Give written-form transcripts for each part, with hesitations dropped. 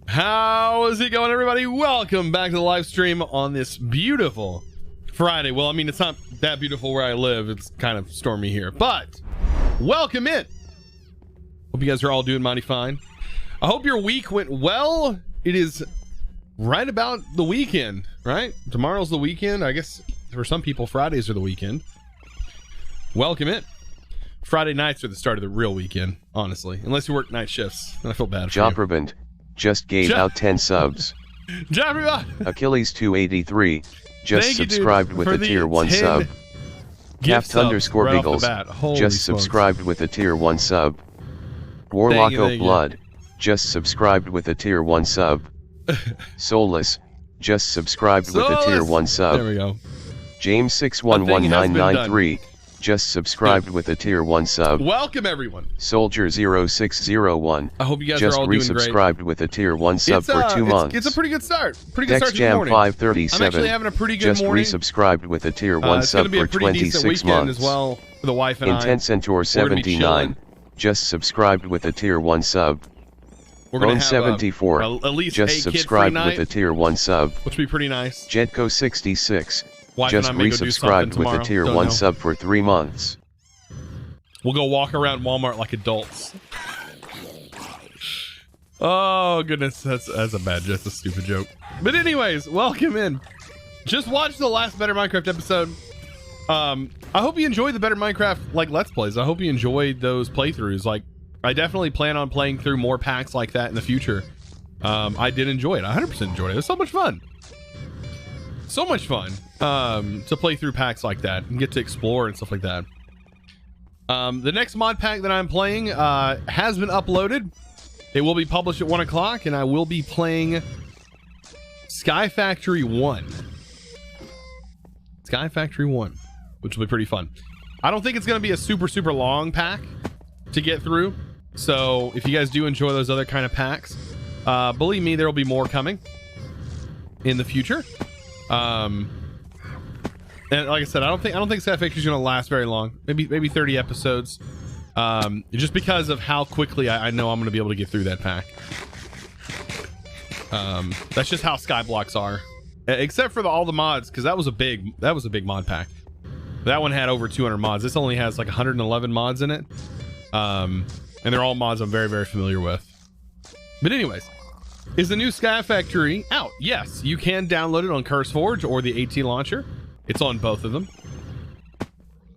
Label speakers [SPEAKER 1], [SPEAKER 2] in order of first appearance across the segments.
[SPEAKER 1] How is it going, everybody? Welcome back to the live stream on this beautiful Friday. Well, I mean, it's not that beautiful where I live. It's kind of stormy here, but welcome in. Hope you guys are all doing mighty fine. I hope your week went well. It is right about the weekend, right? Tomorrow's the weekend. I guess for some people, Fridays are the weekend. Welcome in. Friday nights are the start of the real weekend, honestly. Unless you work night shifts, and I feel bad for you.
[SPEAKER 2] Jopperband just gave out 10 subs. Achilles 283 just subscribed with a tier 1 sub. Caft underscore
[SPEAKER 1] right
[SPEAKER 2] Beagles just subscribed with a tier 1 sub. Warlock of Blood just subscribed with a tier 1 sub. Soulless just subscribed with a tier 1 sub.
[SPEAKER 1] There we go.
[SPEAKER 2] James 611993 just subscribed with a tier 1 sub.
[SPEAKER 1] Welcome everyone.
[SPEAKER 2] Soldier 0601
[SPEAKER 1] I hope you guys
[SPEAKER 2] just
[SPEAKER 1] are all doing great.
[SPEAKER 2] Resubscribed with a tier 1 sub for 2 months.
[SPEAKER 1] It's a pretty good start. Pretty good start to the
[SPEAKER 2] Jam
[SPEAKER 1] morning.
[SPEAKER 2] 537
[SPEAKER 1] I'm actually having a pretty good
[SPEAKER 2] just
[SPEAKER 1] morning.
[SPEAKER 2] Resubscribed with a tier 1 sub for 26 months.
[SPEAKER 1] As well for the wife and
[SPEAKER 2] Intense Centaur 79 just subscribed with a tier 1 sub.
[SPEAKER 1] We're gonna have
[SPEAKER 2] 74
[SPEAKER 1] at least
[SPEAKER 2] just subscribed with a tier 1 sub.
[SPEAKER 1] Which would be pretty nice.
[SPEAKER 2] Jetco 66
[SPEAKER 1] wife
[SPEAKER 2] just
[SPEAKER 1] and I may go do
[SPEAKER 2] resubscribed with
[SPEAKER 1] tomorrow.
[SPEAKER 2] a tier 1 sub for 3 months.
[SPEAKER 1] We'll go walk around Walmart like adults. Oh goodness, that's a bad, just a stupid joke. But anyways, welcome in. Just watched the last Better Minecraft episode. I hope you enjoyed the Better Minecraft like Let's Plays. I hope you enjoyed those playthroughs. Like, I definitely plan on playing through more packs like that in the future. I did enjoy it. I 100% enjoyed it. It was so much fun. So much fun to play through packs like that and get to explore and stuff like that. The next mod pack that I'm playing has been uploaded. It will be published at 1 o'clock, and I will be playing Sky Factory 1. Sky Factory 1, which will be pretty fun. I don't think it's going to be a super long pack to get through. So if you guys do enjoy those other kind of packs, believe me, there will be more coming in the future. And like I said, I don't think Sky Factory is going to last very long. Maybe 30 episodes. Just because of how quickly I know I'm going to be able to get through that pack. That's just how sky blocks are, except for all the mods, because that was a big mod pack. That one had over 200 mods. This only has like 111 mods in it. And they're all mods I'm very familiar with. But anyways, is the new Sky Factory out? Yes, you can download it on CurseForge or the AT launcher. It's on both of them.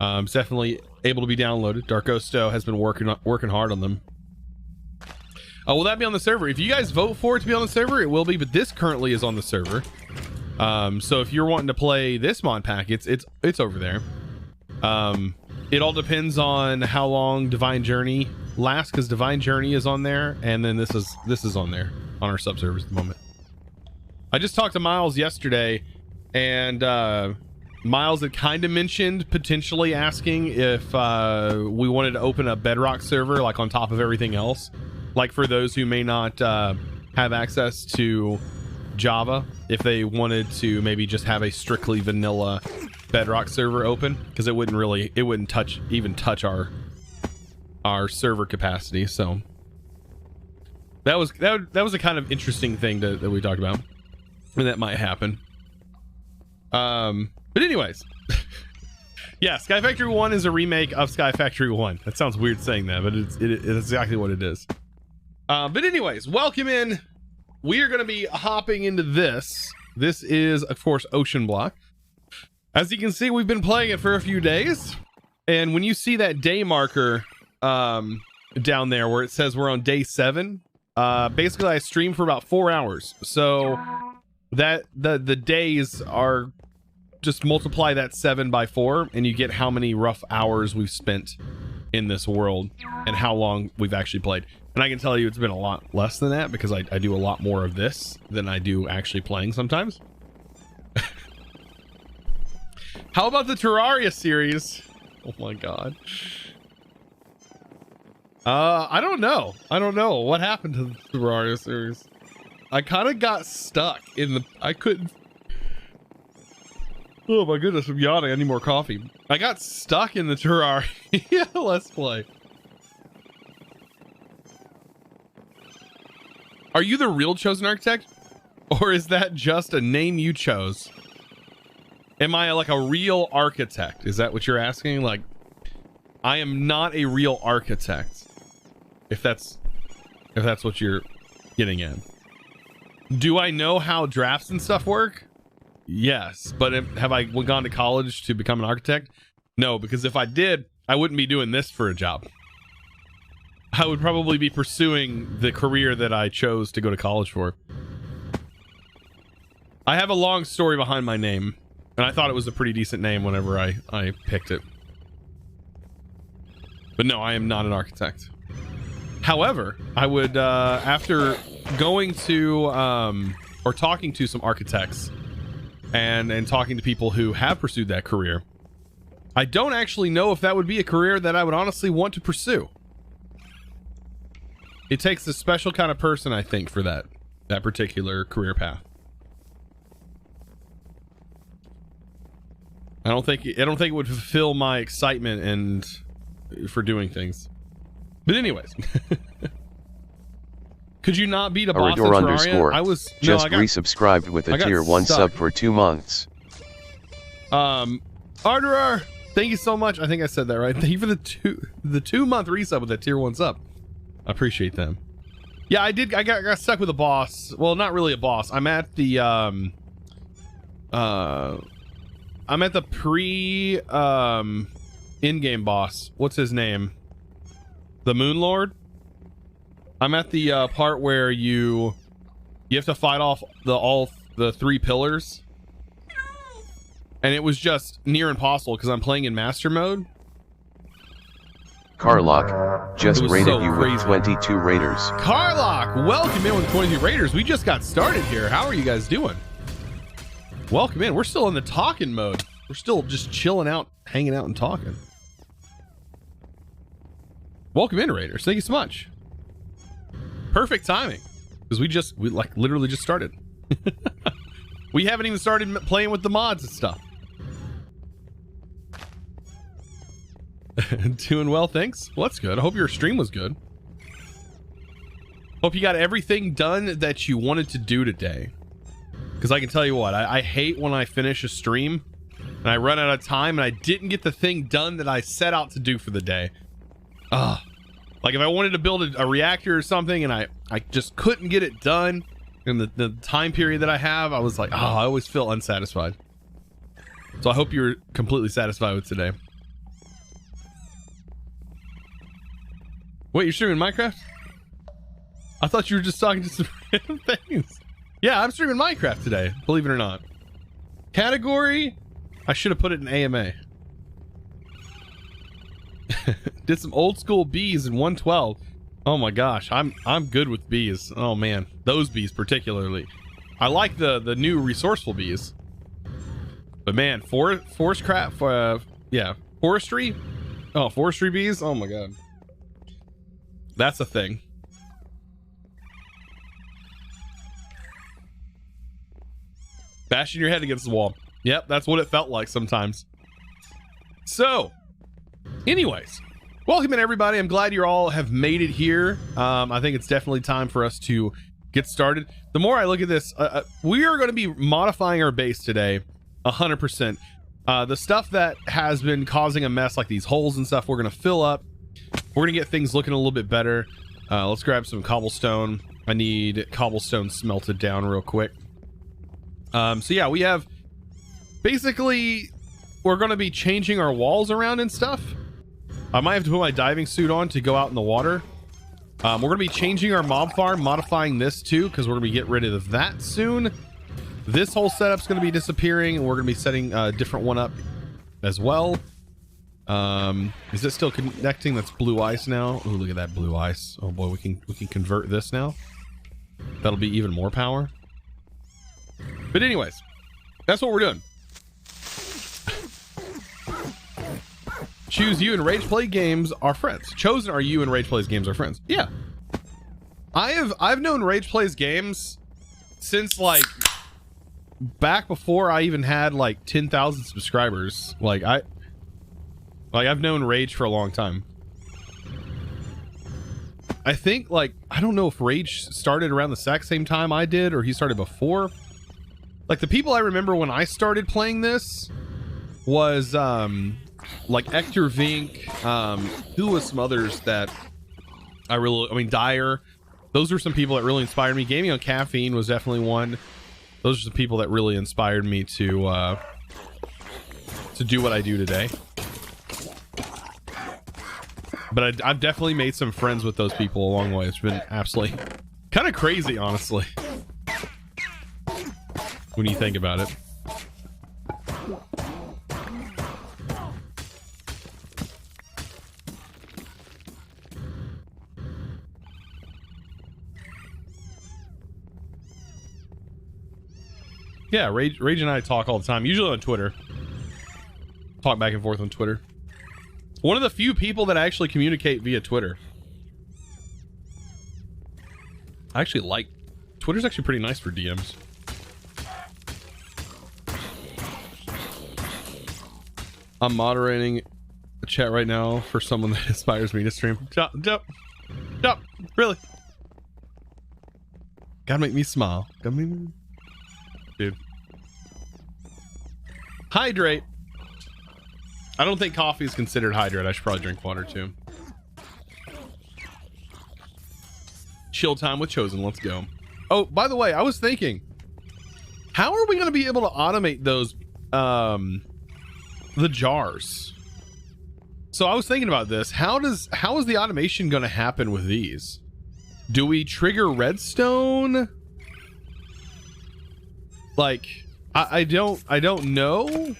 [SPEAKER 1] It's definitely able to be downloaded. Darkosto has been working hard on them. Will that be on the server? If you guys vote for it to be on the server, it will be, but this currently is on the server. So if you're wanting to play this mod pack, it's over there. It all depends on how long Divine Journey lasts, because Divine Journey is on there, and then this is on there on our subservers at the moment. I just talked to Miles yesterday, and Miles had kind of mentioned potentially asking if we wanted to open a Bedrock server, like on top of everything else, like for those who may not have access to Java, if they wanted to maybe just have a strictly vanilla Bedrock server open, because it wouldn't touch our server capacity. So that was a kind of interesting thing that we talked about, and that might happen. But anyways, yeah, Sky Factory 1 is a remake of Sky Factory 1. That sounds weird saying that, but it's exactly what it is. But anyways, welcome in. We are going to be hopping into this. This is, of course, OceanBlock. As you can see, we've been playing it for a few days. And when you see that day marker down there where it says we're on day 7, basically I streamed for about 4 hours. So that the days are, just multiply that 7 by 4 and you get how many rough hours we've spent in this world and how long we've actually played. And I can tell you it's been a lot less than that, because I do a lot more of this than I do actually playing sometimes. How about the Terraria series? Oh my god. I don't know what happened to the Terraria series. I kind of got stuck in the, I couldn't. Oh my goodness, I'm yawning. I need more coffee. I got stuck in the Terraria Let's Play. Are you the real chosen architect? Or is that just a name you chose? Am I like a real architect? Is that what you're asking? Like, I am not a real architect. If that's what you're getting at. Do I know how drafts and stuff work? Yes, but have I gone to college to become an architect? No, because if I did, I wouldn't be doing this for a job. I would probably be pursuing the career that I chose to go to college for. I have a long story behind my name, and I thought it was a pretty decent name whenever I picked it. But no, I am not an architect. However, I would, after going to, or talking to some architects and talking to people who have pursued that career, I don't actually know if that would be a career that I would honestly want to pursue. It takes a special kind of person, I think, for that particular career path. I don't think it would fulfill my excitement and for doing things. But anyways, could you not beat a boss in Terraria? I was
[SPEAKER 2] just resubscribed with a tier 1 sub for 2 months.
[SPEAKER 1] Ardurar, thank you so much. I think I said that right. Thank you for the 2 month resub with that tier 1 sub. I appreciate them. Yeah, I did. I got stuck with a boss. Well, not really a boss. I'm at the pre in-game boss. What's his name? The Moon Lord. I'm at the part where you have to fight off all the 3 pillars, and it was just near impossible because I'm playing in master mode.
[SPEAKER 2] Carlock just rated you with 22 raiders.
[SPEAKER 1] Carlock, welcome in with 22 raiders. We just got started here. How are you guys doing? Welcome in. We're still in the talking mode. We're still just chilling out, hanging out, and talking. Welcome in, raiders. Thank you so much. Perfect timing, because we like literally just started. We haven't even started playing with the mods and stuff. Doing well, thanks. Well, that's good. I hope your stream was good. Hope you got everything done that you wanted to do today. Because I can tell you what, I hate when I finish a stream and I run out of time and I didn't get the thing done that I set out to do for the day. Like if I wanted to build a reactor or something and I just couldn't get it done in the time period that I have, I was like, I always feel unsatisfied. So I hope you're completely satisfied with today. Wait, you're streaming Minecraft? I thought you were just talking to some random things. Yeah, I'm streaming Minecraft today, believe it or not. Category, I should have put it in AMA. Did some old school bees in 112. Oh my gosh, I'm good with bees. Oh man, those bees particularly. I like the new resourceful bees. But man, forest craft, yeah, forestry. Oh, forestry bees. Oh my god, that's a thing. Bashing your head against the wall. Yep, that's what it felt like sometimes. So, anyways, welcome in everybody. I'm glad you all have made it here. I think it's definitely time for us to get started. The more I look at this, we are going to be modifying our base today 100%. The stuff that has been causing a mess, like these holes and stuff, we're going to fill up. We're going to get things looking a little bit better. Let's grab some cobblestone. I need cobblestone smelted down real quick. So yeah, we have basically, we're going to be changing our walls around and stuff. I might have to put my diving suit on to go out in the water. We're going to be changing our mob farm, modifying this too, because we're going to be getting rid of that soon. This whole setup's going to be disappearing, and we're going to be setting a different one up as well. Is it still connecting? That's blue ice now. Oh, look at that blue ice. Oh boy, we can convert this now. That'll be even more power. But anyways, that's what we're doing. Choose you and Rage Play Games are friends. Chosen are you and Rage Plays Games are friends. Yeah. I've known Rage Plays Games since like back before I even had like 10,000 subscribers. I've known Rage for a long time. I think, like, I don't know if Rage started around the exact same time I did, or he started before. Like, the people I remember when I started playing this was, like, Ector Vink, who was some others that I mean, Dyer. Those were some people that really inspired me. Gaming on Caffeine was definitely one. Those are the people that really inspired me to do what I do today. But I've definitely made some friends with those people along the way. It's been absolutely kind of crazy, honestly, when you think about it. Yeah, Rage and I talk all the time, usually on Twitter. Talk back and forth on Twitter. One of the few people that actually communicate via Twitter. I actually like Twitter's actually pretty nice for DMs. I'm moderating a chat right now for someone that inspires me to stream. Jump, really? Gotta make me smile. Gotta make me... Dude. Hydrate. I don't think coffee is considered hydrate. I should probably drink water too. Chill time with Chosen. Let's go. Oh, by the way, I was thinking, how are we going to be able to automate those, the jars? So I was thinking about this. How is the automation going to happen with these? Do we trigger redstone? Like, I don't know.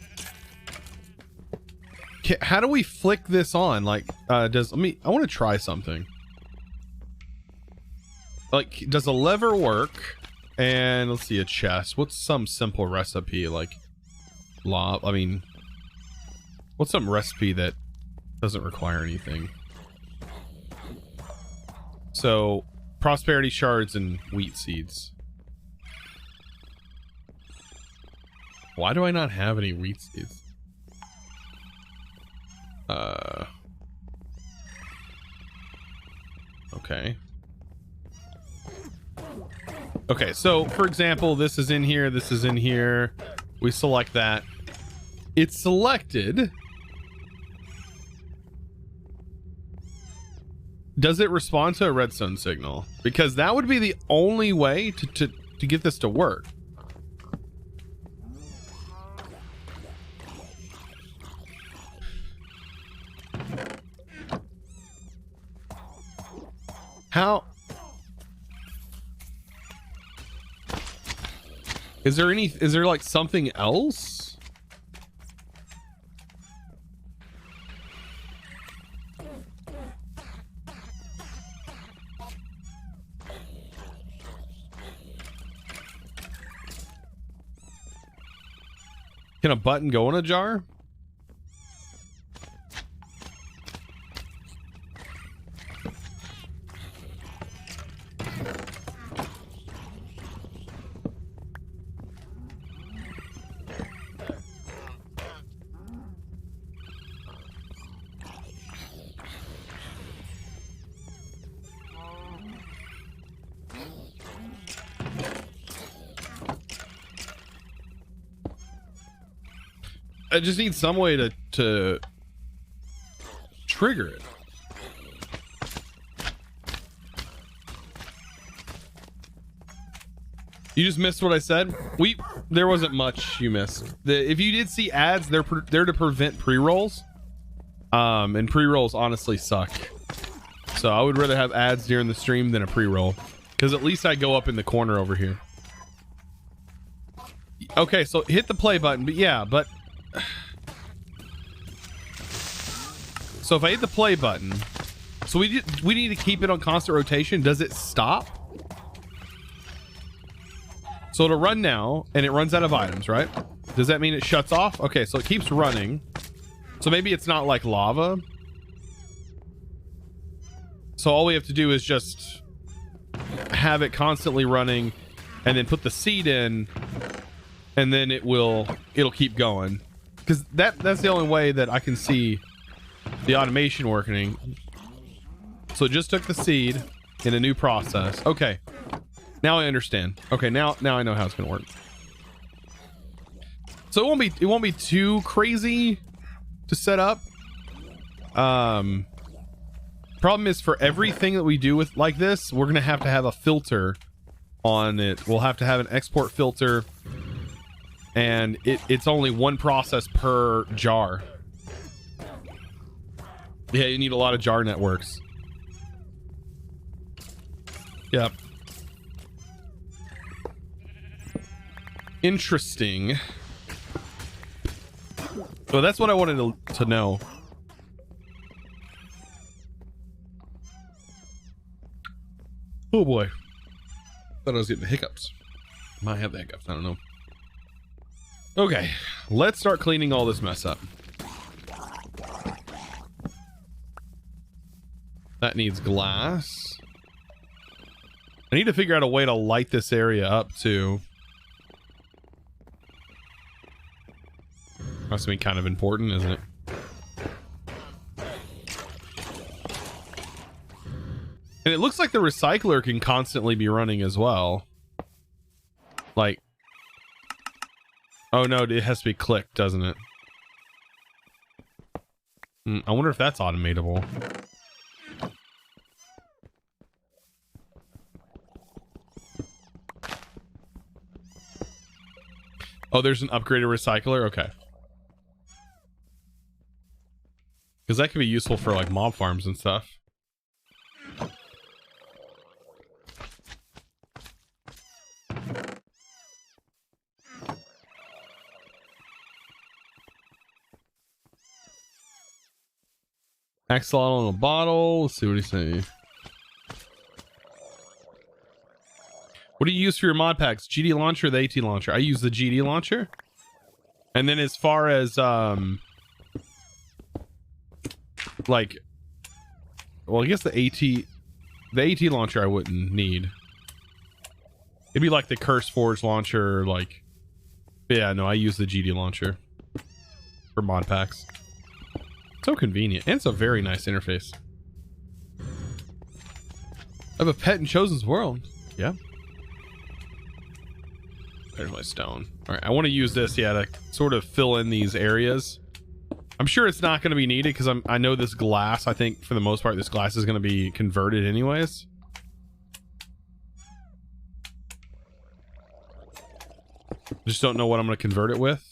[SPEAKER 1] How do we flick this on? Like, I want to try something. Like, does a lever work? And let's see, a chest. What's some simple recipe? Like, what's some recipe that doesn't require anything? So, prosperity shards and wheat seeds. Why do I not have any wheat seeds? Okay. Okay, so for example, this is in here, this is in here. We select that. It's selected. Does it respond to a redstone signal? Because that would be the only way to get this to work. How is there like something else? Can a button go in a jar? I just need some way to trigger it. You just missed what I said. There wasn't much you missed. If you did see ads, they're to prevent pre-rolls. And pre-rolls honestly suck. So I would rather have ads during the stream than a pre-roll, because at least I go up in the corner over here. Okay, so hit the play button, but so if I hit the play button, so we need to keep it on constant rotation. Does it stop? So it'll run now, and it runs out of items, right? Does that mean it shuts off? Okay, so it keeps running. So maybe it's not like lava. So all we have to do is just have it constantly running, and then put the seed in, and then it'll keep going. Because that's the only way that I can see the automation working. So it just took the seed in a new process. Okay. Now I understand. Okay, now I know how it's gonna work. So it won't be too crazy to set up. Problem is, for everything that we do with like this, we're gonna have a filter on it. We'll have to have an export filter, and it's only one process per jar. Yeah, you need a lot of jar networks. Yep. Interesting. So that's what I wanted to know. Oh boy. Thought I was getting the hiccups. Might have the hiccups, I don't know. Okay, let's start cleaning all this mess up. That needs glass. I need to figure out a way to light this area up too. Must be kind of important, isn't it? And it looks like the recycler can constantly be running as well. Like, oh no, it has to be clicked, doesn't it? I wonder if that's automatable. Oh, there's an upgraded recycler? Okay. Because that could be useful for like mob farms and stuff. Axolotl in a bottle. Let's see what he's saying. What do you use for your mod packs? GD launcher or the AT launcher? I use the GD launcher. And then as far as like, well, I guess the AT launcher I wouldn't need. It'd be like the Curse Forge launcher, like, yeah, no, I use the GD launcher for mod packs. So convenient, and it's a very nice interface. I have a pet in Chosen's world. Yeah. There's my stone. All right, I want to use this, yeah, to sort of fill in these areas. I'm sure it's not going to be needed because I know this glass, I think for the most part, this glass is going to be converted anyways. Just don't know what I'm going to convert it with.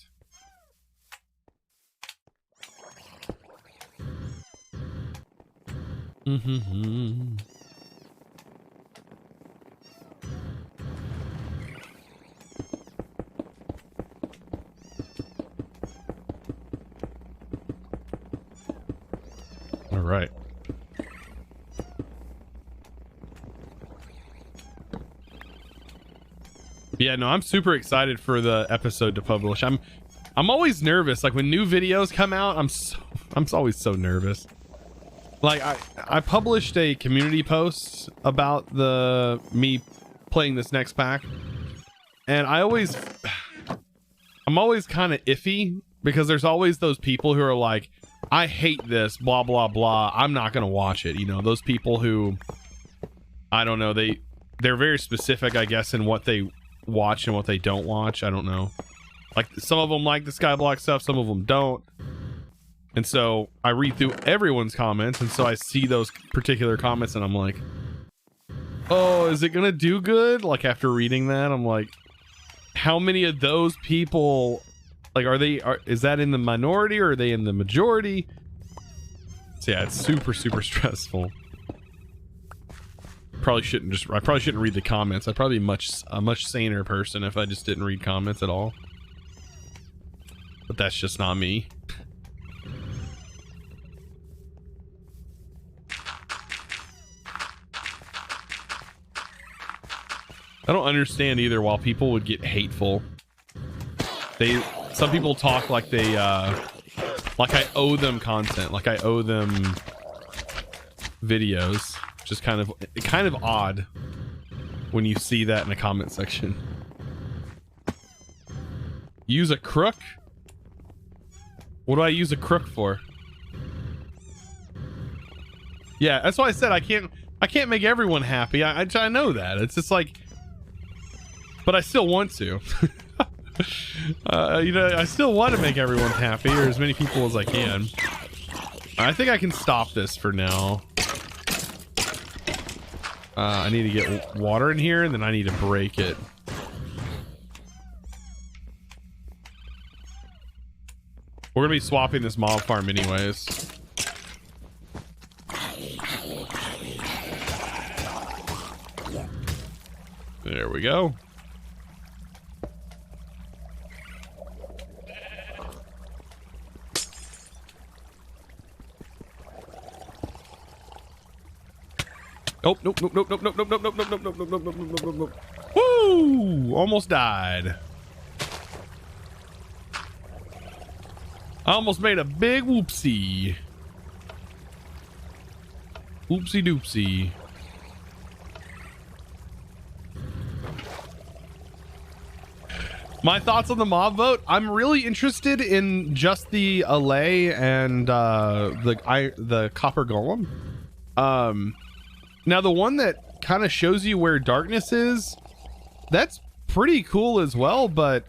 [SPEAKER 1] All right. Yeah, no, I'm super excited for the episode to publish. I'm always nervous. Like when new videos come out, I'm always so nervous. Like I published a community post about me playing this next pack, and I'm always kind of iffy because there's always those people who are like, I hate this, blah blah blah, I'm not gonna watch it. You know, those people who, I don't know, they're very specific, I guess, in what they watch and what they don't watch. I don't know, like some of them like the Skyblock stuff, some of them don't. And so I read through everyone's comments, and so I see those particular comments and I'm like, oh, is it gonna do good? Like after reading that, I'm like, how many of those people, like, is that in the minority or are they in the majority? So yeah, it's super stressful. I probably shouldn't read the comments. I'd probably be a much saner person if I just didn't read comments at all. But that's just not me. I don't understand either why people would get hateful. Some people talk like they like I owe them content, like I owe them videos. Just kind of odd when you see that in a comment section. Use a crook? What do I use a crook for? Yeah, that's why I said I can't make everyone happy. I know that. It's just like, but I still want to. You know, I still want to make everyone happy, or as many people as I can. I think I can stop this for now. I need to get water in here, and then I need to break it. We're gonna be swapping this mob farm anyways. There we go. Oh, nope, nope, nope, nope, nope, nope, nope, nope, nope, nope, nope, nope, nope, nope, nope, nope. Woo! Almost died. I almost made a big whoopsie. Oopsie doopsie. My thoughts on the mob vote. I'm really interested in just the allay and the copper golem. Now the one that kind of shows you where darkness is, that's pretty cool as well, but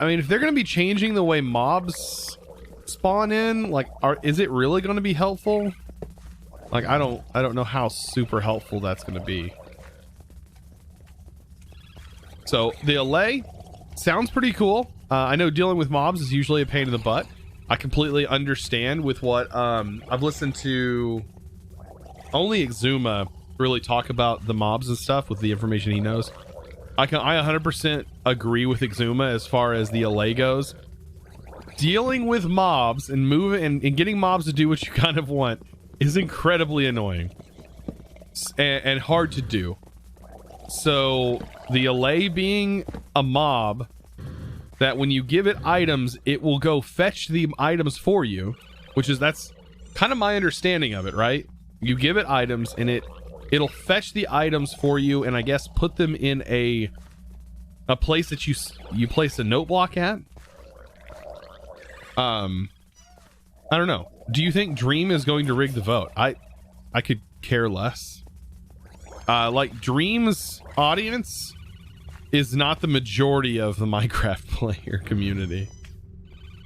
[SPEAKER 1] I mean, if they're going to be changing the way mobs spawn in, like, is it really going to be helpful? Like, I don't know how super helpful that's going to be. So the allay sounds pretty cool. I know dealing with mobs is usually a pain in the butt. I completely understand with what I've listened to only Exuma really talk about the mobs and stuff with the information he knows. I 100% agree with Exuma as far as the allay goes. Dealing with mobs and moving and getting mobs to do what you kind of want is incredibly annoying and hard to do. So the allay being a mob that when you give it items, it will go fetch the items for you, that's kind of my understanding of it, right? You give it items and it'll fetch the items for you, and I guess put them in a place that you place a note block at. I don't know. Do you think Dream is going to rig the vote? I could care less. Like, Dream's audience is not the majority of the Minecraft player community.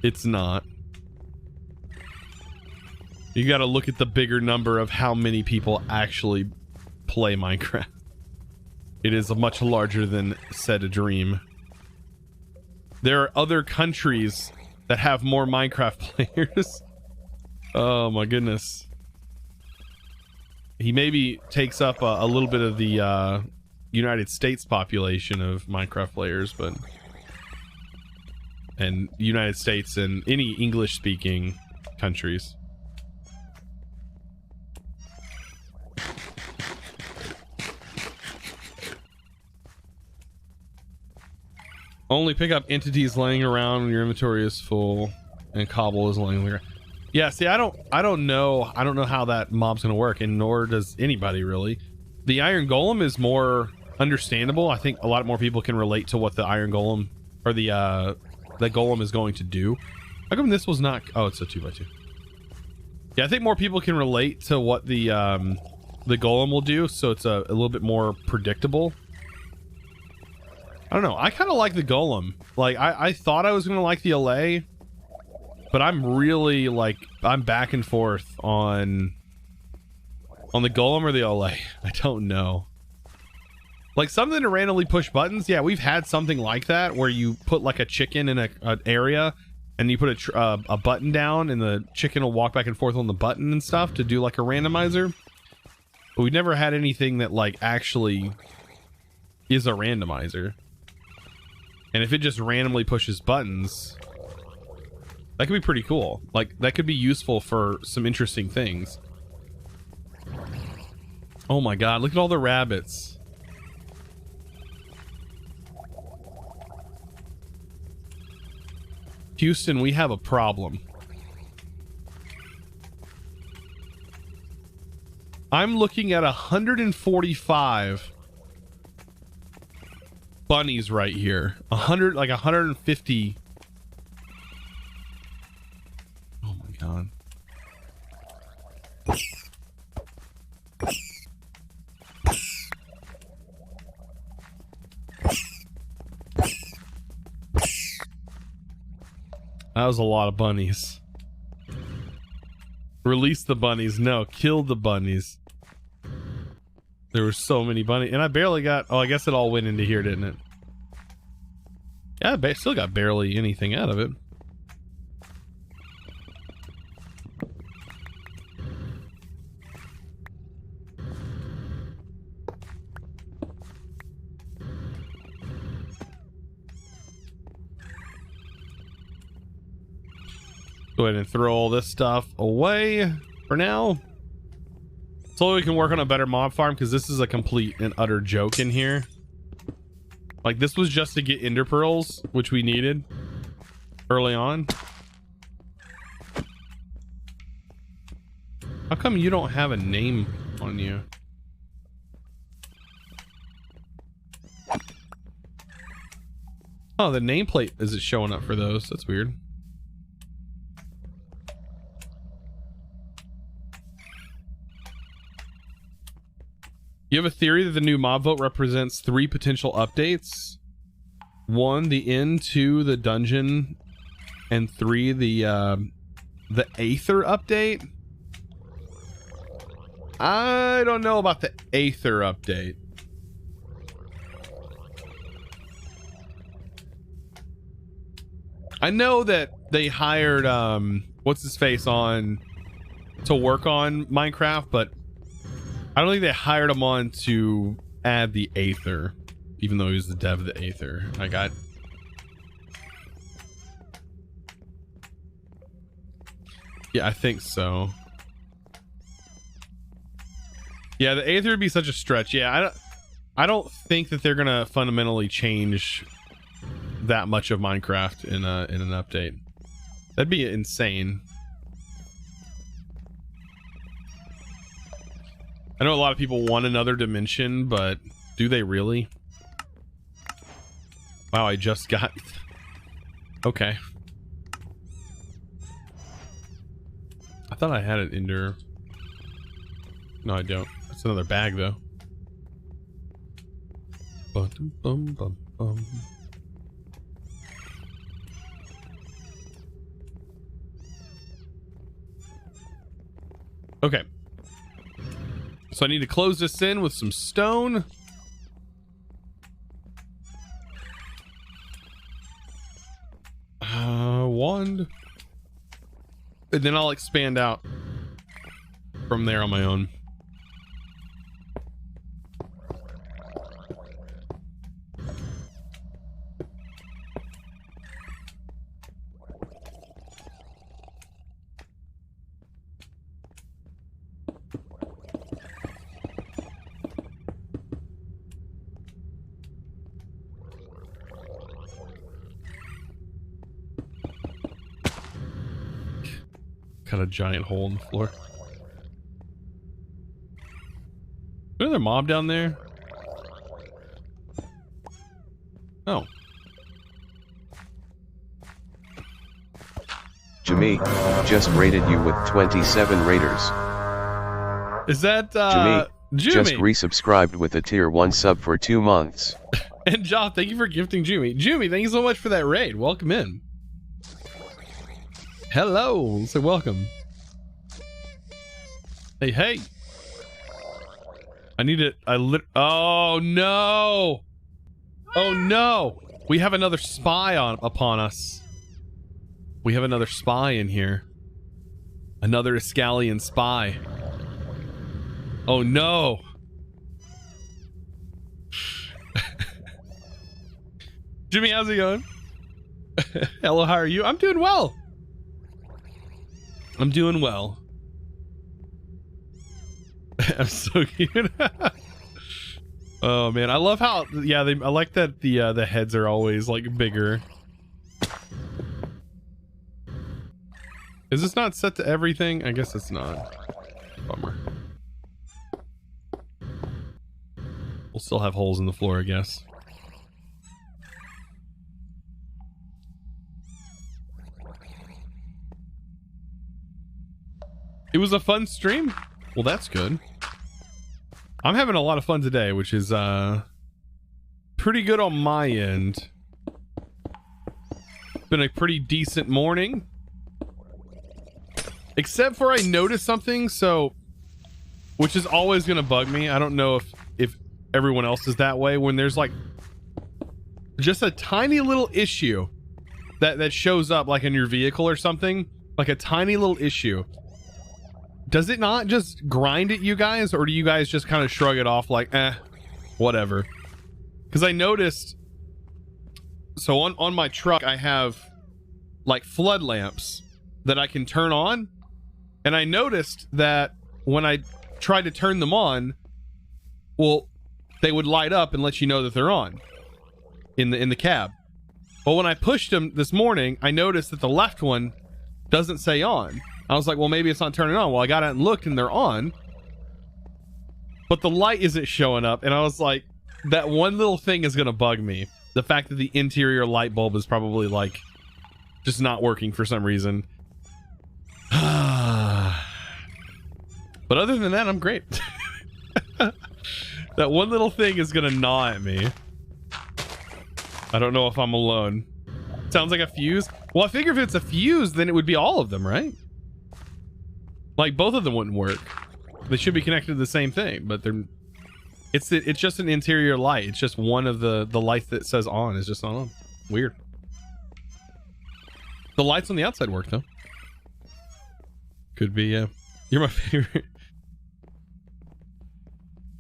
[SPEAKER 1] It's not. You got to look at the bigger number of how many people actually play Minecraft. It is a much larger than said a Dream. There are other countries that have more Minecraft players. Oh my goodness. He maybe takes up a little bit of the United States population of Minecraft players, but and United States and any English speaking countries. Only pick up entities laying around when your inventory is full and cobble is laying around. Yeah, see, I don't know how that mob's gonna work, and nor does anybody really. The Iron Golem is more understandable. I think a lot more people can relate to what the Iron Golem or the Golem is going to do. How come this was not? Oh, it's a 2x2. Yeah, I think more people can relate to what the Golem will do, so it's a little bit more predictable. I don't know. I kind of like the Golem. Like, I thought I was gonna like the allay, but I'm really like, I'm back and forth on the Golem or the allay. I don't know. Like, something to randomly push buttons. Yeah, we've had something like that where you put like a chicken in an area and you put a button down and the chicken will walk back and forth on the button and stuff to do like a randomizer. But we've never had anything that like actually is a randomizer. And if it just randomly pushes buttons, that could be pretty cool. Like, that could be useful for some interesting things. Oh my god, look at all the rabbits. Houston, we have a problem. I'm looking at 145 bunnies right here. 150. Oh my god. That was a lot of bunnies. Release the bunnies. No, kill the bunnies. There were so many bunnies. And I barely got... Oh, I guess it all went into here, didn't it? Yeah, I still got barely anything out of it. Go ahead and throw all this stuff away for now. So we can work on a better mob farm, because this is a complete and utter joke in here. Like, this was just to get ender pearls, which we needed early on. How come you don't have a name on you? Oh, the nameplate isn't showing up for those. That's weird. You have a theory that the new mob vote represents 3 potential updates. 1, the end, 2, the dungeon, and 3, the Aether update. I don't know about the Aether update. I know that they hired what's his face on to work on Minecraft, but I don't think they hired him on to add the Aether, even though he was the dev of the Aether. Yeah, I think so. Yeah, the Aether would be such a stretch. Yeah, I don't think that they're gonna fundamentally change that much of Minecraft in an update. That'd be insane. I know a lot of people want another dimension, but do they really? Wow, I just got... Okay. I thought I had it in there. No, I don't. That's another bag, though. Bum, bum, bum, bum. Okay. So I need to close this in with some stone. Wand. And then I'll expand out from there on my own. Got a giant hole in the floor. Another mob down there? Oh.
[SPEAKER 2] Jimmy, just rated you with 27 raiders.
[SPEAKER 1] Is that
[SPEAKER 2] Jimmy? Just
[SPEAKER 1] Jimmy?
[SPEAKER 2] resubscribed with a tier 1 sub for 2 months.
[SPEAKER 1] And Joff, thank you for gifting Jimmy. Jimmy, thank you so much for that raid. Welcome in. Hello, so welcome. Hey, hey. I need it. Oh no! Oh no! We have another spy upon us. We have another spy in here. Another Iscalian spy. Oh no! Jimmy, how's it going? Hello, how are you? I'm doing well. I'm doing well. I'm so cute. Oh man, I love how I like that the heads are always like bigger. Is this not set to everything? I guess it's not. Bummer. We'll still have holes in the floor, I guess. It was a fun stream. Well, that's good. I'm having a lot of fun today, which is pretty good on my end. Been a pretty decent morning. Except for I noticed something, so... Which is always going to bug me. I don't know if everyone else is that way. When there's like... just a tiny little issue that shows up like in your vehicle or something. Like a tiny little issue. Does it not just grind at you guys? Or do you guys just kind of shrug it off like, whatever? Because I noticed... So on my truck, I have like flood lamps that I can turn on. And I noticed that when I tried to turn them on, well, they would light up and let you know that they're on in the cab. But when I pushed them this morning, I noticed that the left one doesn't say on. I was like, well, maybe it's not turning on. Well, I got out and looked and they're on, but the light isn't showing up. And I was like, that one little thing is going to bug me. The fact that the interior light bulb is probably like just not working for some reason. But other than that, I'm great. That one little thing is gonna gnaw at me. I don't know if I'm alone. Sounds like a fuse. Well, I figure if it's a fuse, then it would be all of them, right? Like both of them wouldn't work. They should be connected to the same thing, but they're... It's just an interior light. It's just one of the lights that says on is just not on. Weird. The lights on the outside work though. Could be, yeah. You're my favorite.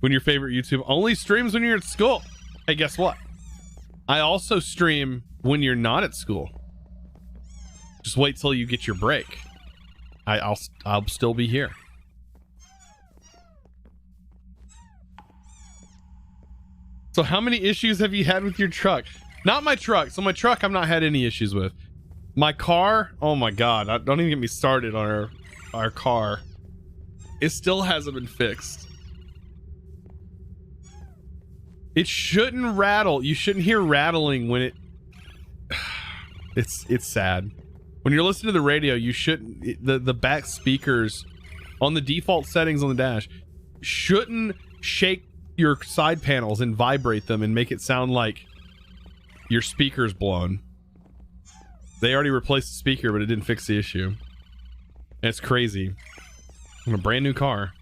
[SPEAKER 1] When your favorite YouTube only streams when you're at school. Hey, guess what? I also stream when you're not at school. Just wait till you get your break. I'll still be here. So how many issues have you had with your truck? Not my truck. So my truck I've not had any issues with. My car, oh my god, don't even get me started on our car. It still hasn't been fixed. It shouldn't rattle. You shouldn't hear rattling when it... It's sad. When you're listening to the radio, you shouldn't... The back speakers on the default settings on the dash shouldn't shake your side panels and vibrate them and make it sound like your speaker's blown. They already replaced the speaker, but it didn't fix the issue. And it's crazy. On a brand new car.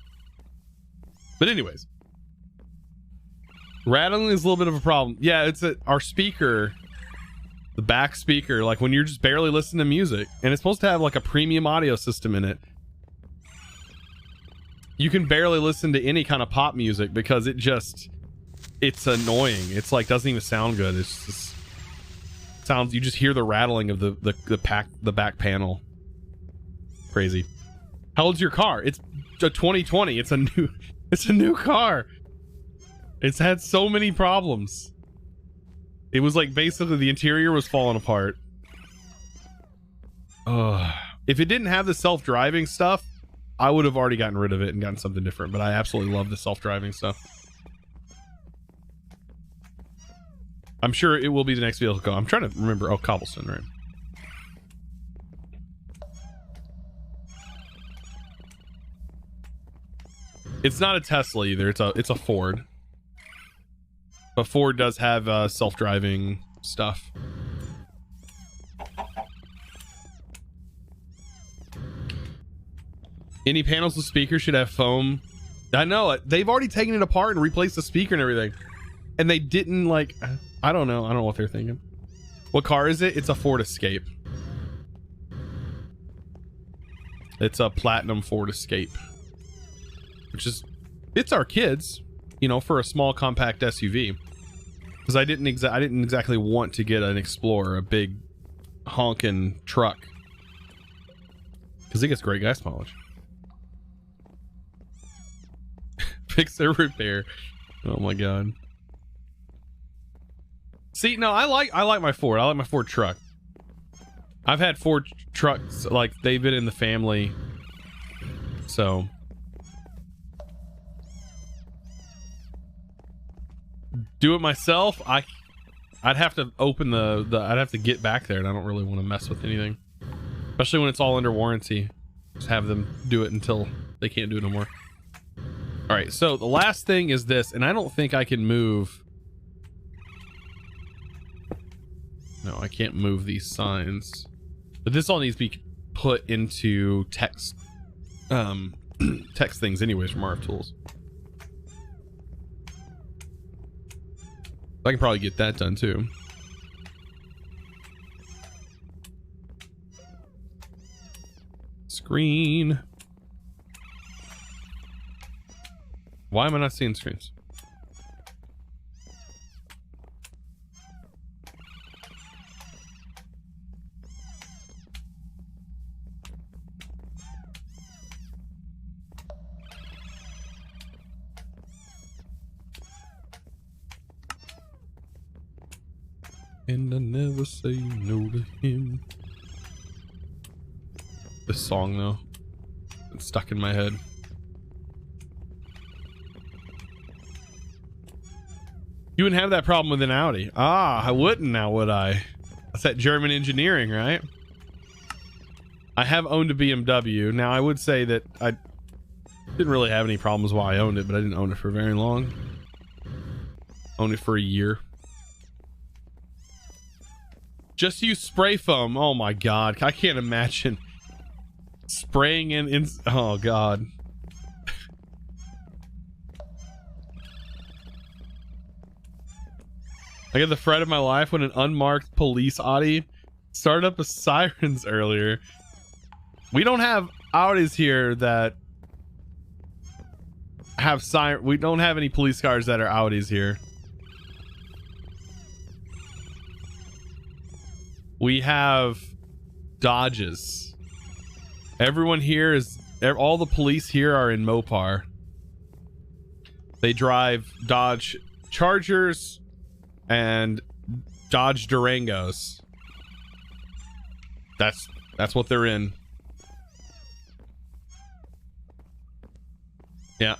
[SPEAKER 1] But anyways. Rattling is a little bit of a problem. Yeah, it's our speaker, the back speaker, like when you're just barely listening to music, and it's supposed to have like a premium audio system in it. You can barely listen to any kind of pop music because it's annoying. It's like doesn't even sound good. It's just sounds, you just hear the rattling of the back panel. Crazy. How old's your car? It's a 2020. It's a new car. It's had so many problems. It was like basically the interior was falling apart. If it didn't have the self-driving stuff, I would have already gotten rid of it and gotten something different, but I absolutely love the self-driving stuff. I'm sure it will be the next vehicle. I'm trying to remember. Oh, cobblestone, right? It's not a Tesla either. It's a Ford. But Ford does have self-driving stuff. Any panels with speakers should have foam. I know it. They've already taken it apart and replaced the speaker and everything. And they didn't like... I don't know. I don't know what they're thinking. What car is it? It's a Ford Escape. It's a platinum Ford Escape. Which is... It's our kids, you know, for a small compact SUV. Because I didn't exactly want to get an Explorer, a big honking truck. Because it gets great gas mileage. Fix their repair. Oh my god. See, no, I like my Ford. I like my Ford truck. I've had Ford trucks, like, they've been in the family. So... Do it myself, I'd have to open I'd have to get back there, and I don't really want to mess with anything. Especially when it's all under warranty. Just have them do it until they can't do it no more. Alright, so the last thing is this, and I don't think I can move. No, I can't move these signs. But this all needs to be put into text text things anyways from RF Tools. I can probably get that done too. Screen. Why am I not seeing screens? And I never say no to him. This song though, it's stuck in my head. You wouldn't have that problem with an Audi. Ah, I wouldn't now, would I? That's that German engineering, right? I have owned a BMW. Now I would say that I didn't really have any problems while I owned it, but I didn't own it for very long. Owned it for a year. Just use spray foam. Oh my god, I can't imagine spraying in oh god. I get the fright of my life when an unmarked police Audi started up the sirens earlier. We don't have Audis here that have siren. We don't have any police cars that are Audis here. We have Dodges. Everyone here is, all the police here are in Mopar. They drive Dodge Chargers and Dodge Durangos. That's what they're in. Yeah.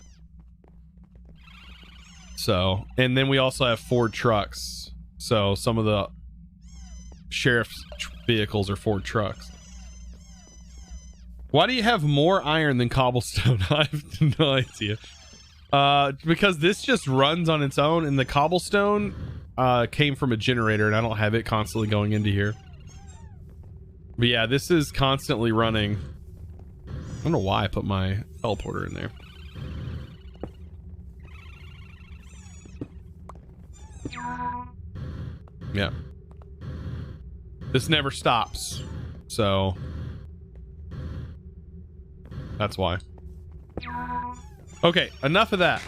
[SPEAKER 1] So, and then we also have Ford trucks. So some of the sheriff's vehicles are Ford trucks. Why do you have more iron than cobblestone? I have no idea. Because this just runs on its own, and the cobblestone came from a generator, and I don't have it constantly going into here. But yeah, this is constantly running. I don't know why I put my teleporter in there. Yeah. This never stops, so that's why. Okay, enough of that.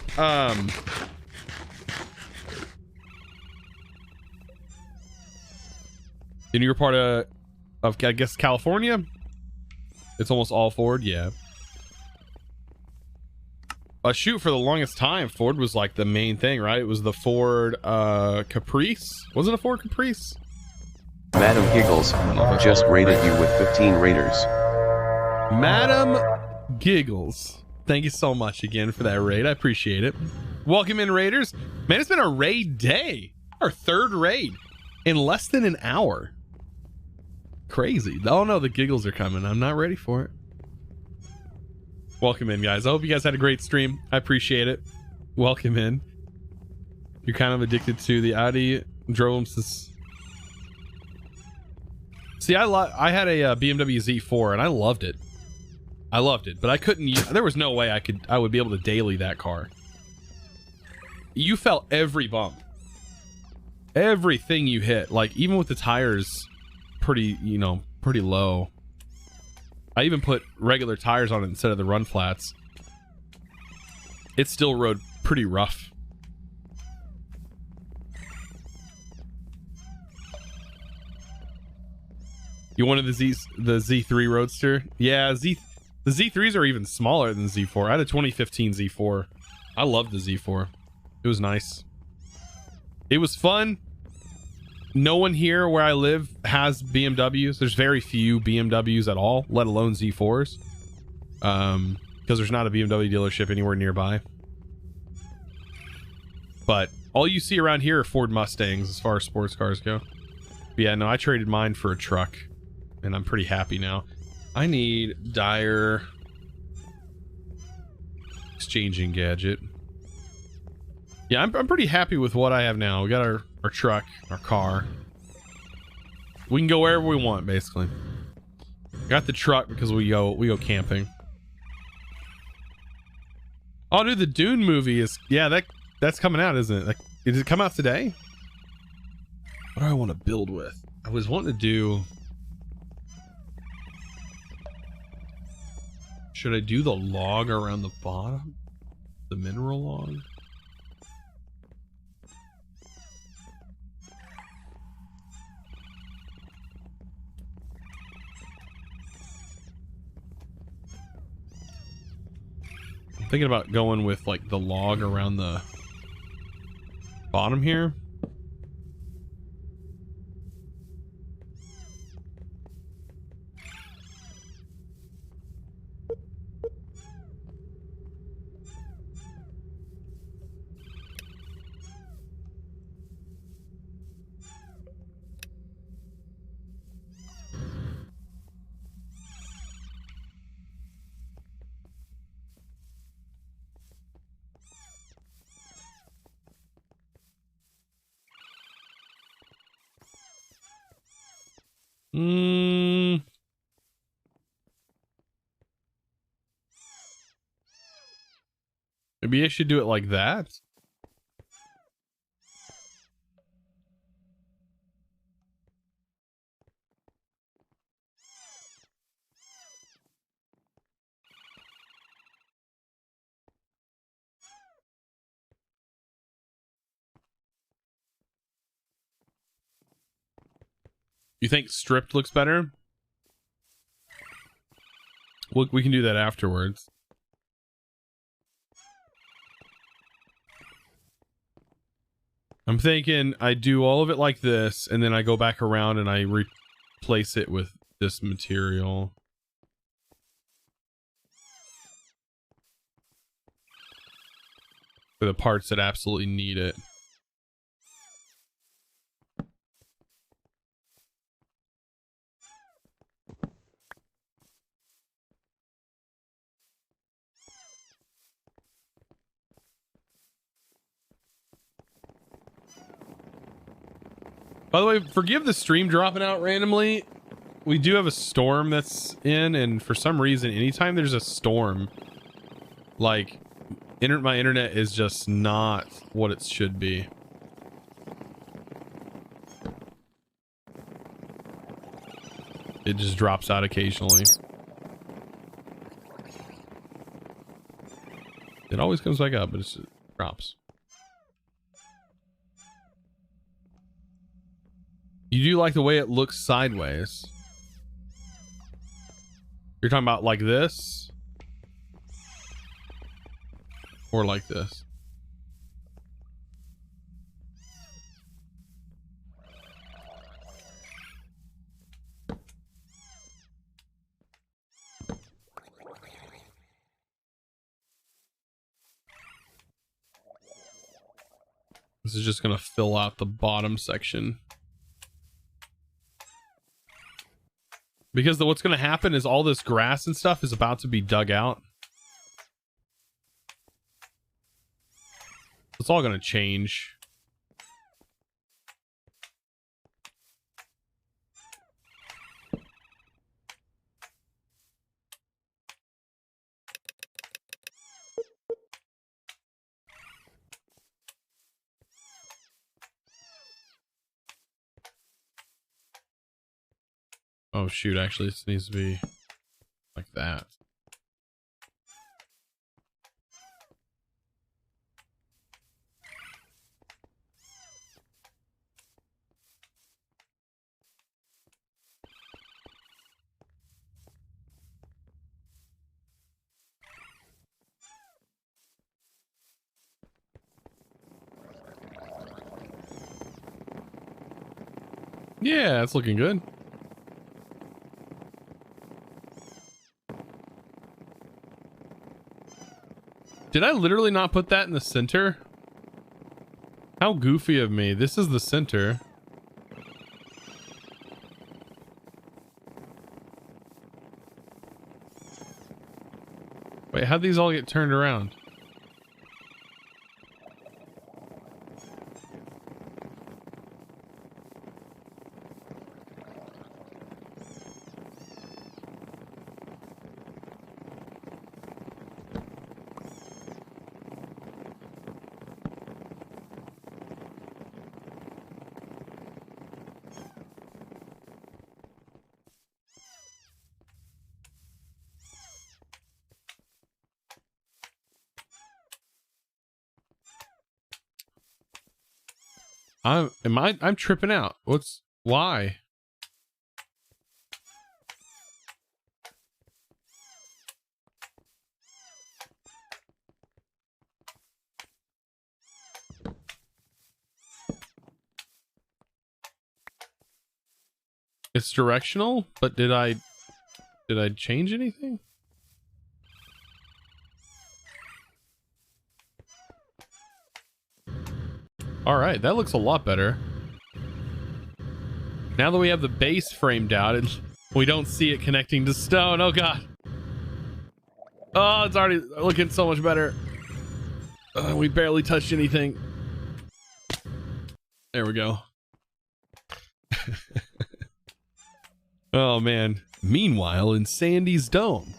[SPEAKER 1] And you're part of I guess California? It's almost all Ford, yeah. Shoot, for the longest time, Ford was like the main thing, right? It was the Ford Caprice. Was it a Ford Caprice?
[SPEAKER 2] Madam Giggles just rated you with 15 raiders.
[SPEAKER 1] Madam Giggles, thank you so much again for that raid. I appreciate it. Welcome in, raiders. Man, it's been a raid day. Our third raid in less than an hour. Crazy. Oh no, the giggles are coming. I'm not ready for it. Welcome in, guys. I hope you guys had a great stream. I appreciate it. Welcome in. You're kind of addicted to the Audi. Drove them since... See, I had a BMW Z4 and I loved it. I loved it, but I couldn't use, there was no way I would be able to daily that car. You felt every bump. Everything you hit, like even with the tires pretty, you know, pretty low. I even put regular tires on it instead of the run flats. It still rode pretty rough. You wanted the Z3 Roadster? Yeah, the Z3s are even smaller than Z4. I had a 2015 Z4. I loved the Z4. It was nice. It was fun. No one here where I live has BMWs. There's very few BMWs at all, let alone Z4s. Because there's not a BMW dealership anywhere nearby. But all you see around here are Ford Mustangs as far as sports cars go. But yeah, no, I traded mine for a truck. And I'm pretty happy now. I need dire exchanging gadget. Yeah, I'm pretty happy with what I have now. We got our truck, our car. We can go wherever we want, basically. Got the truck because we go camping. Oh, dude, the Dune movie is, yeah, that's coming out, isn't it? Like, did it come out today? What do I want to build with? I was wanting to do. Should I do the log around the bottom? The mineral log? I'm thinking about going with like the log around the bottom here. Maybe I should do it like that. You think stripped looks better? We can do that afterwards. I'm thinking I do all of it like this, and then I go back around and I replace it with this material. For the parts that absolutely need it. By the way, forgive the stream dropping out randomly. We do have a storm that's in, and for some reason, anytime there's a storm, like, my internet is just not what it should be. It just drops out occasionally. It always comes back up, but it drops. You do like the way it looks sideways. You're talking about like this? Or like this? This is just gonna fill out the bottom section. Because what's going to happen is all this grass and stuff is about to be dug out. It's all going to change. Oh shoot, actually this needs to be like that. Yeah, it's looking good. Did I literally not put that in the center? How goofy of me. This is the center. Wait, how'd these all get turned around? I'm tripping out. Why? It's directional, but did I change anything? All right, that looks a lot better. Now that we have the base framed out and we don't see it connecting to stone. Oh god. Oh, it's already looking so much better. We barely touched anything. There we go. Oh man. Meanwhile, in Sandy's Dome.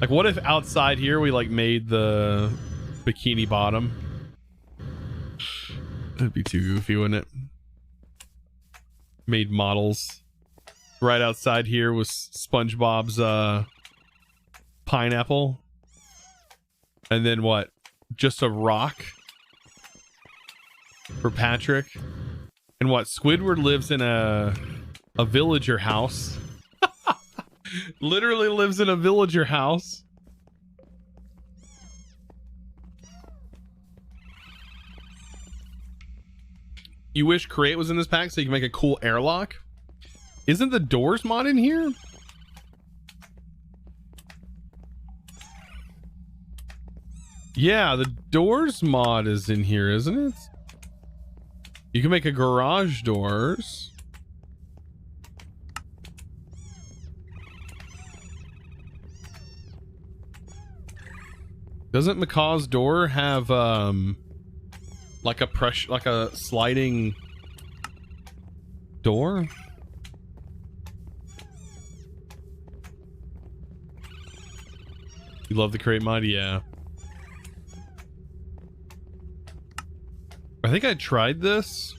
[SPEAKER 1] Like, what if outside here we like made the bikini bottom? That'd be too goofy, wouldn't it? Made models. Right outside here was SpongeBob's pineapple. And then what? Just a rock for Patrick. And what? Squidward lives in a villager house. Literally lives in a villager house. You wish Create was in this pack so you can make a cool airlock? Isn't the doors mod in here? Yeah, the doors mod is in here, isn't it? You can make a garage doors. Doesn't Macaw's door have like a sliding door? You love the Create mod? Yeah. I think I tried this.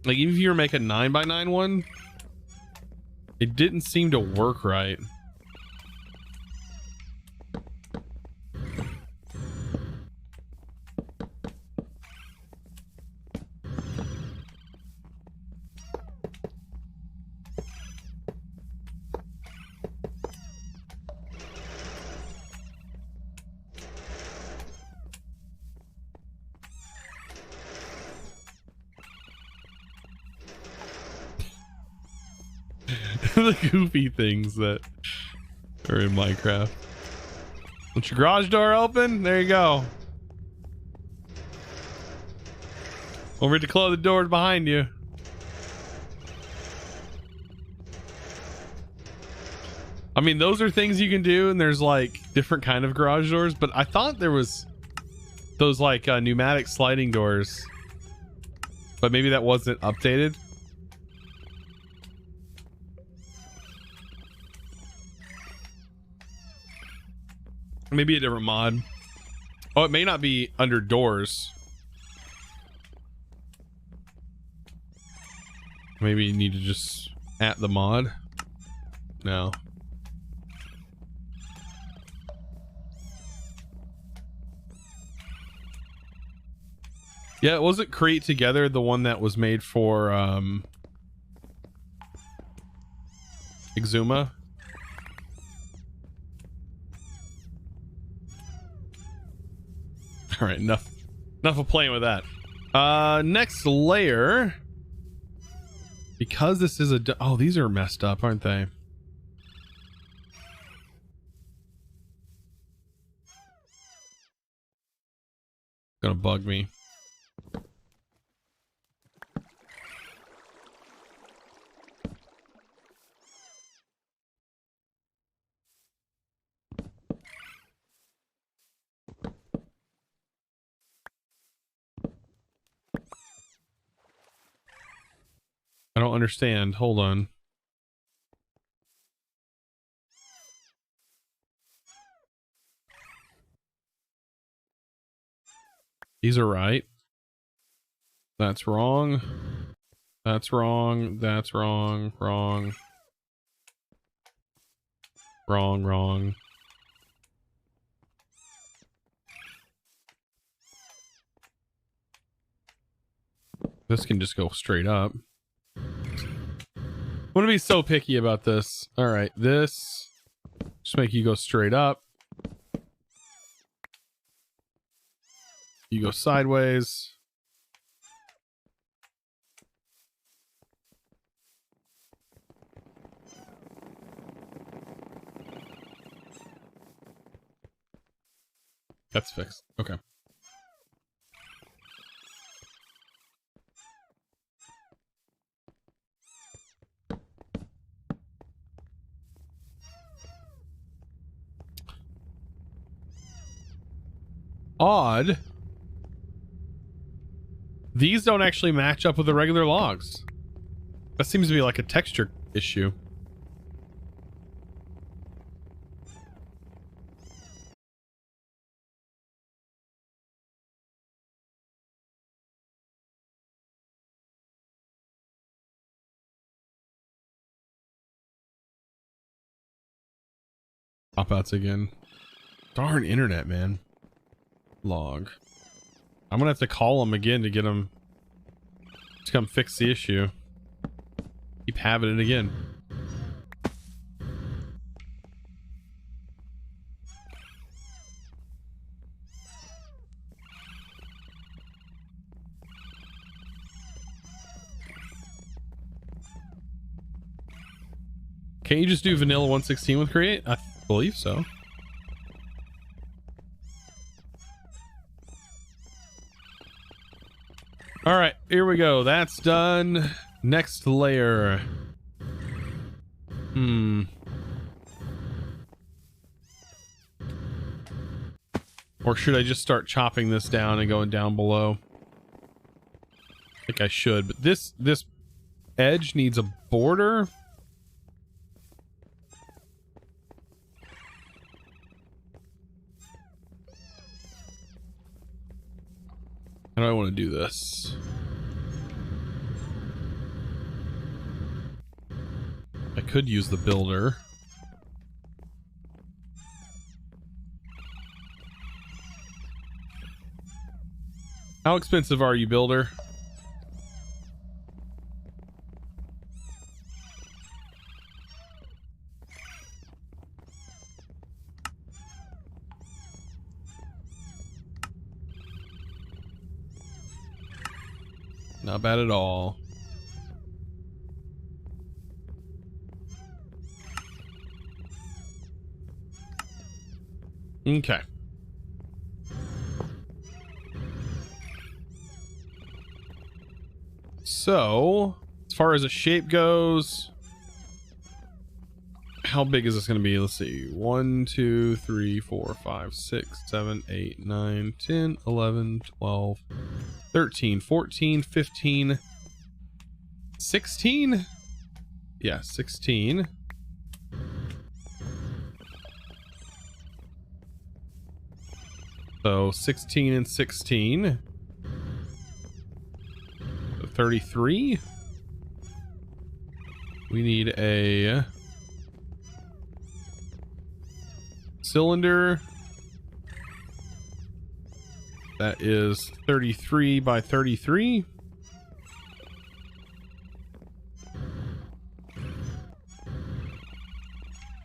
[SPEAKER 1] Like, even if you were make a 9x9 one, it didn't seem to work right. The goofy things that are in Minecraft. Want your garage door open? There you go. Over to close the doors behind you. I mean, those are things you can do, and there's like different kind of garage doors, but I thought there was those like pneumatic sliding doors, but maybe that wasn't updated. Maybe a different mod. Oh, it may not be under doors. Maybe you need to just add the mod. No. Yeah, wasn't Create Together the one that was made for Exuma? All right, enough of playing with that. Next layer, because this is oh, these are messed up, aren't they? Gonna bug me. I don't understand. Hold on. These are right. That's wrong. That's wrong. That's wrong. Wrong. Wrong, wrong. This can just go straight up. I'm gonna be so picky about this. All right, this just make you go straight up. You go sideways. That's fixed. Okay. Odd. These don't actually match up with the regular logs. That seems to be like a texture issue. Pop-outs again. Darn internet, man. Log. I'm gonna have to call them again to get them to come fix the issue. Keep having it again. Can't you just do vanilla 116 with create? I believe so. All right, here we go. That's done. Next layer. Or should I just start chopping this down and going down below? I think I should, but this edge needs a border. How do I want to do this? I could use the builder. How expensive are you, builder? Not bad at all. Okay. So, as far as a shape goes, how big is this going to be? Let's see. 1, 2, 3, 4, 5, 6, 7, 8, 9, 10, 11, 12, 13, 14, 15, 16? Yeah, 16. So 16 and 16. 33. We need a cylinder. That is 33 by 33.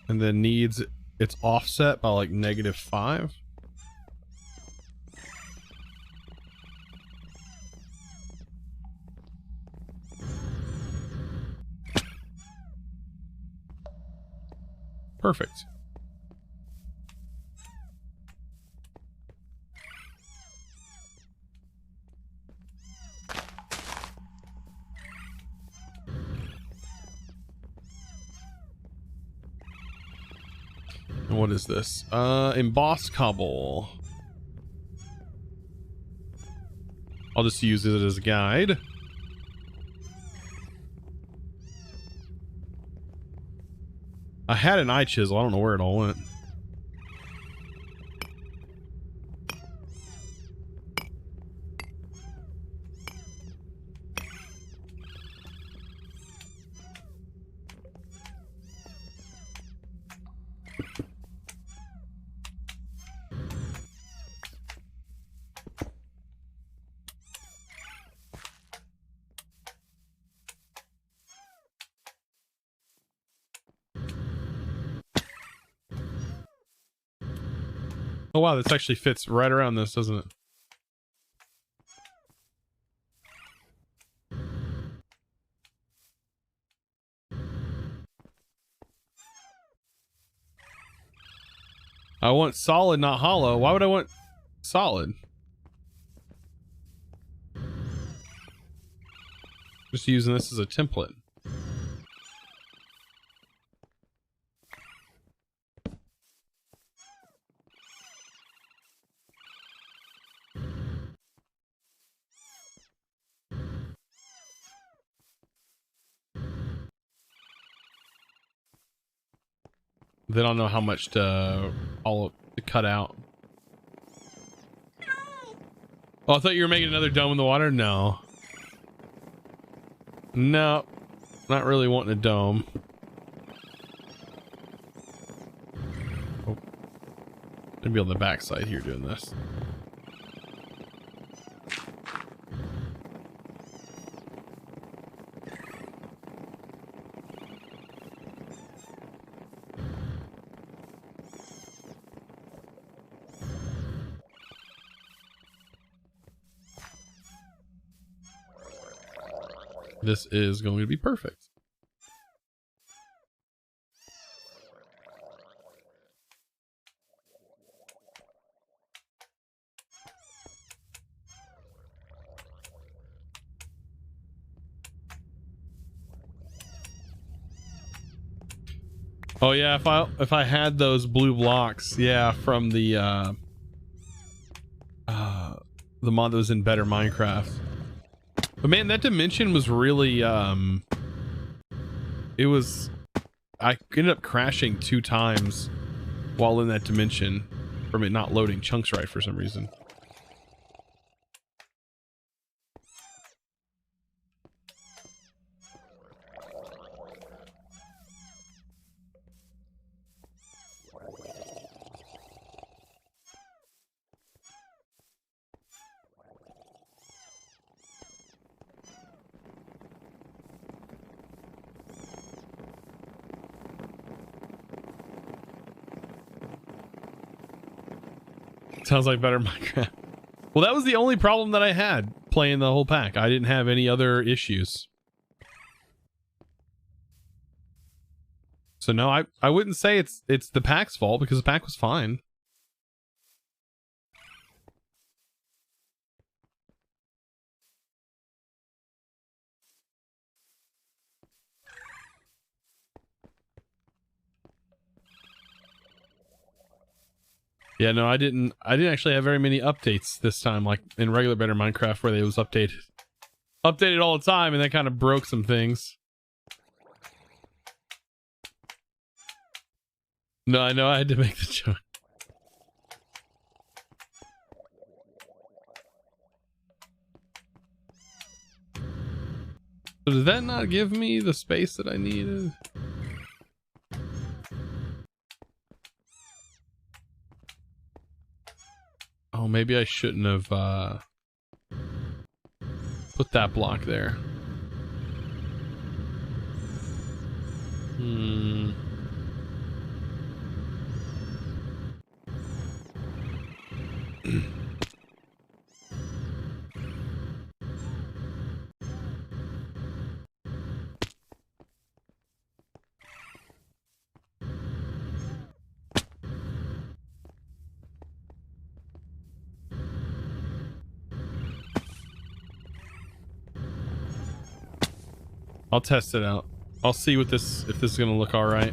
[SPEAKER 1] And then needs its offset by like -5. Perfect. And what is this? Embossed cobble. I'll just use it as a guide. I had an eye chisel. I don't know where it all went. Oh wow, this actually fits right around this, doesn't it? I want solid, not hollow. Why would I want solid? Just using this as a template. They don't know how much to cut out. Oh, I thought you were making another dome in the water. No. No, not really wanting a dome. Oh. Gonna be on the backside here doing this. This is going to be perfect. Oh yeah, if I had those blue blocks, yeah, from the mod that was in Better Minecraft. But man, that dimension was really I ended up crashing 2 times while in that dimension from it not loading chunks right for some reason. Sounds like Better Minecraft. Well, that was the only problem that I had playing the whole pack. I didn't have any other issues. So no, I wouldn't say it's the pack's fault because the pack was fine. Yeah, no, I didn't actually have very many updates this time, like in regular Better Minecraft where they was updated all the time, and that kind of broke some things. No, I know I had to make the joke. So does that not give me the space that I needed? Oh, maybe I shouldn't have put that block there. I'll test it out. I'll see what if this is gonna look all right.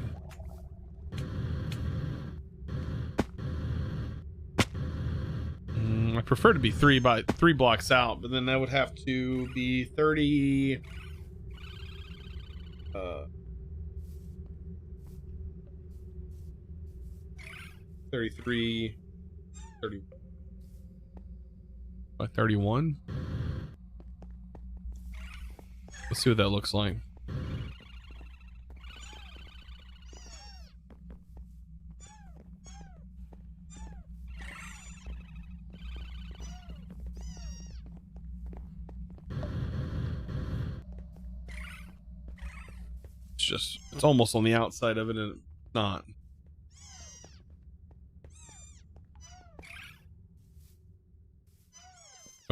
[SPEAKER 1] I prefer to be 3 blocks out, but then that would have to be 30. 33, 30 by 31. Let's see what that looks like. It's almost on the outside of it and it's not.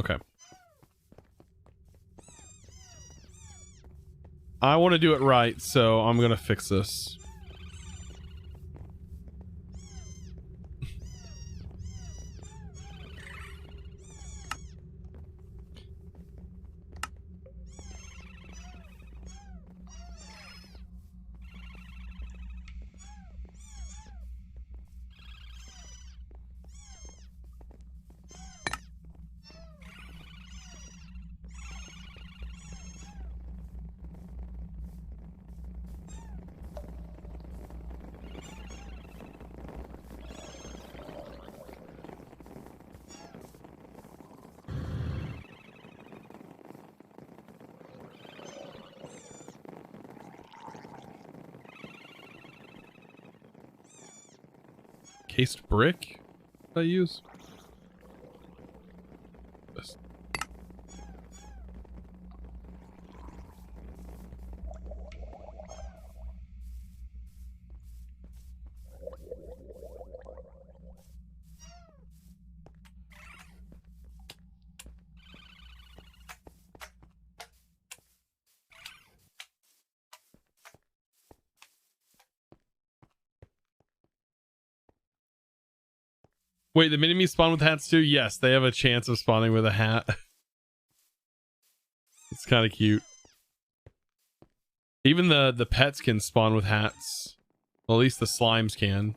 [SPEAKER 1] Okay. I want to do it right, so I'm gonna fix this. Cased brick I use? This. Wait, the mini-me's spawn with hats too? Yes, they have a chance of spawning with a hat. It's kind of cute. Even the pets can spawn with hats. Well, at least the slimes can.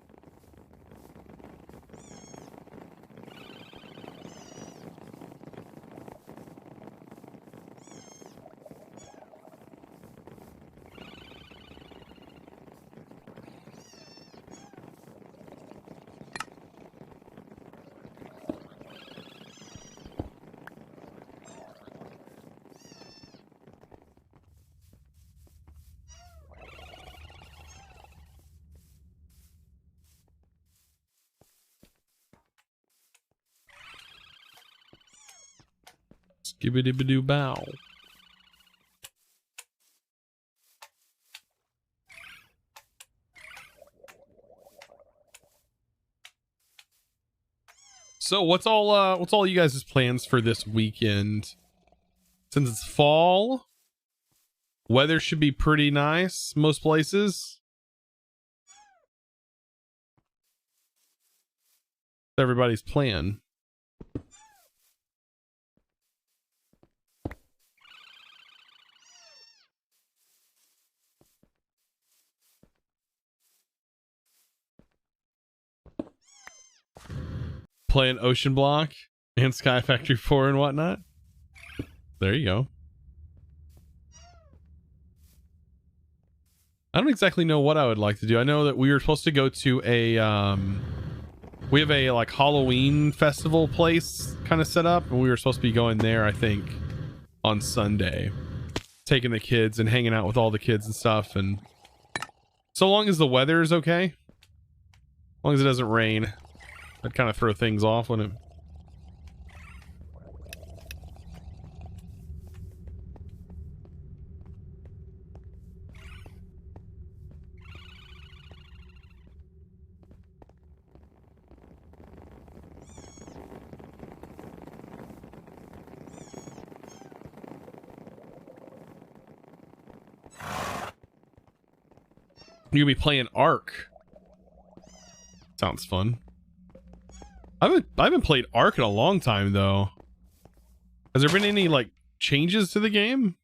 [SPEAKER 1] Skibbity-bidoo bow. So what's all you guys' plans for this weekend? Since it's fall, weather should be pretty nice most places. Everybody's plan. Playing OceanBlock and Sky Factory 4 and whatnot. There you go. I don't exactly know what I would like to do. I know that we were supposed to go to a we have a like Halloween festival place kind of set up, and we were supposed to be going there, I think, on Sunday, taking the kids and hanging out with all the kids and stuff. And so long as the weather is okay, as long as it doesn't rain, I'd kind of throw things off, wouldn't it? You'll be playing Ark. Sounds fun. I haven't played Ark in a long time though. Has there been any like changes to the game?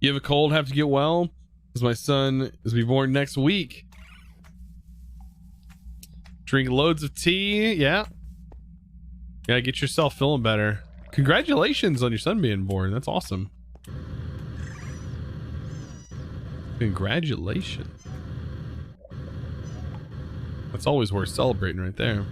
[SPEAKER 1] You have a cold, have to get well? Because my son is to be born next week. Drink loads of tea. Yeah. Gotta get yourself feeling better. Congratulations on your son being born. That's awesome. Congratulations. That's always worth celebrating right there.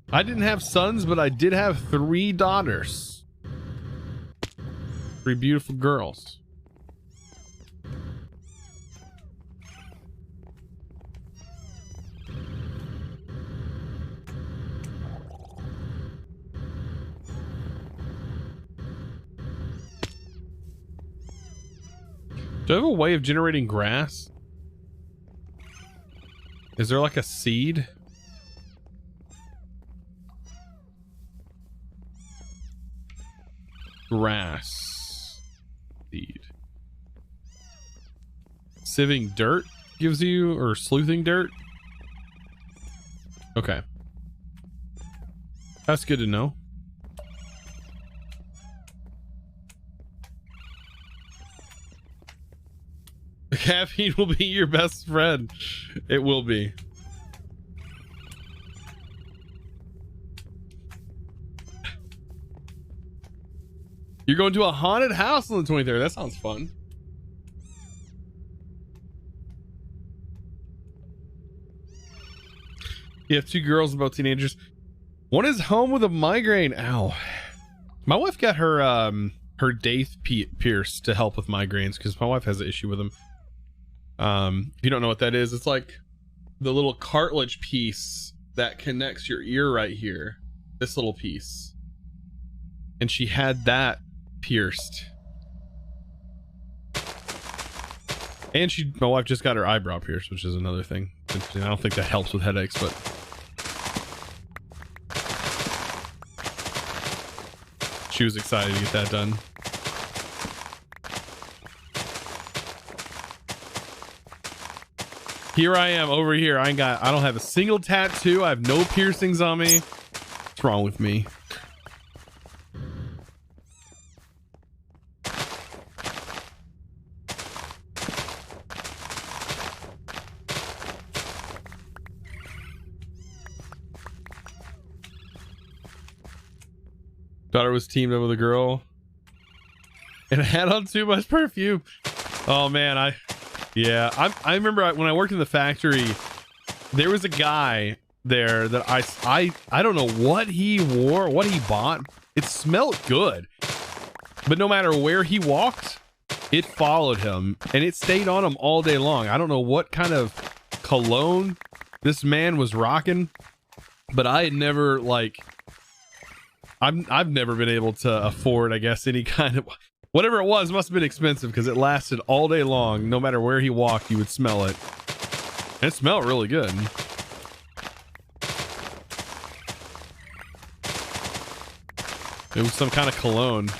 [SPEAKER 1] I didn't have sons, but I did have 3 daughters. 3 beautiful girls. Do I have a way of generating grass? Is there like a seed? Grass. Seed. Sieving dirt gives you, or sleuthing dirt? Okay. That's good to know. Caffeine will be your best friend. It will be. You're going to a haunted house on the 23rd. That sounds fun. You have two girls, both teenagers. One is home with a migraine. Ow. My wife got her her daith pierced to help with migraines because my wife has an issue with them. If you don't know what that is, it's like the little cartilage piece that connects your ear right here. This little piece. And she had that pierced. And my wife just got her eyebrow pierced, which is another thing. I don't think that helps with headaches, but she was excited to get that done. Here I am over here. I don't have a single tattoo. I have no piercings on me. What's wrong with me? Daughter was teamed up with a girl and had on too much perfume. Oh man, I remember when I worked in the factory, there was a guy there that I don't know what he wore, what he bought. It smelled good, but no matter where he walked, it followed him and it stayed on him all day long. I don't know what kind of cologne this man was rocking, but I had never I've never been able to afford, I guess, any kind of whatever it was. Must have been expensive because it lasted all day long. No matter where he walked, you would smell it. And it smelled really good. It was some kind of cologne.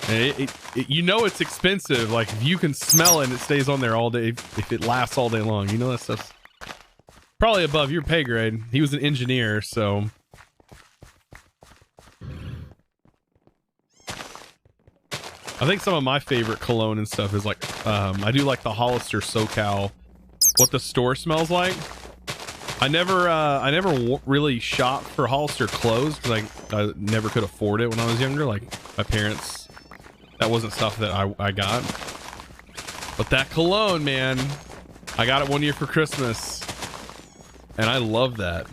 [SPEAKER 1] And you know it's expensive. Like if you can smell it and it stays on there all day, if it lasts all day long, you know that stuff's probably above your pay grade. He was an engineer, so I think some of my favorite cologne and stuff is like I do like the Hollister SoCal, what the store smells like. I never really shopped for Hollister clothes because I never could afford it when I was younger. Like my parents, that wasn't stuff that I got. But that cologne, man, I got it one year for Christmas. And I love that.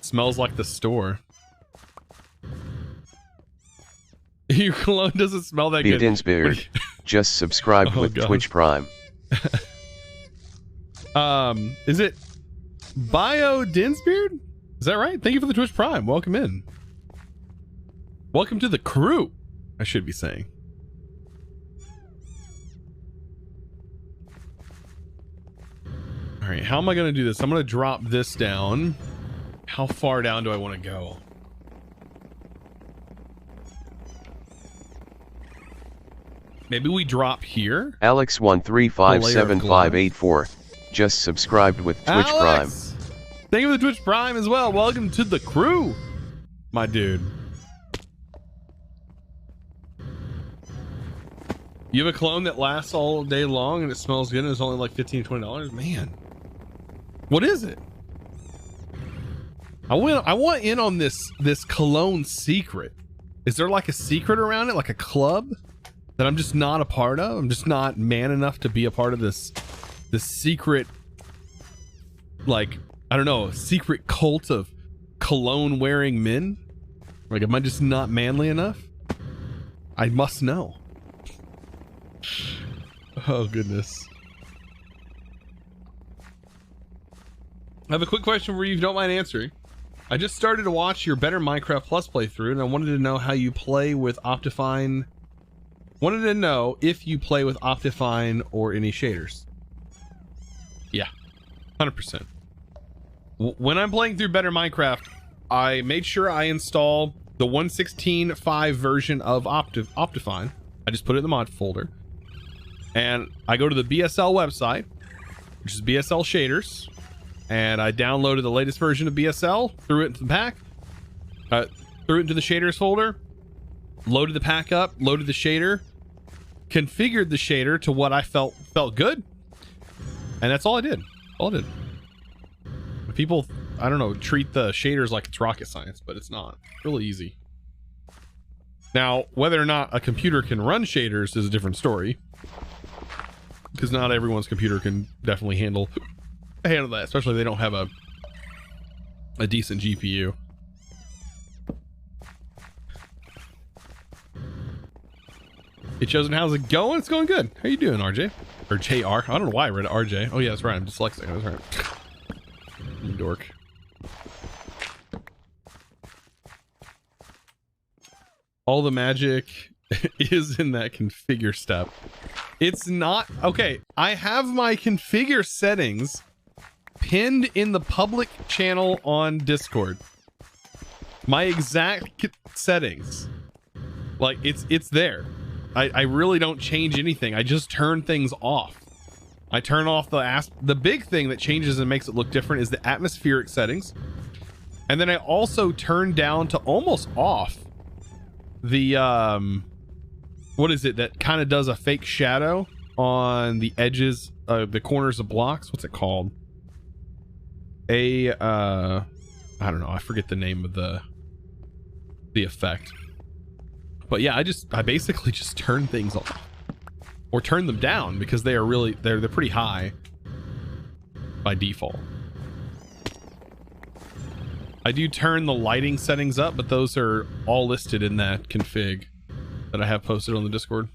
[SPEAKER 1] Smells like the store. Your cologne doesn't smell that good.
[SPEAKER 2] Dinsbeard just subscribed with God. Twitch Prime.
[SPEAKER 1] Is it Bio Dinsbeard? Is that right? Thank you for the Twitch Prime. Welcome in. Welcome to the crew, I should be saying. All right, how am I going to do this? I'm going to drop this down. How far down do I want to go? Maybe we drop here?
[SPEAKER 2] Alex135758 just subscribed with Twitch Prime.
[SPEAKER 1] Thank you for the Twitch Prime as well. Welcome to the crew, my dude. You have a cologne that lasts all day long and it smells good and it's only like $15, $20? Man. What is it? I want in on this cologne secret. Is there like a secret around it, like a club that I'm just not a part of? I'm just not man enough to be a part of this secret, like, I don't know, secret cult of cologne wearing men? Like, am I just not manly enough? I must know. Oh goodness. I have a quick question for you if you don't mind answering. I just started to watch your Better Minecraft Plus playthrough, and I wanted to know how you play with Optifine. Wanted to know if you play with Optifine or any shaders. Yeah, 100%. When I'm playing through Better Minecraft, I made sure I install the 1.16.5 version of Optifine. I just put it in the mod folder. And I go to the BSL website, which is BSL shaders. And I downloaded the latest version of BSL, threw it into the pack, threw it into the shaders folder, loaded the pack up, loaded the shader, configured the shader to what I felt good. And that's all I did. All I did. People, I don't know, treat the shaders like it's rocket science, but it's not. It's really easy. Now, whether or not a computer can run shaders is a different story, because not everyone's computer can definitely handle that, especially if they don't have a decent GPU. Hey, Chosen, how's it going? It's going good. How you doing, RJ? Or JR? I don't know why I read RJ. Oh yeah, that's right. I'm dyslexic. That's right. You dork. All the magic is in that configure step. It's not okay. I have my configure settings pinned in the public channel on Discord. My exact settings, like it's there. I really don't change anything. I just turn things off. I turn off the big thing that changes and makes it look different is the atmospheric settings. And then I also turn down to almost off the what is it that kind of does a fake shadow on the edges, the corners of blocks? What's it called? I don't know. I forget the name of the effect. But yeah, I basically just turn things off. Or turn them down because they are really they're pretty high by default. I do turn the lighting settings up, but those are all listed in that config that I have posted on the Discord.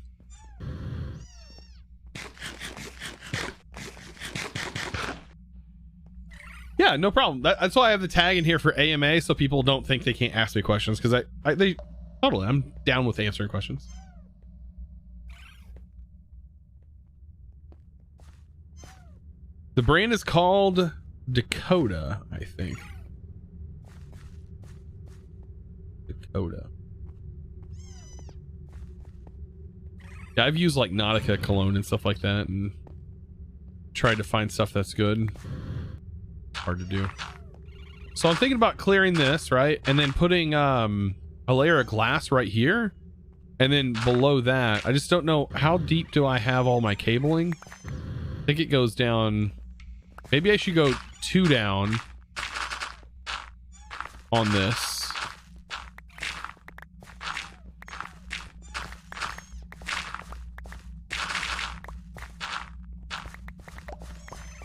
[SPEAKER 1] Yeah, no problem. That's why I have the tag in here for AMA, so people don't think they can't ask me questions, because I'm down with answering questions. The brand is called Dakota, I think. Dakota. Yeah, I've used like Nautica cologne and stuff like that and tried to find stuff that's good. Hard to do. So I'm thinking about clearing this, right? And then putting a layer of glass right here. And then below that, I just don't know how deep do I have all my cabling. I think it goes down. Maybe I should go 2 down on this.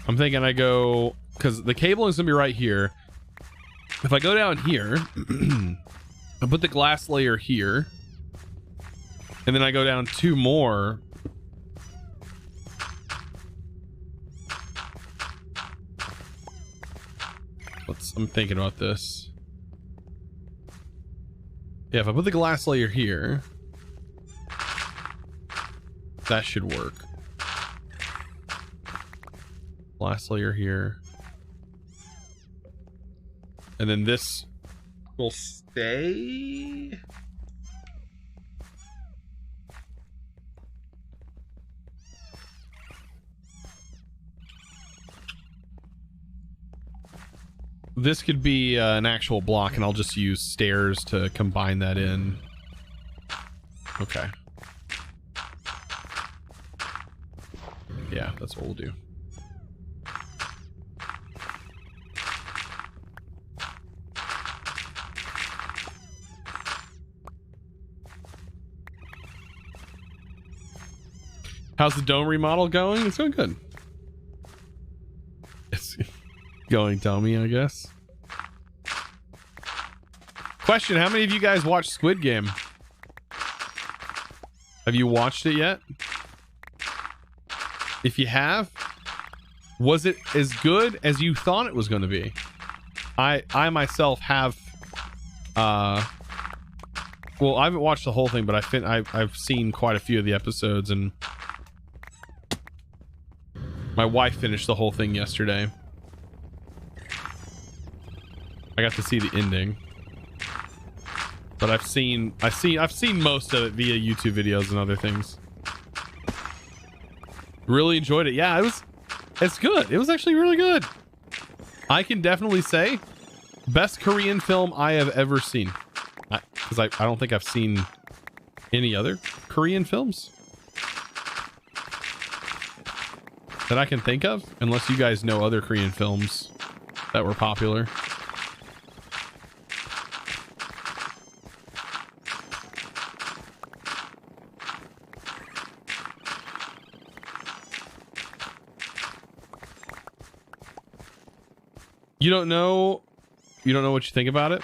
[SPEAKER 1] I'm thinking I go, because the cable is gonna be right here. If I go down here, I put the glass layer here, and then I go down 2 more. I'm thinking about this. Yeah, if I put the glass layer here, that should work. Glass layer here. And then this will stay. This could be an actual block, and I'll just use stairs to combine that in. Okay. Yeah, that's what we'll do. How's the dome remodel going? It's going good. It's going dummy, I guess. Question, how many of you guys watched Squid Game? Have you watched it yet? If you have, was it as good as you thought it was going to be? I myself have well, I haven't watched the whole thing, but I've seen quite a few of the episodes, and my wife finished the whole thing yesterday. I got to see the ending, but I've seen most of it via YouTube videos and other things. Really enjoyed it. Yeah, it's good. It was actually really good. I can definitely say best Korean film I have ever seen. Because I don't think I've seen any other Korean films that I can think of, unless you guys know other Korean films that were popular. You don't know what you think about it?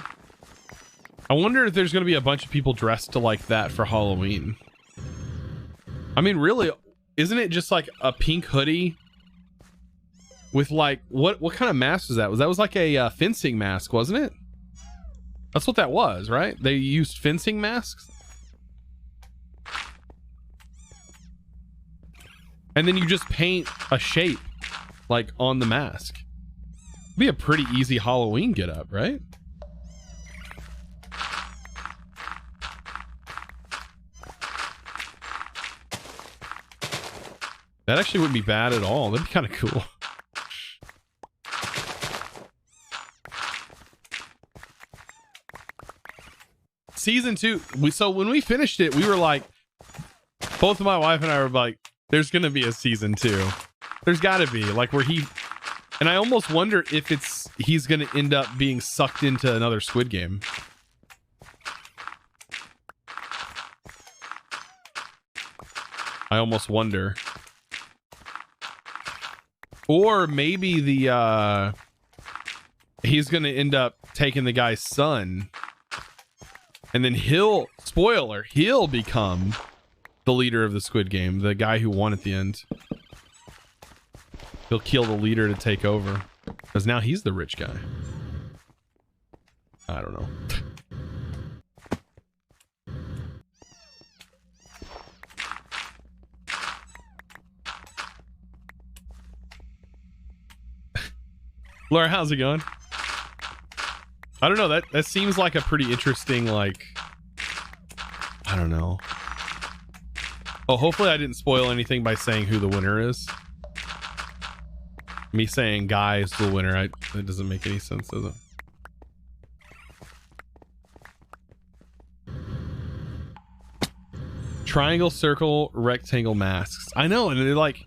[SPEAKER 1] I wonder if there's going to be a bunch of people dressed to like that for Halloween. I mean, really, isn't it just like a pink hoodie with like, what kind of mask was that? That was like a fencing mask, wasn't it? That's what that was, right? They used fencing masks. And then you just paint a shape like on the mask. It'd be a pretty easy Halloween get up, right? That actually wouldn't be bad at all. That'd be kind of cool. Season 2. So when we finished it, we were like, both of my wife and I were like, there's going to be a season 2. There's got to be, like, where he, and I almost wonder if he's going to end up being sucked into another Squid Game. I almost wonder. Or maybe he's gonna end up taking the guy's son, and then he'll become the leader of the Squid Game, the guy who won at the end. He'll kill the leader to take over, because now he's the rich guy. I don't know. Laura, how's it going? I don't know, that seems like a pretty interesting, like, I don't know. Oh, hopefully I didn't spoil anything by saying who the winner is. Me saying Guy is the winner, that doesn't make any sense, does it? Triangle, circle, rectangle masks. I know, and they're like,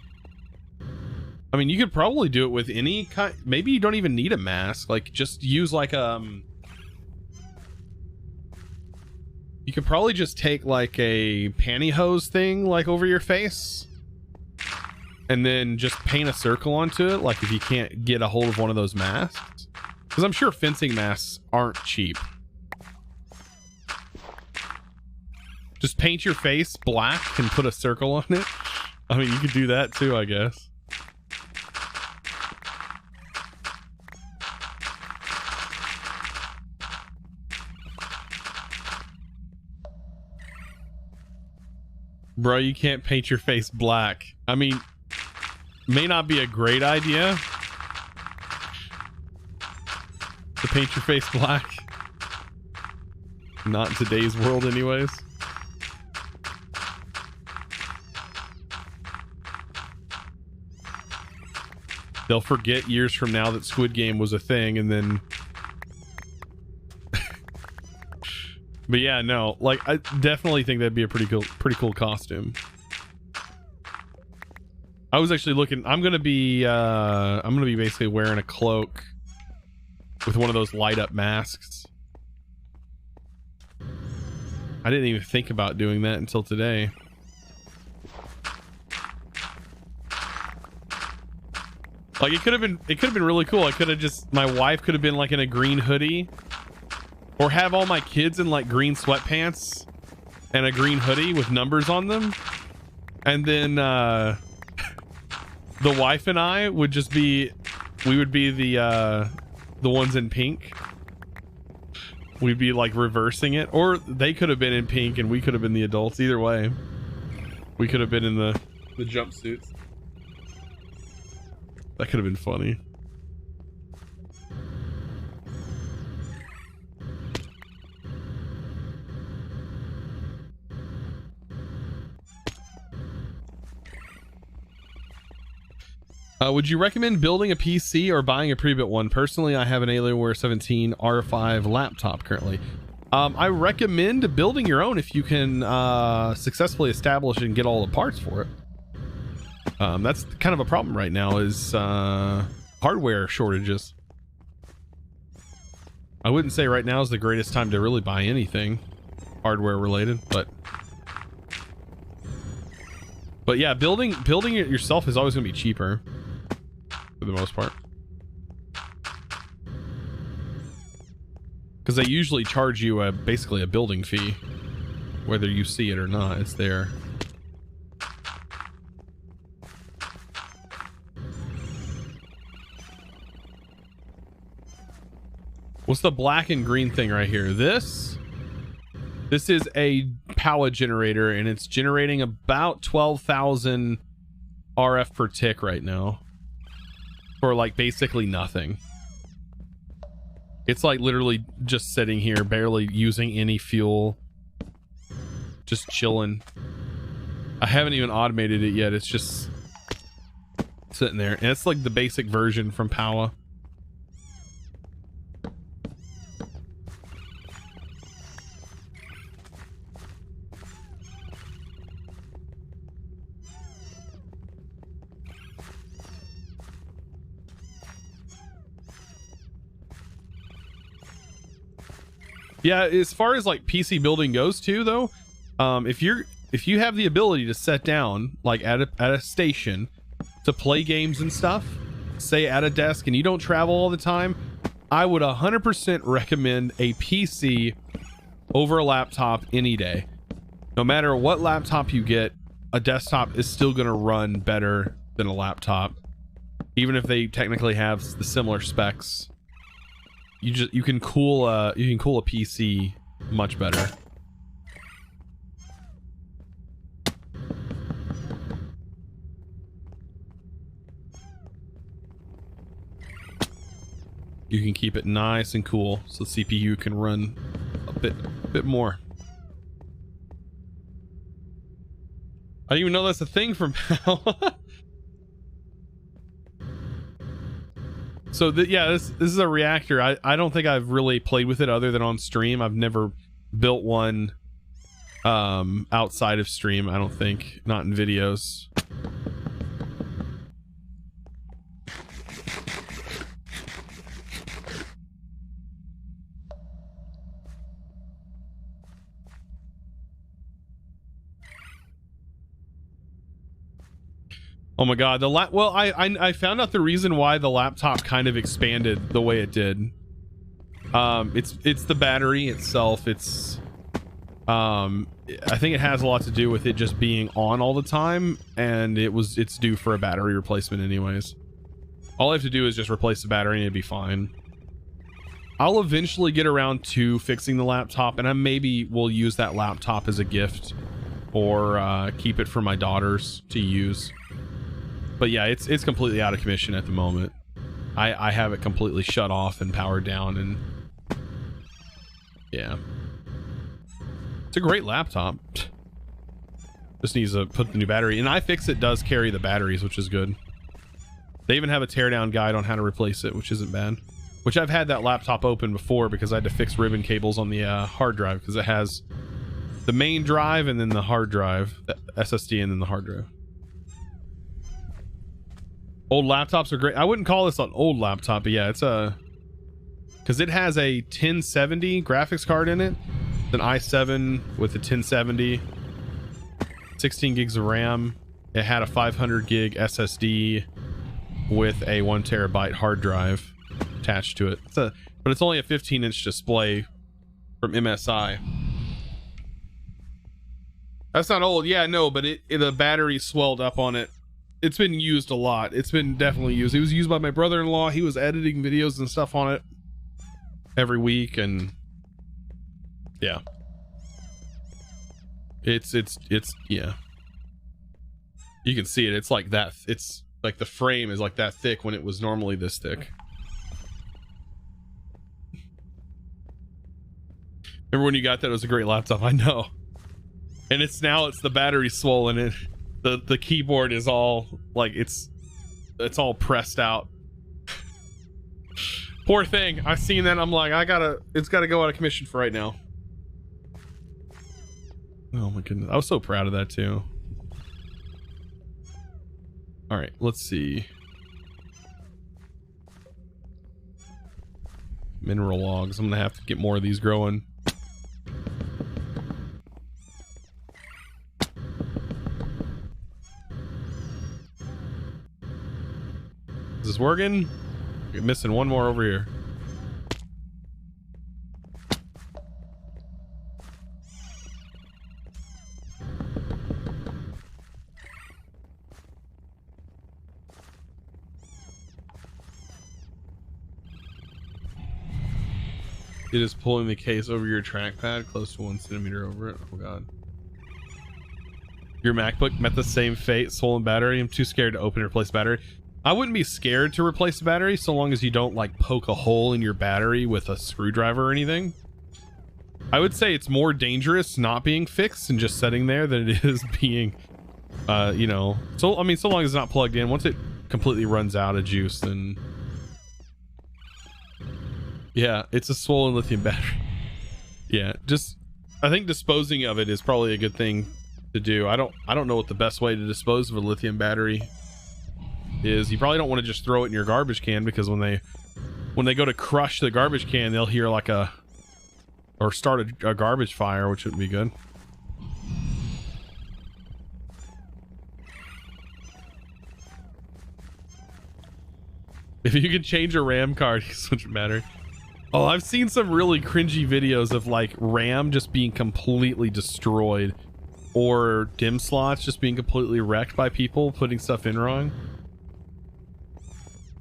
[SPEAKER 1] I mean, you could probably do it with any kind. Maybe you don't even need a mask. Like, just use like you could probably just take like a pantyhose thing like over your face, and then just paint a circle onto it. Like if you can't get a hold of one of those masks, because I'm sure fencing masks aren't cheap. Just paint your face black and put a circle on it. I mean, you could do that too, I guess. Bro, you can't paint your face black. I mean, may not be a great idea to paint your face black. Not in today's world anyways. They'll forget years from now that Squid Game was a thing, and then but yeah, no, like I definitely think that'd be a pretty cool costume. I was actually looking, I'm gonna be basically wearing a cloak with one of those light up masks. I didn't even think about doing that until today. Like it could have been really cool. I could have just, my wife could have been like in a green hoodie, or have all my kids in like green sweatpants and a green hoodie with numbers on them. And then the wife and I would just be, we would be the the ones in pink. We'd be like reversing it, or they could have been in pink and we could have been the adults. Either way, we could have been in the jumpsuits. That could have been funny. Would you recommend building a PC or buying a pre-built one? Personally, I have an Alienware 17 R5 laptop currently. I recommend building your own if you can successfully establish and get all the parts for it. That's kind of a problem right now, is hardware shortages. I wouldn't say right now is the greatest time to really buy anything hardware related, but yeah, building it yourself is always going to be cheaper for the most part, because they usually charge you basically a building fee, whether you see it or not. It's there. What's the black and green thing right here? This is a power generator, and it's generating about 12,000 RF per tick right now for like basically nothing. It's like literally just sitting here, barely using any fuel, just chilling. I haven't even automated it yet. It's just sitting there, and it's like the basic version from Power. Yeah, as far as like PC building goes too, though, if you have the ability to set down like at a station to play games and stuff, say at a desk, and you don't travel all the time, I would 100% recommend a PC over a laptop any day. No matter what laptop you get, a desktop is still going to run better than a laptop, even if they technically have the similar specs. You can cool a PC much better. You can keep it nice and cool so the CPU can run a bit more. I didn't even know that's a thing from Pal. So yeah, this is a reactor. I don't think I've really played with it other than on stream. I've never built one outside of stream, I don't think. Not in videos. Oh my god, well, I found out the reason why the laptop kind of expanded the way it did. It's the battery itself. It's I think it has a lot to do with it just being on all the time, and it's due for a battery replacement anyways. All I have to do is just replace the battery and it'd be fine. I'll eventually get around to fixing the laptop, and I maybe will use that laptop as a gift or keep it for my daughters to use. But yeah, it's completely out of commission at the moment. I have it completely shut off and powered down, and yeah. It's a great laptop. Just needs to put the new battery. And iFixit does carry the batteries, which is good. They even have a teardown guide on how to replace it, which isn't bad. Which I've had that laptop open before because I had to fix ribbon cables on the hard drive, because it has the main drive and then the hard drive, the SSD, and then the hard drive. Old laptops are great. I wouldn't call this an old laptop, but yeah, it's because it has a 1070 graphics card in it, an i7 with a 1070, 16 gigs of RAM. It had a 500 gig SSD with a 1 terabyte hard drive attached to it. But it's only a 15-inch display from MSI. That's not old. Yeah, no, but the battery swelled up on it it's been used a lot. It's been definitely used. It was used by my brother-in-law. He was editing videos and stuff on it every week, and yeah. It's yeah. You can see it. It's like that. It's like the frame is like that thick when it was normally this thick. Remember when you got that? It was a great laptop. I know. And it's the battery swollen. And the keyboard is all like it's all pressed out. Poor thing. I've seen that. I'm like, it's gotta go out of commission for right now. Oh my goodness. I was so proud of that too. All right, let's see. Mineral logs. I'm gonna have to get more of these growing. Is this working? You're missing one more over here. It is pulling the case over your trackpad close to 1 centimeter over it. Oh god. Your MacBook met the same fate. Swollen battery. I'm too scared to open and replace battery. I wouldn't be scared to replace the battery so long as you don't like poke a hole in your battery with a screwdriver or anything. I would say it's more dangerous not being fixed and just sitting there than it is being you know, so I mean so long as it's not plugged in. Once it completely runs out of juice, then yeah, it's a swollen lithium battery. Yeah, just I think disposing of it is probably a good thing to do. I don't know what the best way to dispose of a lithium battery is. You probably don't want to just throw it in your garbage can, because when they go to crush the garbage can, they'll hear like or start a garbage fire, which wouldn't be good. If you could change a RAM card, you switch a battery. Oh, I've seen some really cringy videos of like RAM just being completely destroyed, or DIMM slots just being completely wrecked by people putting stuff in wrong.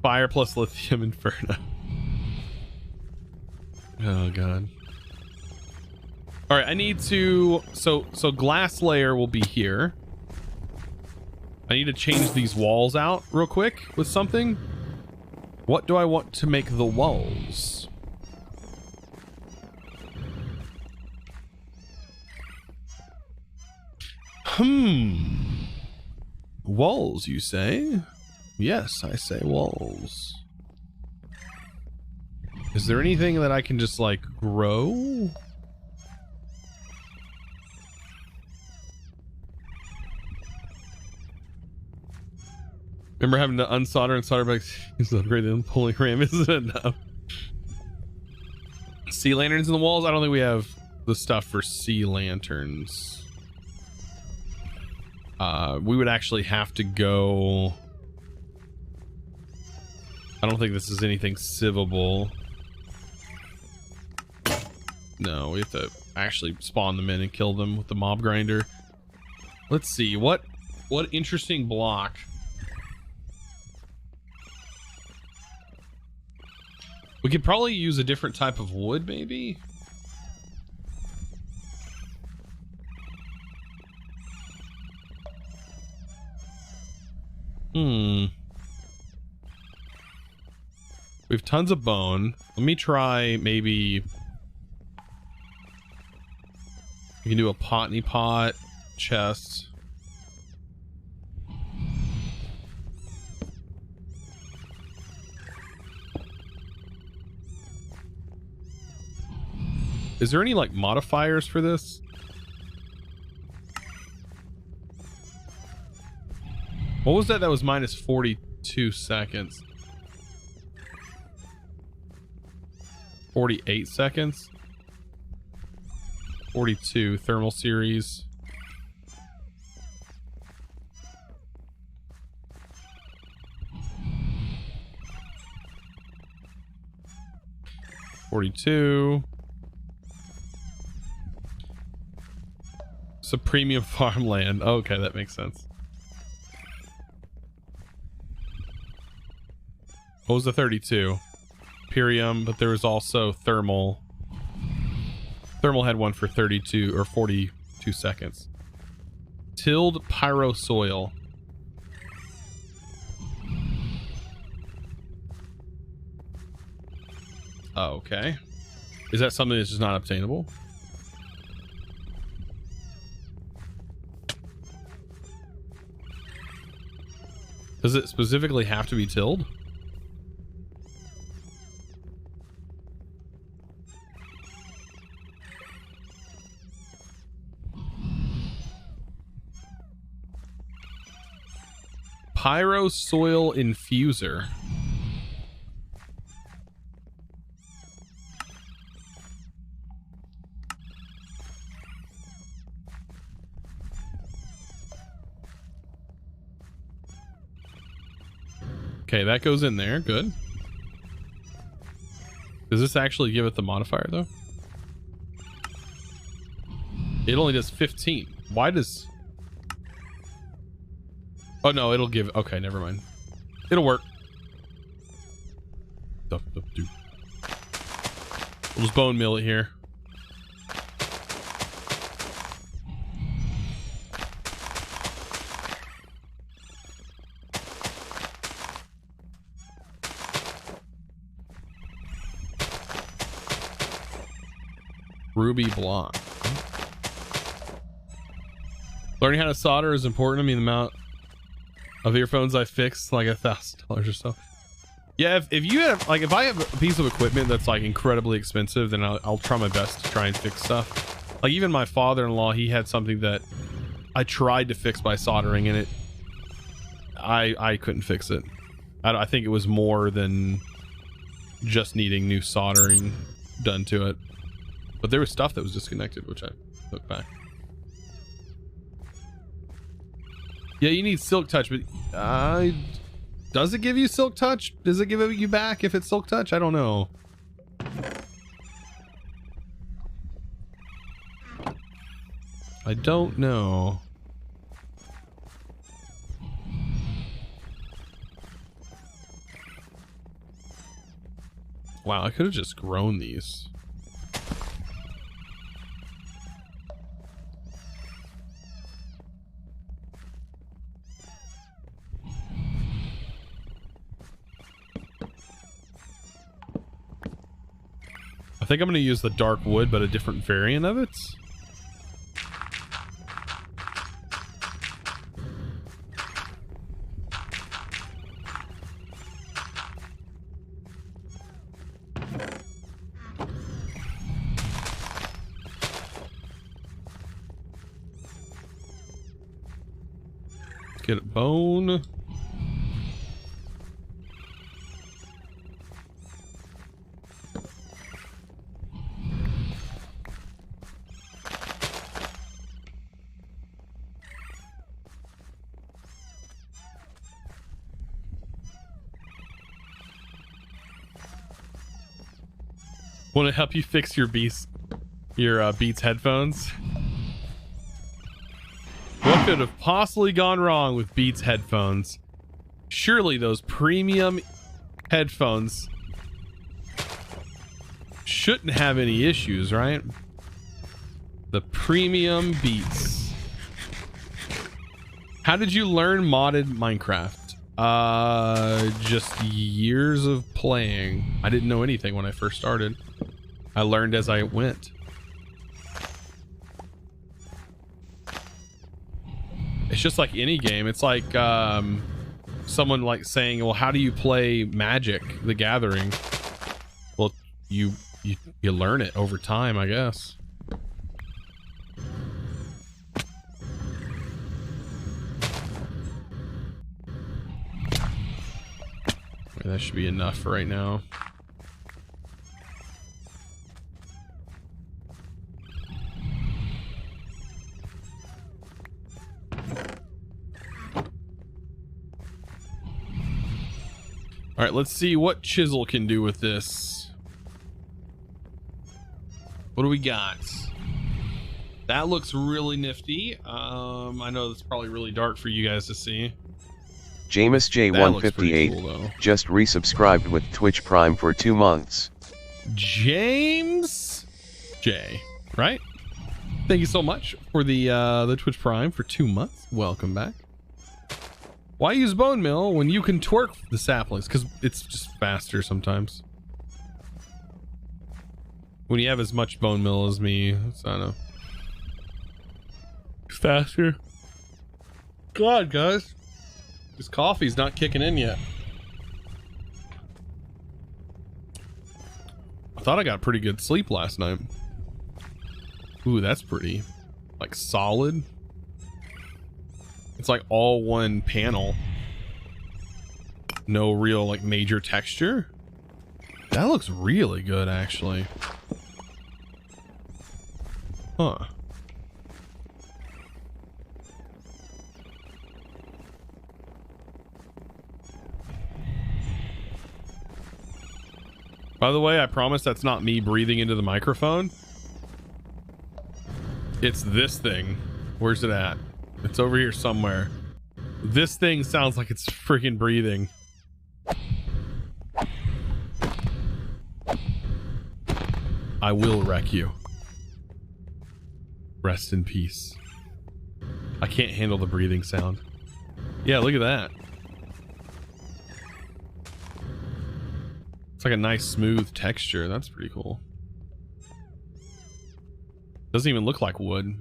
[SPEAKER 1] Fire plus lithium inferno. Oh god. All right, I need to so glass layer will be here. I need to change these walls out real quick with something. What do I want to make the walls? Walls, you say? Yes, I say walls. Is there anything that I can just like grow? Remember having to unsolder and solder back is upgraded and pulling RAM isn't enough. Sea lanterns in the walls? I don't think we have the stuff for sea lanterns. We would actually have to go. I don't think this is anything sievable. No, we have to actually spawn them in and kill them with the mob grinder. Let's see, what interesting block. We could probably use a different type of wood, maybe. We have tons of bone. Let me try maybe. We can do a potney pot chest. Is there any like modifiers for this? What was that? That was minus 42 seconds. 48 seconds. 42 thermal series. $42. It's a premium farmland. Okay, that makes sense. What was the 32? Pyrium, but there was also thermal. Thermal had one for 32 or 42 seconds. Tilled pyro soil. Oh, okay. Is that something that's just not obtainable? Does it specifically have to be tilled? Pyro soil infuser. Okay, that goes in there. Good. Does this actually give it the modifier, though? It only does 15. Why does... Oh, no, it'll give... Okay, never mind. It'll work. We'll just bone mill it here. Ruby block. Learning how to solder is important. I mean, the amount of earphones I fixed, like $1,000 or so. Yeah, if you have, like, if I have a piece of equipment that's like incredibly expensive, then I'll try my best to try and fix stuff. Like even my father-in-law, he had something that I tried to fix by soldering, and I couldn't fix it. I think it was more than just needing new soldering done to it. But there was stuff that was disconnected, which I took back. Yeah, you need silk touch, but does it give you silk touch? Does it give it you back if it's silk touch? I don't know. I don't know. Wow, I could have just grown these. I think I'm going to use the dark wood, but a different variant of it. Get a bone. Want to help you fix your Beats headphones? What could have possibly gone wrong with Beats headphones? Surely those premium headphones shouldn't have any issues, right? The premium Beats. How did you learn modded Minecraft? Just years of playing. I didn't know anything when I first started. I learned as I went. It's just like any game. It's like someone like saying, well, how do you play Magic the Gathering? Well, you learn it over time, I guess. That should be enough for right now. All right, let's see what chisel can do with this. What do we got? That looks really nifty. I know that's probably really dark for you guys to see.
[SPEAKER 2] James J158
[SPEAKER 1] cool,
[SPEAKER 2] just resubscribed with Twitch Prime for 2 months.
[SPEAKER 1] James J, right? Thank you so much for the Twitch Prime for 2 months. Welcome back. Why use bone meal when you can twerk the saplings? Because it's just faster sometimes. When you have as much bone meal as me, it's, I don't know. It's faster. God, guys. This coffee's not kicking in yet. I thought I got pretty good sleep last night. Ooh, that's pretty. Like solid. It's like all one panel. No real like major texture. That looks really good actually. Huh. By the way, I promise that's not me breathing into the microphone. It's this thing. Where's it at? It's over here somewhere. This thing sounds like it's freaking breathing. I will wreck you. Rest in peace. I can't handle the breathing sound. Yeah, look at that. It's like a nice smooth texture. That's pretty cool. Doesn't even look like wood.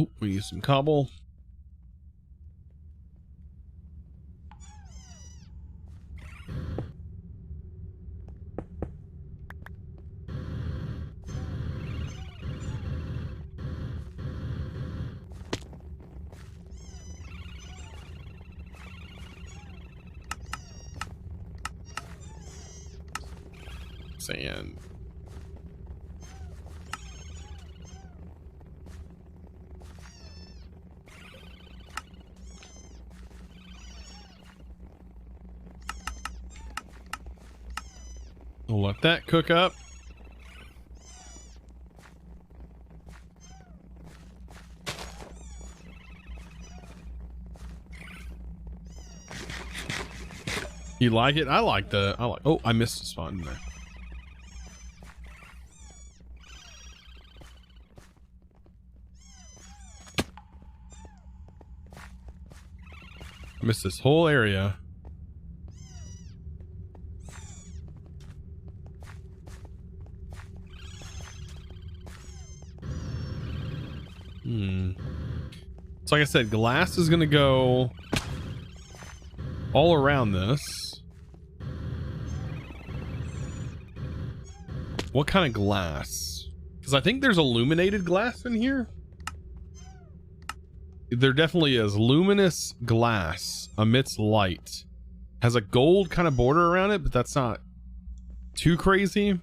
[SPEAKER 1] Oh, we use some cobble. Sand. We'll let that cook up. You like it? I like. Oh, I missed a spot in there. I missed this whole area. So like I said, glass is gonna go all around this. What kind of glass? Because I think there's illuminated glass in here. There definitely is. Luminous glass emits light. Has a gold kind of border around it, but that's not too crazy.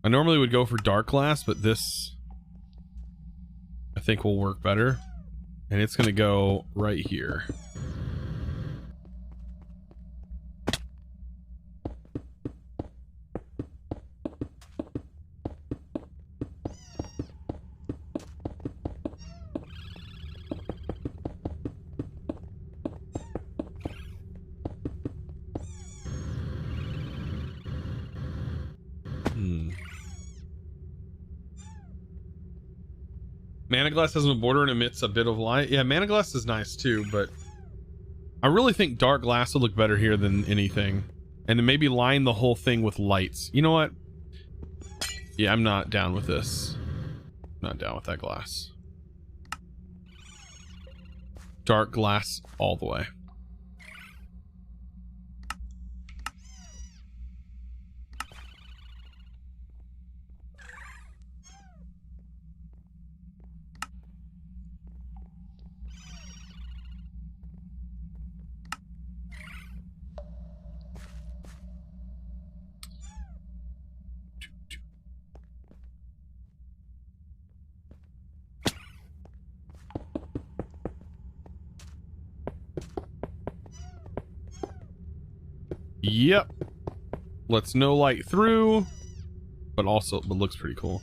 [SPEAKER 1] I normally would go for dark glass, but this I think will work better. And it's going to go right here. Mana glass has a border and emits a bit of light. Yeah, mana glass is nice too, but I really think dark glass would look better here than anything. And then maybe line the whole thing with lights. You know what? Yeah, I'm not down with this. Not down with that glass. Dark glass all the way. Yep. Lets no light through, but looks pretty cool.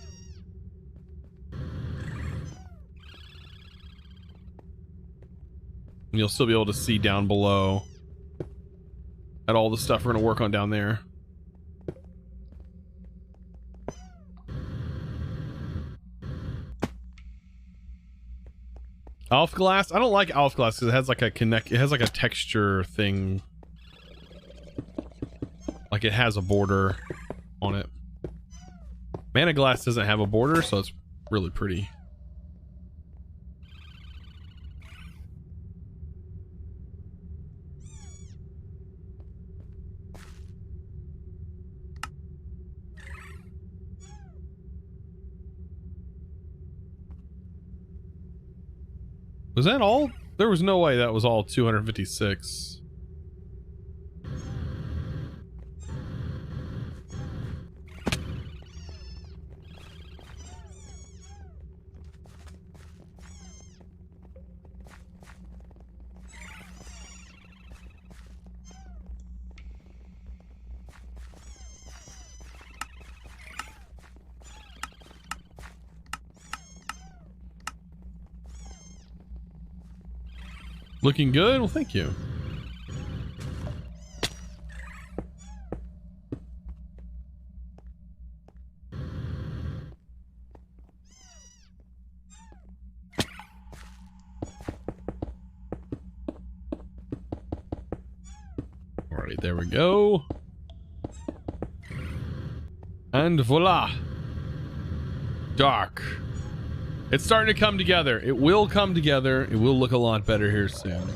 [SPEAKER 1] And you'll still be able to see down below at all the stuff we're going to work on down there. Elf glass? I don't like elf glass because it has like a it has like a texture thing. Like it has a border on it. Mana glass doesn't have a border, so it's really pretty. Was that all? There was no way that was all 256. Looking good? Well, thank you. Alright, there we go. And voila. Dark. It's starting to come together. It will come together. It will look a lot better here soon.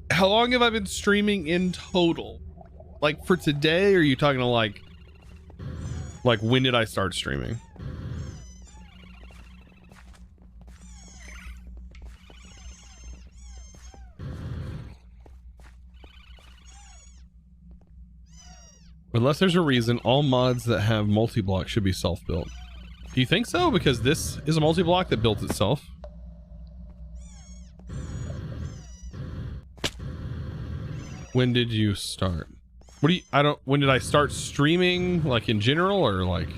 [SPEAKER 1] How long have I been streaming in total? Like for today, or are you talking to like when did I start streaming? Unless there's a reason, all mods that have multi-block should be self-built. Do you think so? Because this is a multi-block that built itself. When did you start? What do you, when did I start streaming, like in general, or like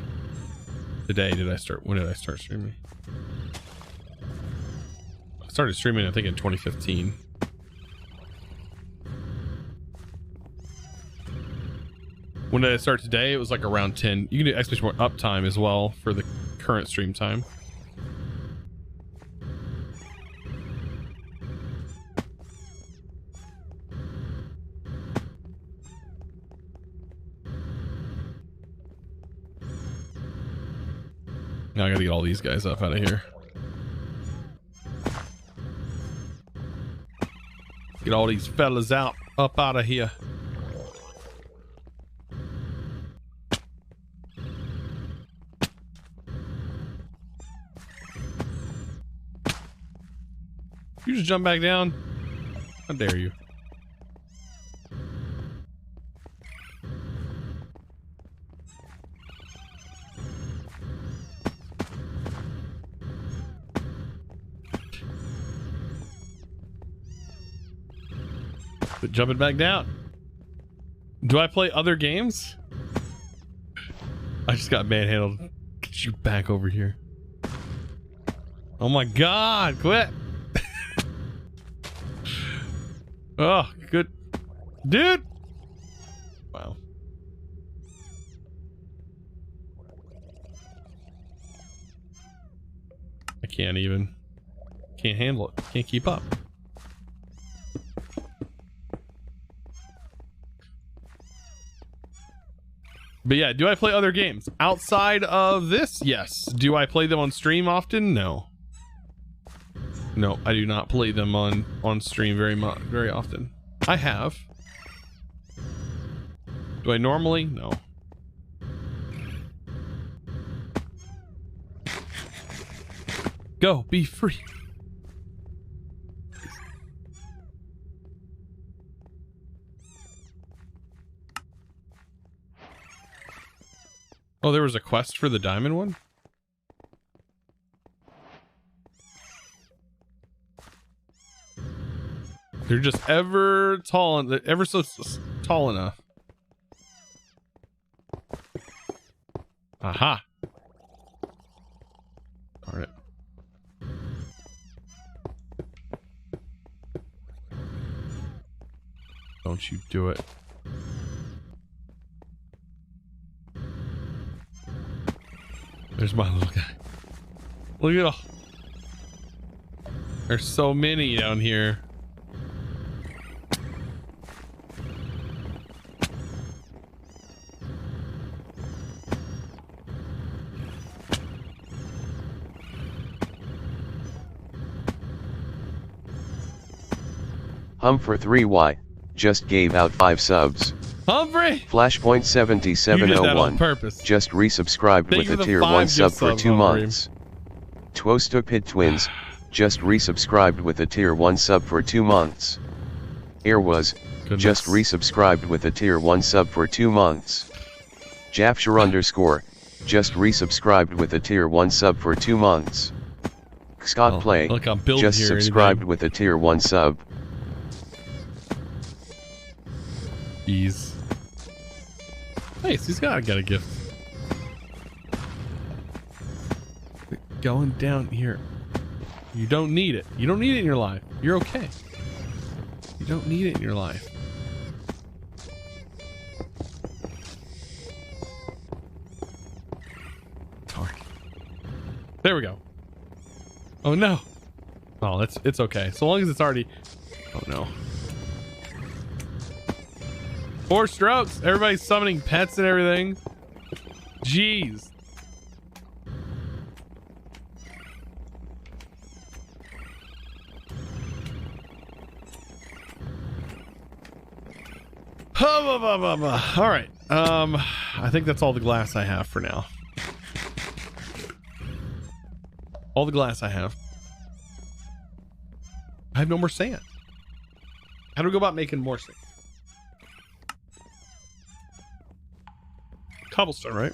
[SPEAKER 1] today did I start, when did I start streaming? I started streaming, I think, in 2015. When did I start today? It was like around 10. You can do exclamation point uptime as well for the current stream time. Now I gotta get all these guys up out of here. Get all these fellas up out of here. You just jump back down? How dare you? But jumping back down. Do I play other games? I just got manhandled. Get you back over here. Oh my god, quit. Oh, good. Dude! Wow. I can't even. Can't handle it. Can't keep up. But yeah, do I play other games? Outside of this? Yes. Do I play them on stream often? No. No, I do not play them on stream very often. I have. Do I normally? No. Go, be free. Oh, there was a quest for the diamond one? They're just ever so tall enough. Aha. Darn it. Don't you do it. There's my little guy. Look at all. There's so many down here.
[SPEAKER 2] For 3Y just gave out 5 subs.
[SPEAKER 1] Humphrey!
[SPEAKER 2] Flashpoint 7701 just resubscribed with a tier 1 sub for 2 months. Twostupid Twins just resubscribed with a tier 1 sub for 2 months. Airwas just resubscribed with a tier 1 sub for 2 months. Japshire _ just resubscribed with a tier 1 sub for 2 months. Scott Play just subscribed with a tier 1 sub.
[SPEAKER 1] Jeez. Nice, he's gotta get a gift. Going down here. You don't need it. You don't need it in your life. You're okay. You don't need it in your life. There we go. Oh no. Oh, it's okay. So long as it's already. Oh no. 4 strokes. Everybody's summoning pets and everything. Jeez. All right. I think that's all the glass I have for now. All the glass I have. I have no more sand. How do we go about making more sand? Cobblestone, right?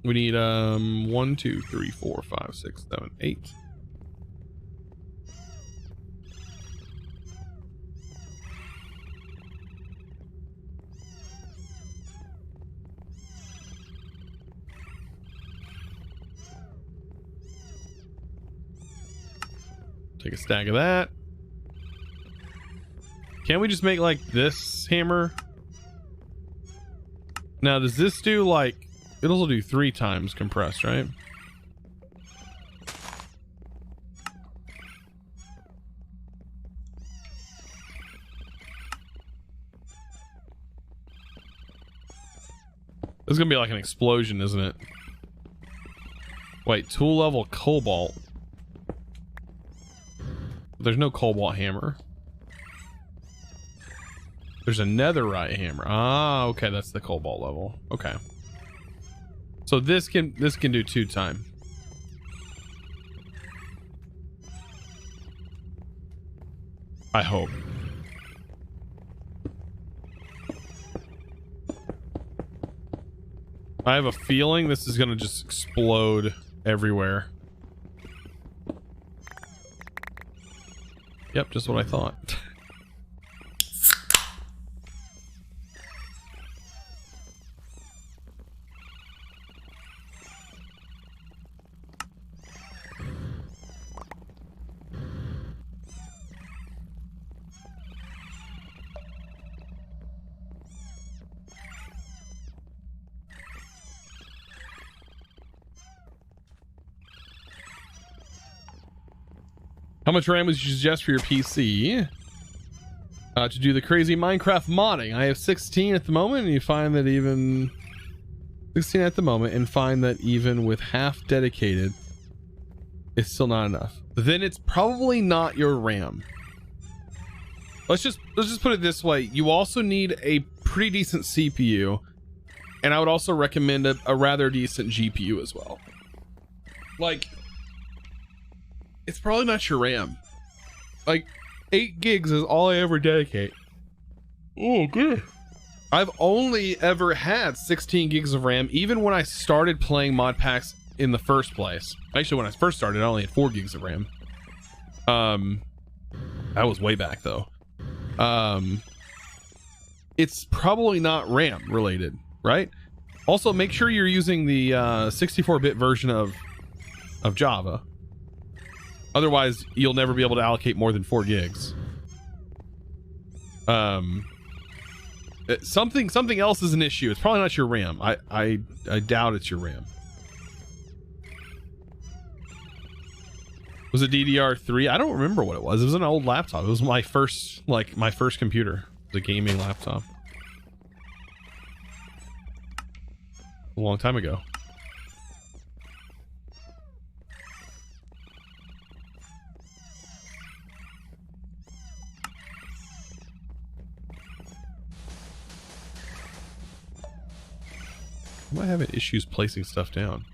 [SPEAKER 1] We need 1, 2, 3, 4, 5, 6, 7, 8. Take a stack of that. Can't we just make like this hammer? Now, does this do like, it'll do 3 times compressed, right? This is gonna be like an explosion, isn't it? Wait, tool level cobalt. There's no cobalt hammer. There's a netherite hammer. Ah, okay, that's the cobalt level. Okay. So this can do 2 times. I hope. I have a feeling this is gonna just explode everywhere. Yep, just what I thought. How much RAM would you suggest for your PC to do the crazy Minecraft modding? I have 16 at the moment, and you find that even 16 at the moment, and find that even with half dedicated, it's still not enough. Then it's probably not your RAM. Let's just put it this way: you also need a pretty decent CPU, and I would also recommend a rather decent GPU as well. Like, it's probably not your RAM. Like, 8 gigs is all I ever dedicate. Oh, good. I've only ever had 16 gigs of RAM, even when I started playing mod packs in the first place. Actually, when I first started, I only had 4 gigs of RAM. That was way back though. It's probably not RAM related, right? Also, make sure you're using the 64-bit version of Java. Otherwise, you'll never be able to allocate more than 4 gigs. Something else is an issue. It's probably not your RAM. I doubt it's your RAM. Was it DDR3? I don't remember what it was. It was an old laptop. It was my first computer. The gaming laptop. A long time ago. Am I having issues placing stuff down?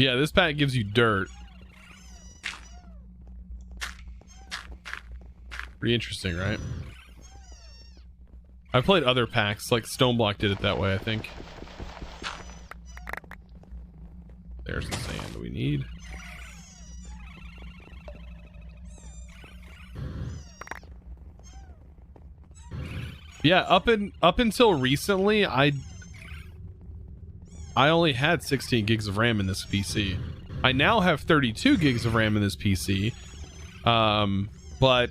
[SPEAKER 1] Yeah, this pack gives you dirt. Pretty interesting, right? I've played other packs, like Stoneblock did it that way, I think. There's the sand we need. Yeah, up until recently, I only had 16 gigs of RAM in this PC. I now have 32 gigs of RAM in this PC. But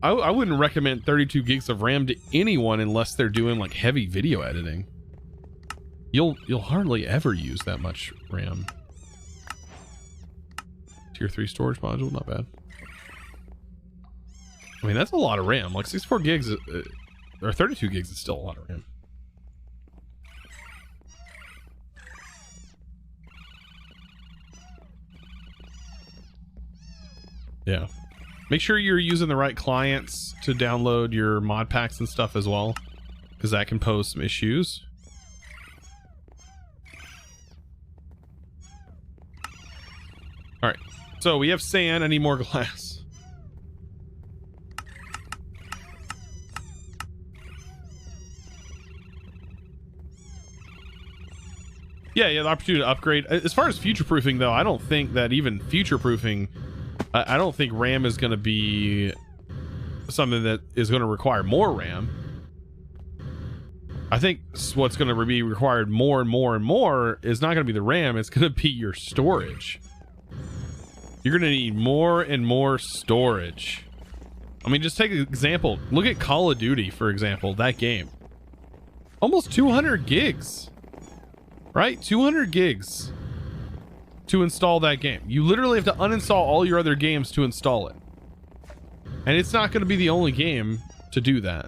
[SPEAKER 1] I wouldn't recommend 32 gigs of RAM to anyone unless they're doing like heavy video editing. You'll hardly ever use that much RAM. Tier 3 storage module, not bad. I mean, that's a lot of RAM. Like 64 gigs or 32 gigs is still a lot of RAM. Yeah. Make sure you're using the right clients to download your mod packs and stuff as well, because that can pose some issues. Alright. So we have sand. I need more glass. Yeah, the opportunity to upgrade. As far as future-proofing, though, I don't think that even future-proofing... I don't think RAM is going to be something that is going to require more RAM. I think what's going to be required more and more and more is not going to be the RAM. It's going to be your storage. You're going to need more and more storage. I mean, just take an example. Look at Call of Duty, for example, that game. Almost 200 gigs. Right? 200 gigs. To install that game. You literally have to uninstall all your other games to install it. And it's not going to be the only game to do that.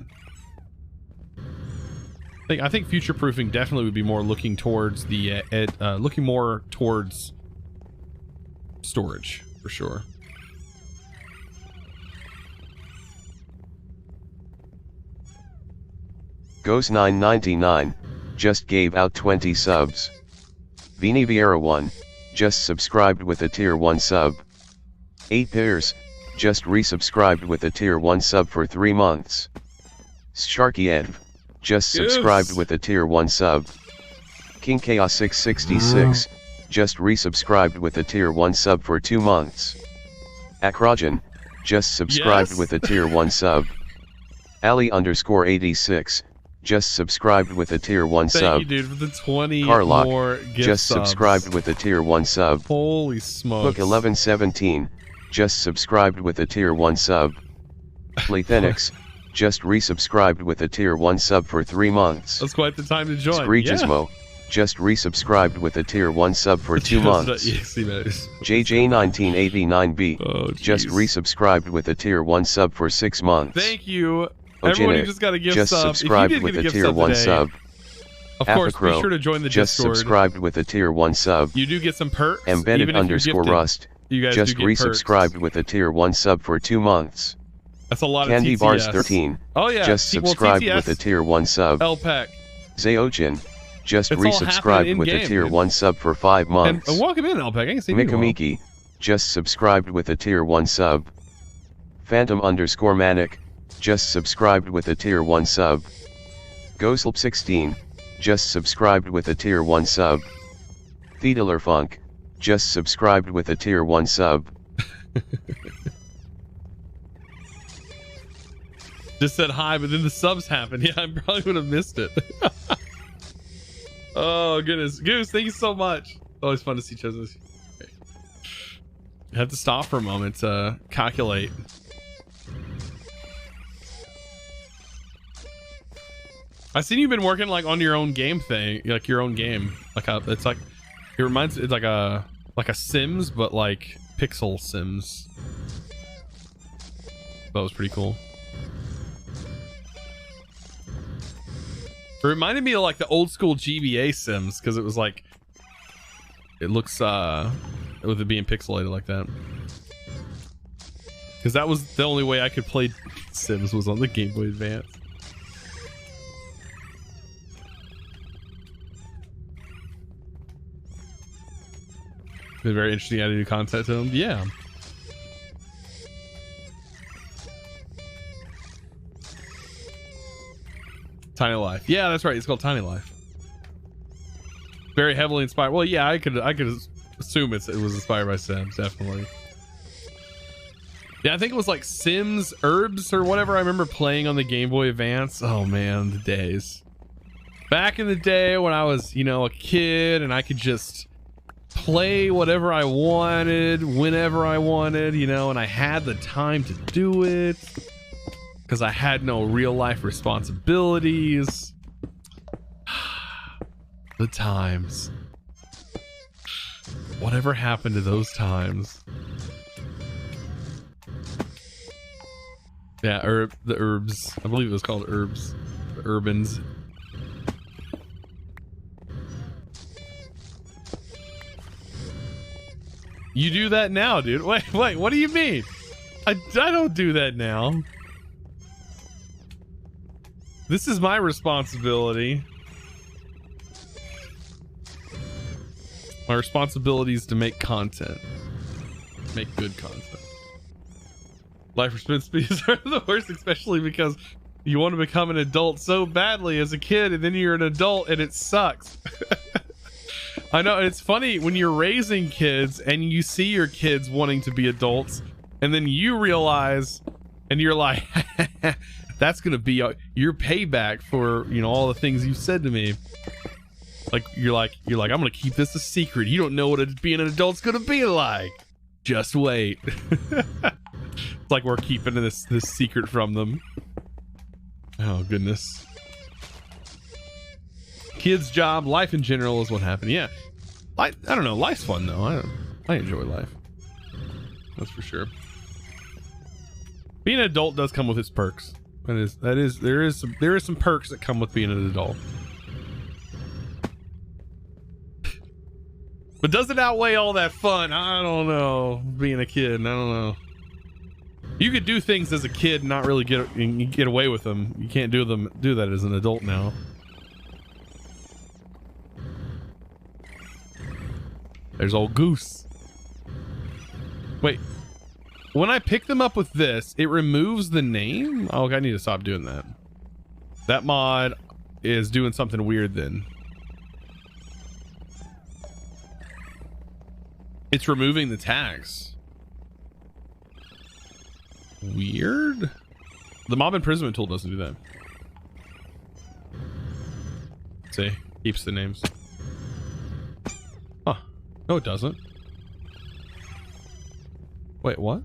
[SPEAKER 1] I think future-proofing definitely would be more looking towards the looking more towards storage for sure.
[SPEAKER 2] Goes 999 just gave out 20 subs. Vini Vieira 1 just subscribed with a tier 1 sub. 8 pairs, just resubscribed with a tier 1 sub for 3 months. Sharky Ev, just subscribed with a tier 1 sub. King Chaos 666, just resubscribed with a tier 1 sub for 2 months. Akrogen, just subscribed with a tier 1 sub. Ali_86, just subscribed with a tier 1 sub.
[SPEAKER 1] Thank you, dude, for the 20
[SPEAKER 2] Carlock,
[SPEAKER 1] more gift
[SPEAKER 2] just
[SPEAKER 1] subs.
[SPEAKER 2] Subscribed with a tier 1 sub.
[SPEAKER 1] Holy smokes.
[SPEAKER 2] Hook 1117, just subscribed with a tier 1 sub. Lethenix, just resubscribed with a tier 1 sub for 3 months.
[SPEAKER 1] That's quite the time to join.
[SPEAKER 2] Screegismo, just resubscribed with a tier 1 sub for 2 months. JJ1989B, just resubscribed with a tier 1 sub for 6 months.
[SPEAKER 1] Thank you. Everybody just got a gift
[SPEAKER 2] just
[SPEAKER 1] sub.
[SPEAKER 2] subscribed
[SPEAKER 1] If you did
[SPEAKER 2] with
[SPEAKER 1] get
[SPEAKER 2] a
[SPEAKER 1] gift
[SPEAKER 2] tier
[SPEAKER 1] sub
[SPEAKER 2] 1
[SPEAKER 1] today,
[SPEAKER 2] sub.
[SPEAKER 1] of course, be sure to join the
[SPEAKER 2] just
[SPEAKER 1] Discord.
[SPEAKER 2] Subscribed with a tier 1 sub.
[SPEAKER 1] You do get some perks.
[SPEAKER 2] Embedded
[SPEAKER 1] even if you're
[SPEAKER 2] underscore
[SPEAKER 1] gifted.
[SPEAKER 2] rust.
[SPEAKER 1] You guys
[SPEAKER 2] just
[SPEAKER 1] do get
[SPEAKER 2] resubscribed
[SPEAKER 1] perks.
[SPEAKER 2] with a tier 1 sub for 2 months.
[SPEAKER 1] That's a lot
[SPEAKER 2] Candy
[SPEAKER 1] of TTS.
[SPEAKER 2] Bars 13.
[SPEAKER 1] Oh yeah.
[SPEAKER 2] Just subscribed with a tier 1 sub.
[SPEAKER 1] LPAC.
[SPEAKER 2] Zaochin. Just
[SPEAKER 1] It's all
[SPEAKER 2] resubscribed
[SPEAKER 1] happening
[SPEAKER 2] with a
[SPEAKER 1] in-game,
[SPEAKER 2] tier
[SPEAKER 1] dude.
[SPEAKER 2] 1 sub for 5 months.
[SPEAKER 1] And welcome in, LPAC. I can see you.
[SPEAKER 2] Mikamiki. Just subscribed with a tier 1 sub. Phantom underscore Manic. Just subscribed with a tier 1 sub. Goslp 16. Just subscribed with a tier 1 sub. Theodler Funk. Just subscribed with a tier 1 sub.
[SPEAKER 1] Just said hi, but then the subs happened. Yeah, I probably would have missed it. Oh goodness, Goose, thank you so much. Always fun to see Chosen. Okay. I have to stop for a moment to calculate. I seen you've been working like on your own game thing, like your own game. Like it's like it reminds. It's like a Sims, but like pixel Sims. That was pretty cool. It reminded me of like the old school GBA Sims because it was like it looks with it being pixelated like that. Because that was the only way I could play Sims was on the Game Boy Advance. Been very interesting adding new content to them. Yeah. Tiny Life. Yeah, that's right. It's called Tiny Life. Very heavily inspired. Well, yeah, I could assume it was inspired by Sims, definitely. Yeah, I think it was like Sims Herbs or whatever I remember playing on the Game Boy Advance. Oh man, the days. Back in the day when I was, you know, a kid and I could just play whatever I wanted, whenever I wanted, you know, and I had the time to do it. Because I had no real life responsibilities. The times. Whatever happened to those times? Yeah, the herbs. I believe it was called herbs. The Urbans. You do that now, dude. Wait, what do you mean? I don't do that now. This is my responsibility. My responsibility is to make content. Make good content. Life responsibilities are the worst, especially because you want to become an adult so badly as a kid, and then you're an adult and it sucks. I know, it's funny when you're raising kids and you see your kids wanting to be adults, and then you realize, and you're like, that's gonna be your payback for, you know, all the things you said to me. Like you're like I'm gonna keep this a secret. You don't know what being an adult's gonna be like. Just wait. It's like we're keeping this secret from them. Oh goodness. Kids' job, life in general is what happened. Yeah, I don't know. Life's fun though. I enjoy life. That's for sure. Being an adult does come with its perks. There is some perks that come with being an adult. But does it outweigh all that fun? I don't know. Being a kid, I don't know. You could do things as a kid and not really get away with them. You can't do that as an adult now. There's old Goose. Wait. When I pick them up with this, it removes the name? Oh, I need to stop doing that. That mod is doing something weird then. It's removing the tags. Weird. The mob imprisonment tool doesn't do that. See, keeps the names. Huh. No, it doesn't. Wait, what?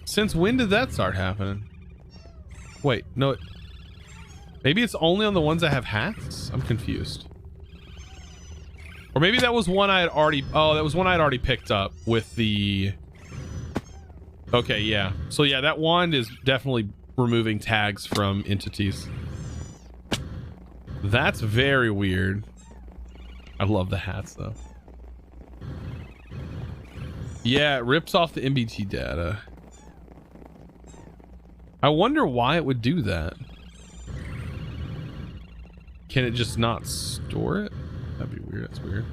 [SPEAKER 1] Since when did that start happening? Wait, no. Maybe it's only on the ones that have hats? I'm confused. Or maybe that was one I had already... Oh, that was one I had already picked up with the Okay, yeah. So yeah, that wand is definitely removing tags from entities. That's very weird. I love the hats though. Yeah, it rips off the MBT data. I wonder why it would do that. Can it just not store it? That'd be weird. That's weird.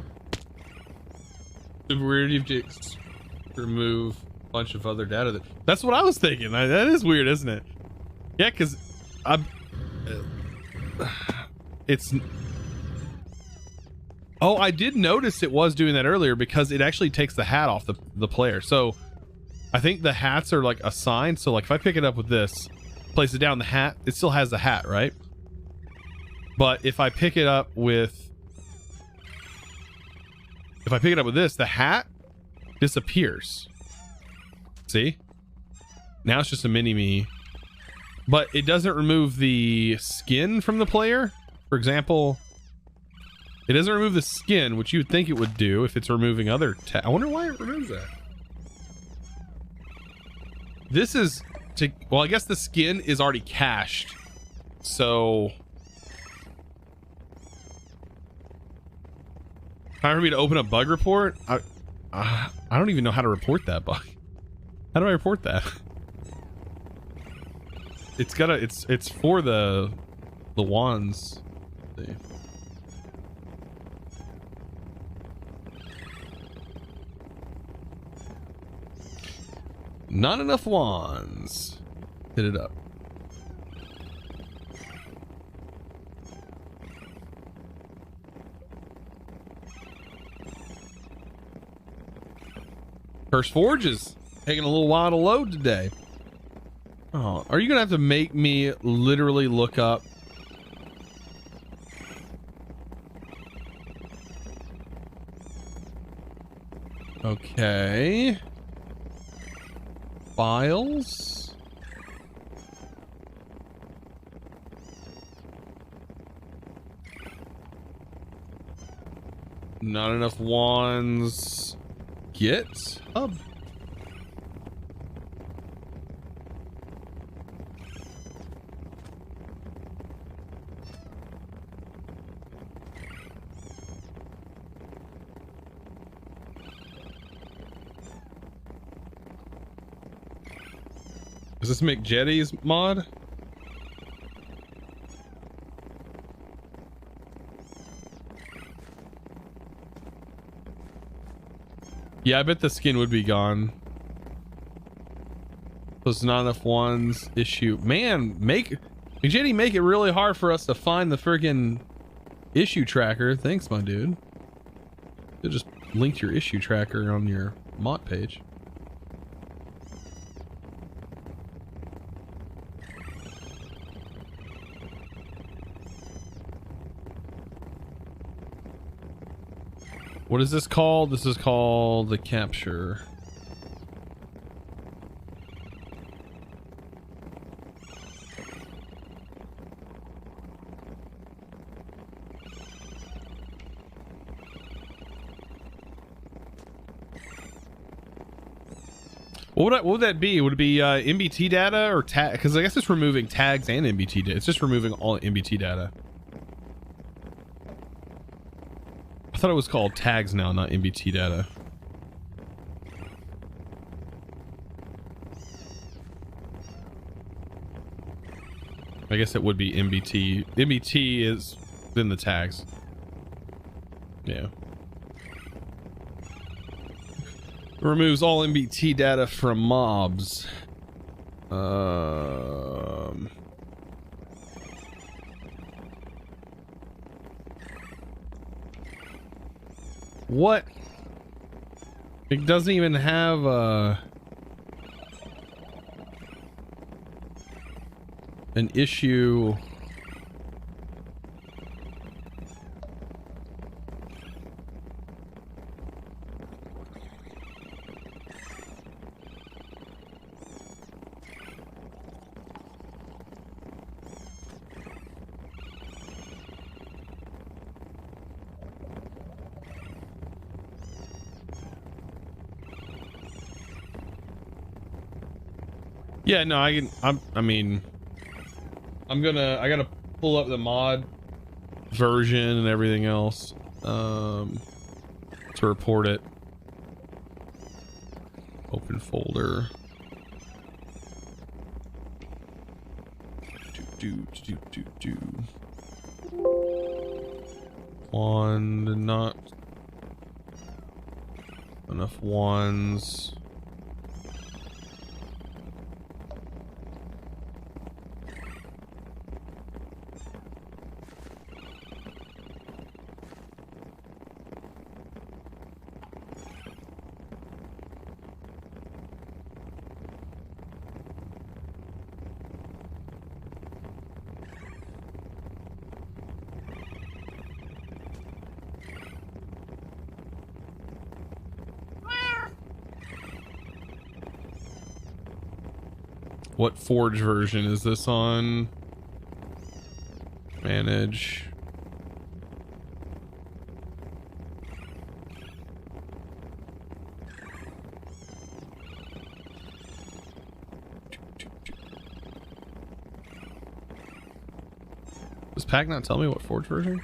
[SPEAKER 1] Super weird if you remove a bunch of other data. That's what I was thinking. That is weird, isn't it? Yeah, because it's... Oh, I did notice it was doing that earlier because it actually takes the hat off the player. So I think the hats are like assigned. So like if I pick it up with this, place it down, the hat, it still has the hat, right? But if I pick it up with this, the hat disappears. See? Now it's just a mini-me. But it doesn't remove the skin from the player. For example, it doesn't remove the skin, which you would think it would do if it's removing other I wonder why it removes that. This is to... Well, I guess the skin is already cached. So... Time for me to open a bug report? I don't even know how to report that bug. How do I report that? It's gotta... It's for the wands. Let's see. Not enough wands. Hit it up. Curse Forge is taking a little while to load today. Oh, are you gonna have to make me literally look up? Okay. Files. Not enough wands. Get hub. Does this make Jetty's mod? Yeah, I bet the skin would be gone. There's not enough ones. Issue. Man, Jetty, make it really hard for us to find the friggin' issue tracker. Thanks, my dude. You just linked your issue tracker on your mod page. What is this called? This is called the capture. What would that be? Would it be MBT data or tag? Because I guess it's removing tags and MBT data. It's just removing all MBT data. I thought it was called tags now, not MBT data. I guess it would be MBT. MBT is in the tags. Yeah. It removes all MBT data from mobs. What? It doesn't even have an issue. Yeah, no, I mean, I gotta pull up the mod version and everything else to report it. Open folder. Do. Wand, not enough wands. What forge version is this on? Manage. Does Pack not tell me what forge version?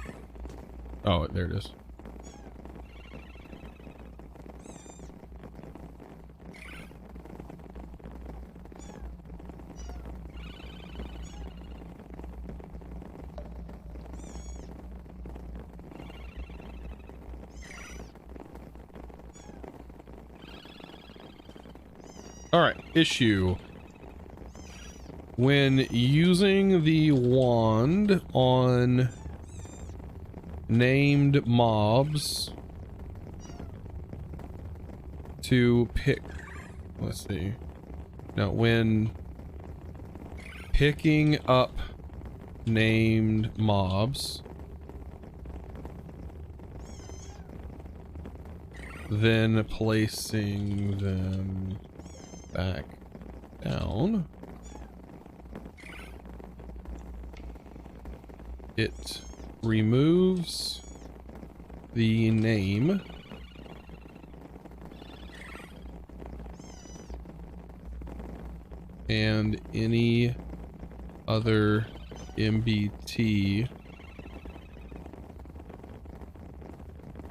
[SPEAKER 1] Oh, there it is. All right, issue. When using the wand on named mobs to pick, let's see. Now, when picking up named mobs, then placing them back down, it removes the name and any other MBT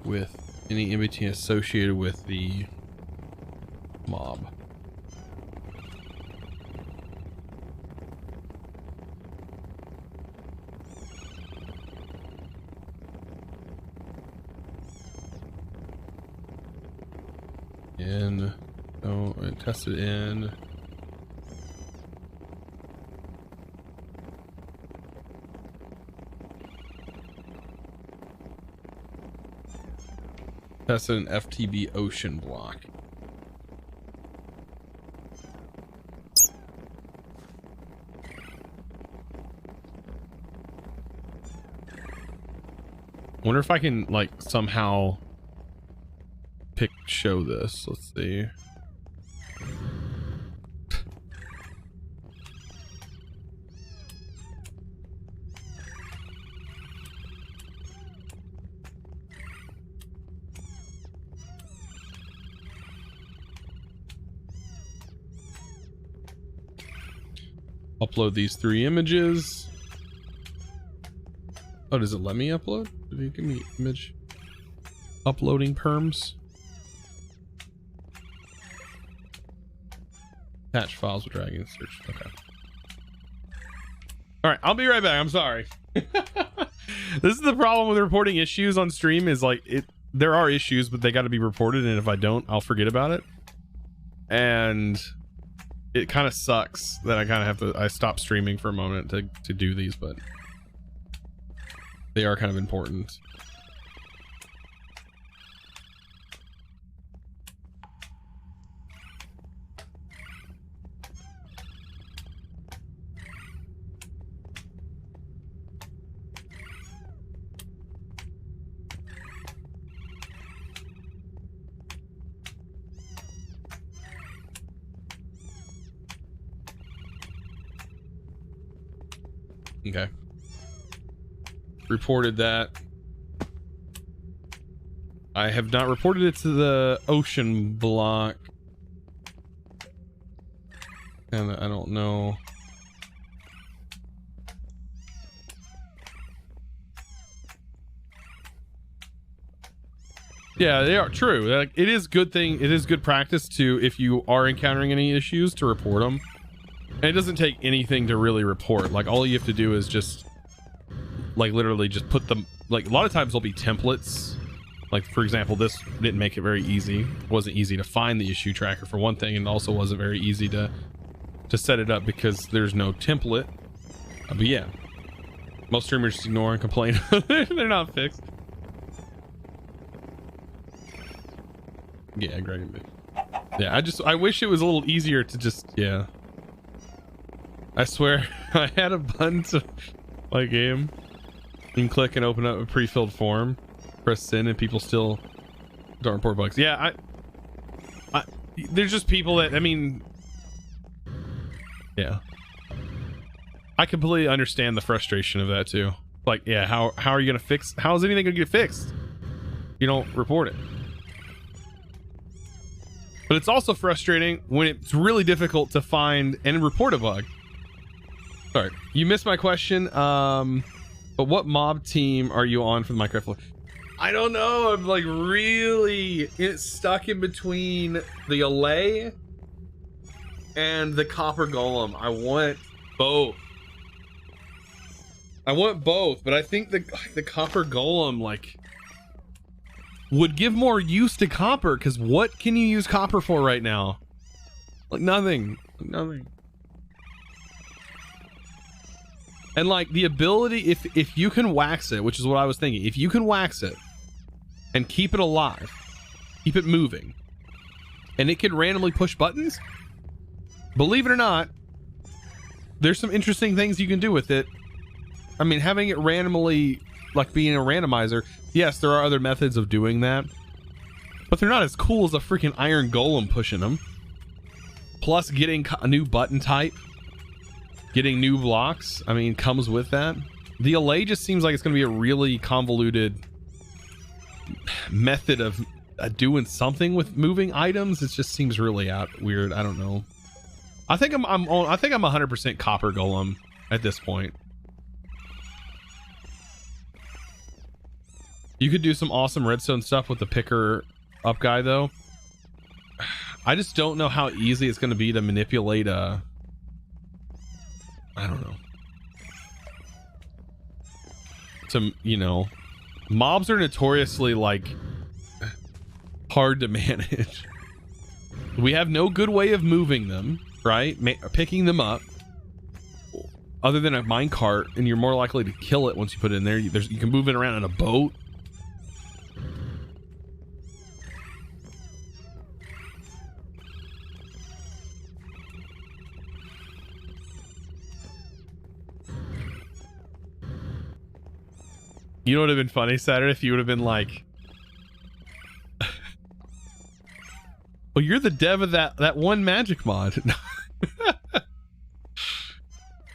[SPEAKER 1] with any MBT associated with the mob. Test it in. Test it in FTB OceanBlock. Wonder if I can like somehow show this. Let's see. Upload these 3 images. Oh, does it let me upload? Did it give me image uploading perms? Attach files with drag and search. Okay. All right, I'll be right back. I'm sorry. This is the problem with reporting issues on stream is like there are issues, but they got to be reported. And if I don't, I'll forget about it. And it kind of sucks that I kind of have to, I stop streaming for a moment to do these, but they are kind of important. Okay. Reported that. I have not reported it to the OceanBlock And I don't know. Yeah, they are true. Like, it is good thing. It is good practice to, if you are encountering any issues, to report them. And it doesn't take anything to really report. Like, all you have to do is just, like, literally just put them. Like, a lot of times there'll be templates. Like, for example, this didn't make it very easy. It wasn't easy to find the issue tracker for one thing, and it also wasn't very easy to set it up because there's no template. But yeah, most streamers just ignore and complain. They're not fixed. Yeah, great. Yeah, I wish it was a little easier to just, yeah. I swear, I had a button to my game. You can click and open up a pre-filled form, press send, and people still don't report bugs. Yeah, there's just people that, I mean, yeah. I completely understand the frustration of that too. Like, yeah, how are you gonna fix? How is anything gonna get fixed? You don't report it. But it's also frustrating when it's really difficult to find and report a bug. Sorry, you missed my question. But what mob team are you on for the Minecraft? I don't know. I'm like really stuck in between the Allay and the Copper Golem. I want both. But I think the Copper Golem like would give more use to copper, because what can you use copper for right now? Like nothing. And like the ability, if you can wax it, which is what I was thinking, if you can wax it and keep it alive, keep it moving, and it can randomly push buttons, believe it or not, there's some interesting things you can do with it. I mean, having it randomly, like being a randomizer, yes, there are other methods of doing that, but they're not as cool as a freaking iron golem pushing them. Plus getting a new button type, getting new blocks, I mean, comes with that. The Allay just seems like it's going to be a really convoluted method of doing something with moving items. It just seems really weird. I don't know. I think I'm 100% copper golem at this point. You could do some awesome redstone stuff with the picker up guy though. I just don't know how easy it's going to be to manipulate I don't know. Some, you know, mobs are notoriously like hard to manage. We have no good way of moving them, right? Picking them up other than a minecart, and you're more likely to kill it once you put it in there. You can move it around in a boat. You know what would have been funny, Saturday, if you would have been like, well, you're the dev of that one magic mod.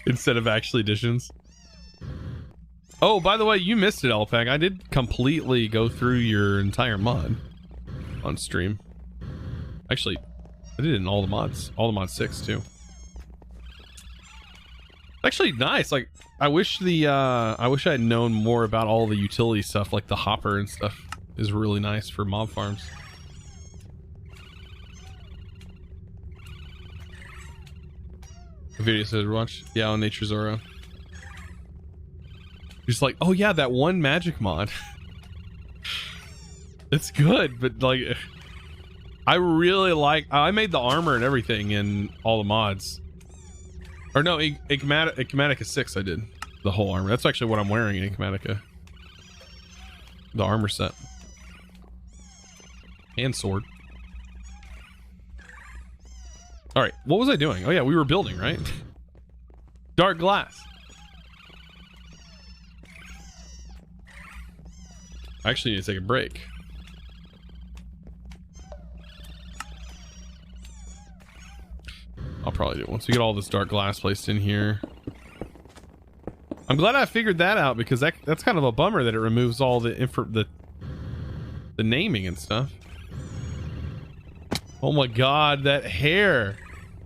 [SPEAKER 1] Instead of actually additions. Oh, by the way, you missed it, Alpac. I did completely go through your entire mod on stream. Actually, I did it in all the mods 6 too. Actually, nice. Like, I wish I had known more about all the utility stuff, like the hopper and stuff is really nice for mob farms. The video says watch, yeah, on Nature Zora. Just like, oh yeah, that one magic mod. It's good, but like, I really like. I made the armor and everything in all the mods. Or no, Igmatica 6 I did. The whole armor. That's actually what I'm wearing in Igmatica. The armor set. And sword. Alright, what was I doing? Oh yeah, we were building, right? Dark glass. I actually need to take a break. I'll probably do it once we get all this dark glass placed in here. I'm glad I figured that out, because that's kind of a bummer that it removes all the naming and stuff. Oh my god, that hair.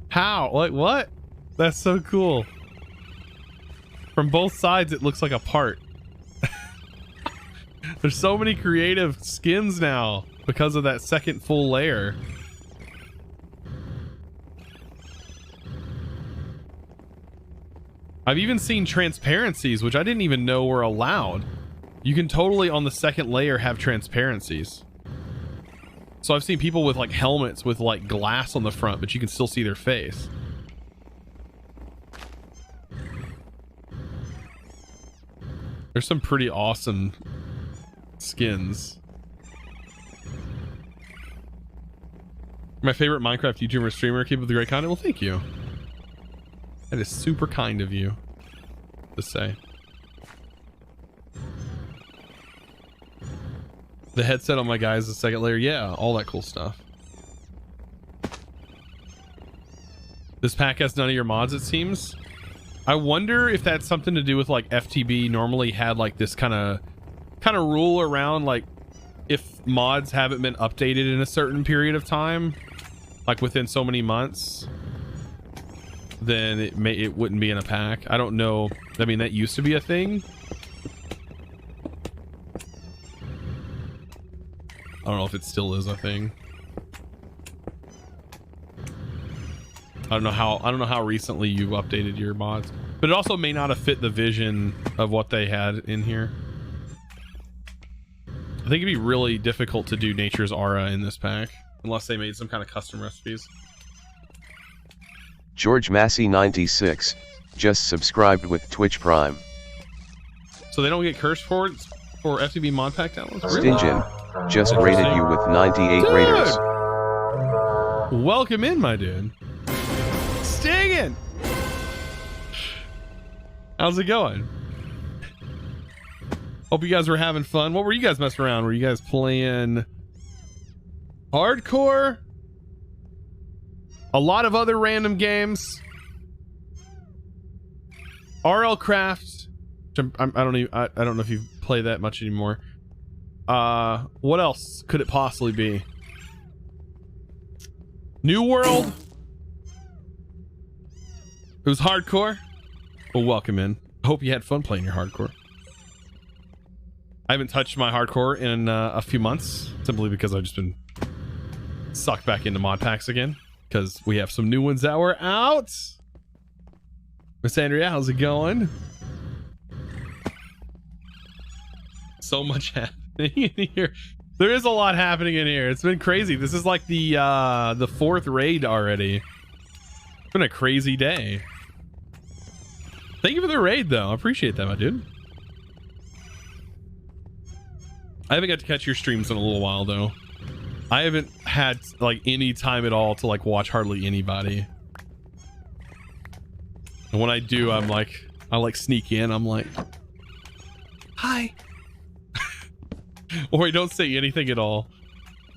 [SPEAKER 1] How? Like what? That's so cool. From both sides, it looks like a part. There's so many creative skins now because of that second full layer. I've even seen transparencies, which I didn't even know were allowed. You can totally, on the second layer, have transparencies. So I've seen people with like helmets with like glass on the front, but you can still see their face. There's some pretty awesome skins. My favorite Minecraft YouTuber streamer, keep up the great content. Well, thank you. That is super kind of you to say. The headset on my guy is the second layer. Yeah, all that cool stuff. This pack has none of your mods, it seems. I wonder if that's something to do with like FTB normally had like this kind of rule around like if mods haven't been updated in a certain period of time, like within so many months, then it wouldn't be in a pack. I don't know. I mean, that used to be a thing. I don't know if it still is a thing. I don't know how recently you've updated your mods, but it also may not have fit the vision of what they had in here. I think it'd be really difficult to do Nature's Aura in this pack unless they made some kind of custom recipes.
[SPEAKER 2] George Massey 96 just subscribed with Twitch Prime.
[SPEAKER 1] So they don't get cursed for FTB modpack downloads?
[SPEAKER 2] Stingian just rated you with 98
[SPEAKER 1] dude!
[SPEAKER 2] raters.
[SPEAKER 1] Welcome in, my dude. Stingin'! How's it going? Hope you guys were having fun. What were you guys messing around? Were you guys playing hardcore? A lot of other random games. RL Craft. I don't know if you play that much anymore. What else could it possibly be? New World. It was hardcore. Well, welcome in. Hope you had fun playing your hardcore. I haven't touched my hardcore in a few months, simply because I've just been sucked back into mod packs again, because we have some new ones that were out. Miss Andrea, how's it going? So much happening in here. There is a lot happening in here. It's been crazy. This is like the fourth raid already. It's been a crazy day. Thank you for the raid, though. I appreciate that, my dude. I haven't got to catch your streams in a little while, though. I haven't had like any time at all to like watch hardly anybody. And when I do, I like sneak in. I'm like, hi. Or I don't say anything at all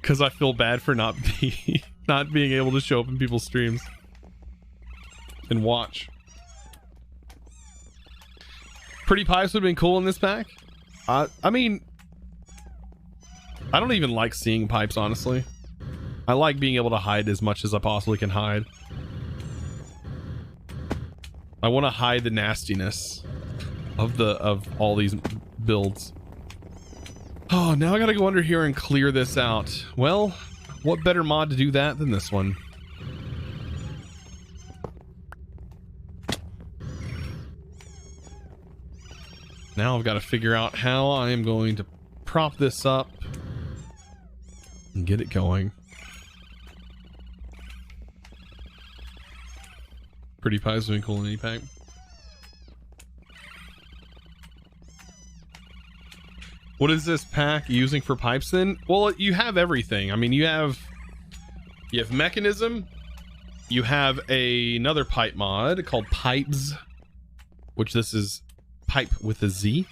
[SPEAKER 1] because I feel bad for not being able to show up in people's streams and watch. Pretty pipes would have been cool in this pack. I mean, I don't even like seeing pipes, honestly. I like being able to hide as much as I possibly can hide. I want to hide the nastiness of all these builds. Oh, now I gotta go under here and clear this out. Well, what better mod to do that than this one? Now I've got to figure out how I am going to prop this up and get it going. Pretty pies doing cool in any pack. What is this pack using for pipes then? Well, you have everything. I mean, you have mechanism. You have another pipe mod called Pipes, which this is pipe with a Z,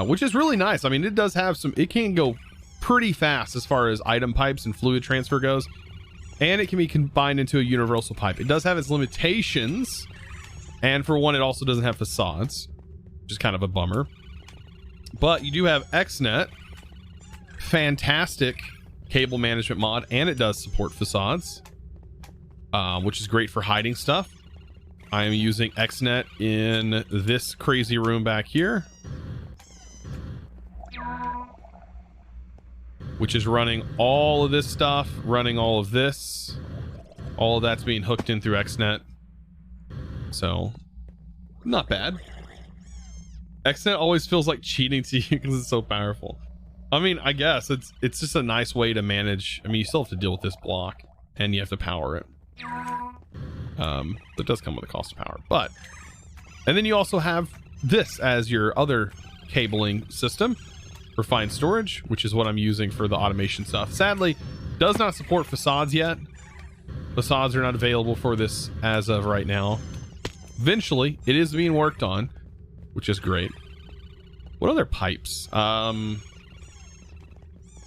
[SPEAKER 1] which is really nice. I mean, it does have some, it can go pretty fast as far as item pipes and fluid transfer goes, and it can be combined into a universal pipe. It does have its limitations, and for one, it also doesn't have facades, which is kind of a bummer. But you do have XNet, fantastic cable management mod, and it does support facades. which is great for hiding stuff. I am using XNet in this crazy room back here, which is running all of this stuff, running all of this. All of that's being hooked in through XNet. So, not bad. XNet always feels like cheating to you because it's so powerful. I mean, I guess it's just a nice way to manage. I mean, you still have to deal with this block and you have to power it. It does come with a cost of power, but, and then you also have this as your other cabling system for fine storage, which is what I'm using for the automation stuff. Sadly, does not support facades yet. Facades are not available for this as of right now. Eventually, it is being worked on, which is great. What other pipes?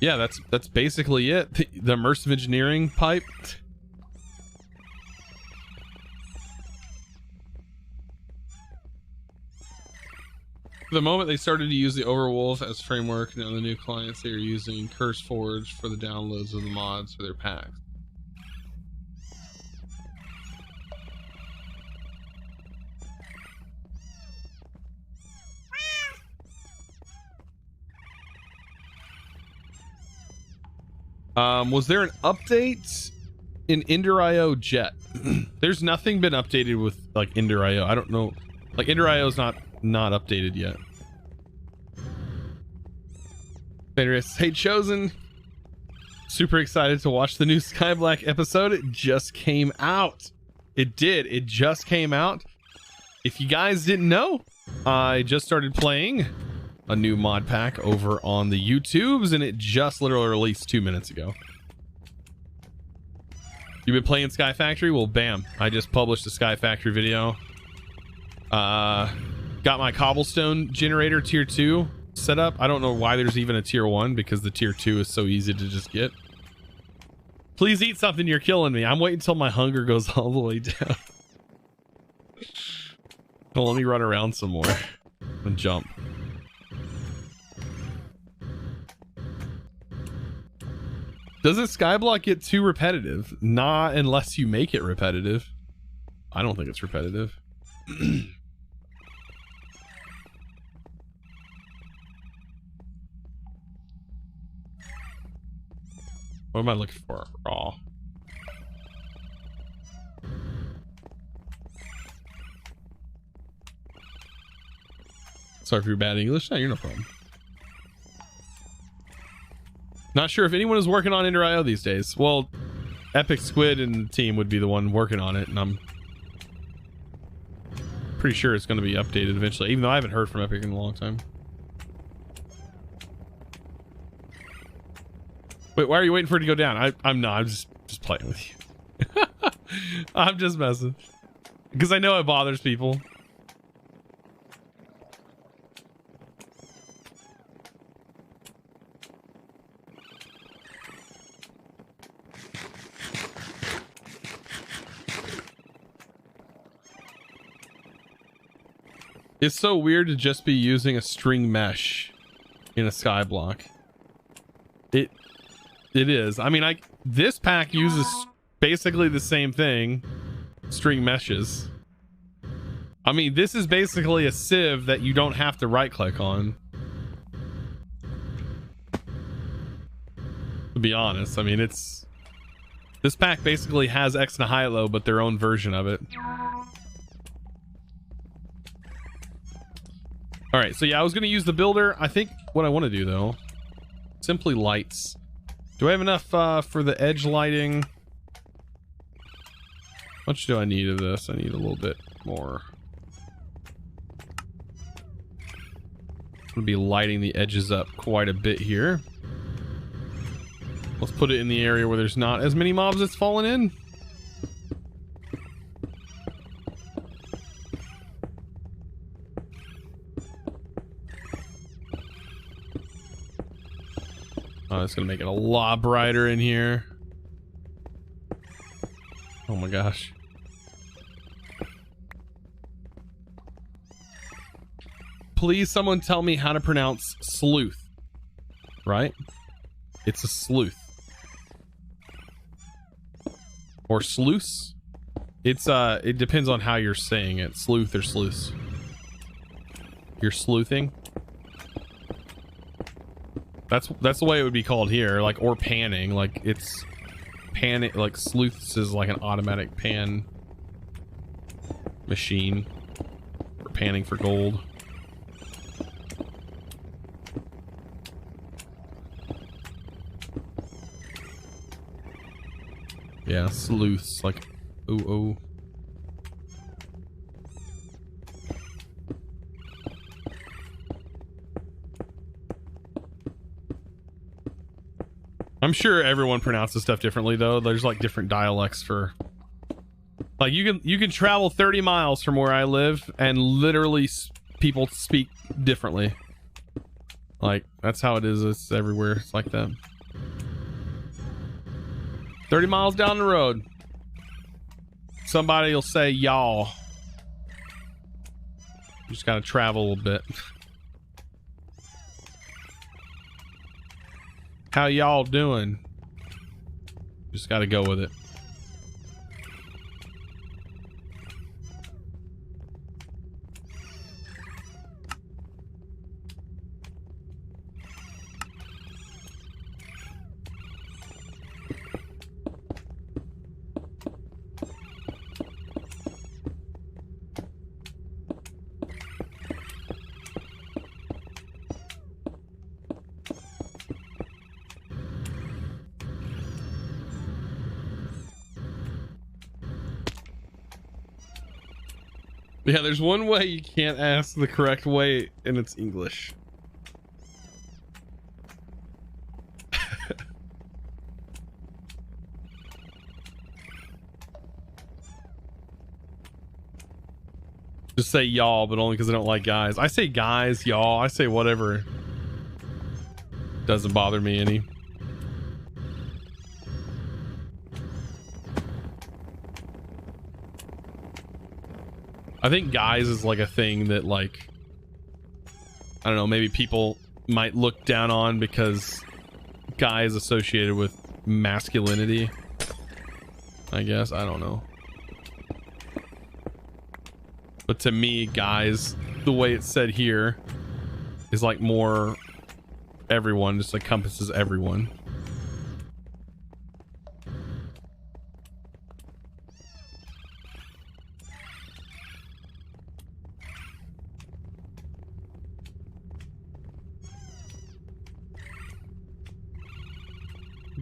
[SPEAKER 1] Yeah, that's basically it. The immersive engineering pipe. The moment they started to use the Overwolf as framework, now the new clients they are using CurseForge for the downloads of the mods for their packs. Was there an update in Ender.io Jet? There's nothing been updated with like Ender.io. I don't know. Like Ender.io is not updated yet. Hey Chosen, super excited to watch the new Skyblack episode. It just came out. It did. It just came out. If you guys didn't know, I just started playing a new mod pack over on the YouTubes, and it just literally released 2 minutes ago. You've been playing Sky Factory? Well, bam, I just published a Sky Factory video. Got my cobblestone generator tier 2 set up. I don't know why there's even a tier 1, because the tier 2 is so easy to just get. Please eat something, you're killing me. I'm waiting until my hunger goes all the way down. Well, let me run around some more and jump. Doesn't Skyblock get too repetitive? Not unless you make it repetitive. I don't think it's repetitive. What am I looking for? Raw. Sorry for your bad English. No, you're no problem. Not sure if anyone is working on Ender.io these days. Well, Epic Squid and team would be the one working on it, and I'm pretty sure it's going to be updated eventually, even though I haven't heard from Epic in a long time. Wait, why are you waiting for it to go down? I'm not. I'm just playing with you. I'm just messing. Because I know it bothers people. It's so weird to just be using a string mesh in a skyblock. It is. I mean, this pack uses basically the same thing, string meshes. I mean, this is basically a sieve that you don't have to right click on. To be honest, I mean, this pack basically has X and high-low, but their own version of it. All right, so yeah, I was going to use the builder. I think what I want to do, though, simply lights. Do I have enough for the edge lighting? How much do I need of this? I need a little bit more. I'm going to be lighting the edges up quite a bit here. Let's put it in the area where there's not as many mobs that's fallen in. Oh, it's gonna make it a lot brighter in here. Oh my gosh. Please, someone tell me how to pronounce sleuth. Right? It's a sleuth. Or sluice. It's it depends on how you're saying it. Sleuth or sluice. You're sleuthing. That's the way it would be called here, like, or panning. Like, it's panning, like sleuths is like an automatic pan machine for panning for gold. Yeah, sleuths, like, ooh. I'm sure everyone pronounces stuff differently though. There's like different dialects for, like, you can travel 30 miles from where I live and literally people speak differently. Like, that's how it is. It's everywhere. It's like that. 30 miles down the road, somebody will say y'all. You just gotta travel a little bit. How y'all doing? Just gotta go with it. Yeah, there's one way you can't ask the correct way, and it's English. Just say y'all, but only because I don't like guys. I say guys, y'all. I say whatever. Doesn't bother me any. I think guys is like a thing that, like, I don't know, maybe people might look down on because guy is associated with masculinity. I guess, I don't know. But to me, guys, the way it's said here is like more everyone, just encompasses everyone.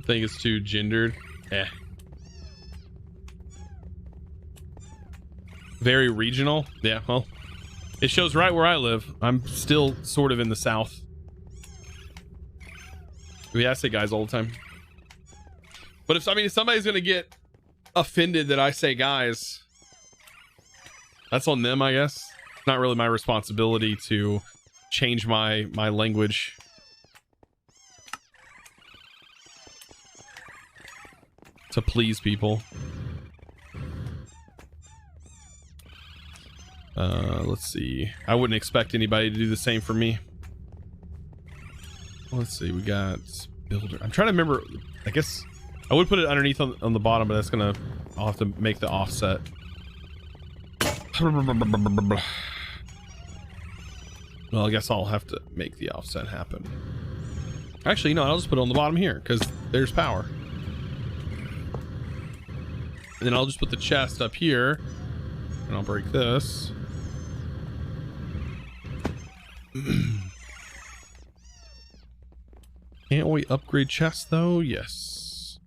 [SPEAKER 1] Think it's too gendered. Very regional. Yeah, well, it shows right where I live. I'm still sort of in the south. Yeah, I say guys all the time. But if somebody's gonna get offended that I say guys, that's on them, I guess. It's not really my responsibility to change my language. To please people. Let's see. I wouldn't expect anybody to do the same for me. Let's see. We got builder. I'm trying to remember. I guess I would put it underneath on the bottom, but that's gonna. I'll have to make the offset. Well, I guess I'll have to make the offset happen. Actually, no. I'll just put it on the bottom here because there's power. And then I'll just put the chest up here, and I'll break this. Can't we upgrade chests though? Yes.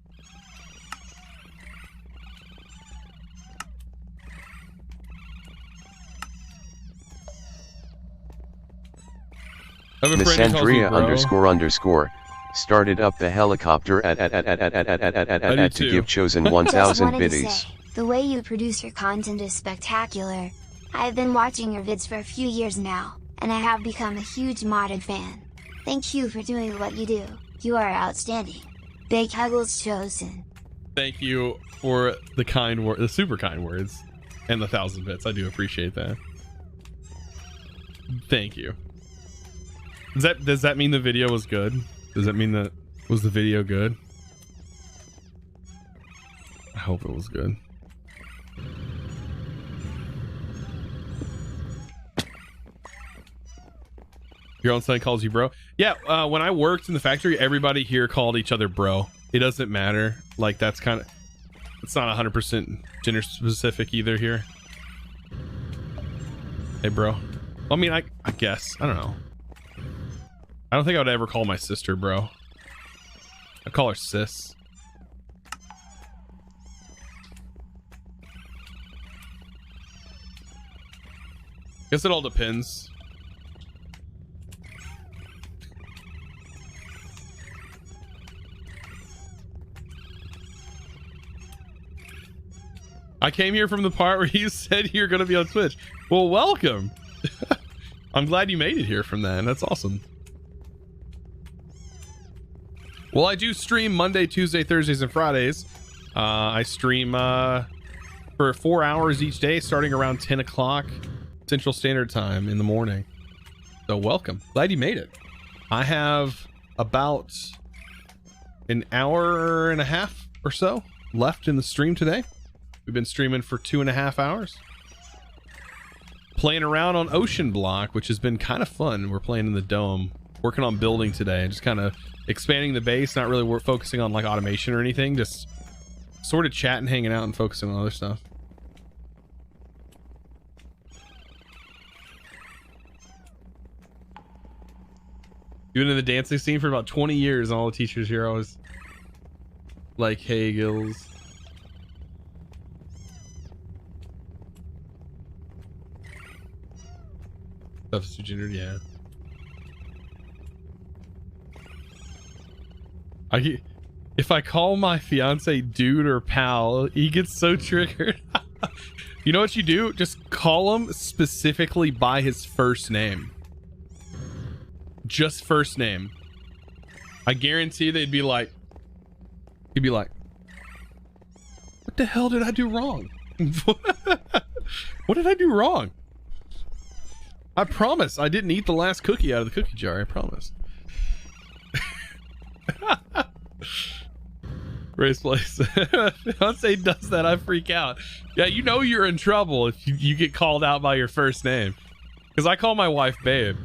[SPEAKER 2] Miss Andrea _ started up the helicopter to give Chosen 1000 biddies.
[SPEAKER 3] The way you produce your content is spectacular. I've been watching your vids for a few years now, and I have become a huge modded fan. Thank you for doing what you do. You are outstanding. Big huggles, Chosen.
[SPEAKER 1] Thank you for the kind word, the super kind words, and the 1000 bits. I do appreciate that. Thank you. Does that mean the video was good? Does that mean that was the video good? I hope it was good. Your own son calls you bro. Yeah, when I worked in the factory, everybody here called each other bro. It doesn't matter. Like, that's kind of, it's not 100% gender specific either here. Hey, bro. I mean, I guess. I don't know. I don't think I would ever call my sister bro. I'd call her sis. Guess it all depends. I came here from the part where you said you're going to be on Twitch. Well, welcome. I'm glad you made it here from that. That's awesome. Well, I do stream Monday, Tuesday, Thursdays, and Fridays. I stream for 4 hours each day, starting around 10 o'clock Central Standard Time in the morning. So welcome. Glad you made it. I have about an hour and a half or so left in the stream today. We've been streaming for 2.5 hours. Playing around on OceanBlock, which has been kind of fun. We're playing in the dome. Working on building today. Just kind of expanding the base. Not really focusing on like automation or anything. Just sort of chatting, hanging out, and focusing on other stuff. You've been in the dancing scene for about 20 years, and all the teachers here always like, hey, Gills. Substitute gendered, yeah. If I call my fiance dude or pal, he gets so triggered. You know what you do? Just call him specifically by his first name. Just first name. I guarantee they'd be like, he'd be like, what the hell did I do wrong? What did I do wrong? I promise I didn't eat the last cookie out of the cookie jar. I promise. Race place. Fiance does that, I freak out. Yeah, you know you're in trouble if you get called out by your first name. Because I call my wife babe.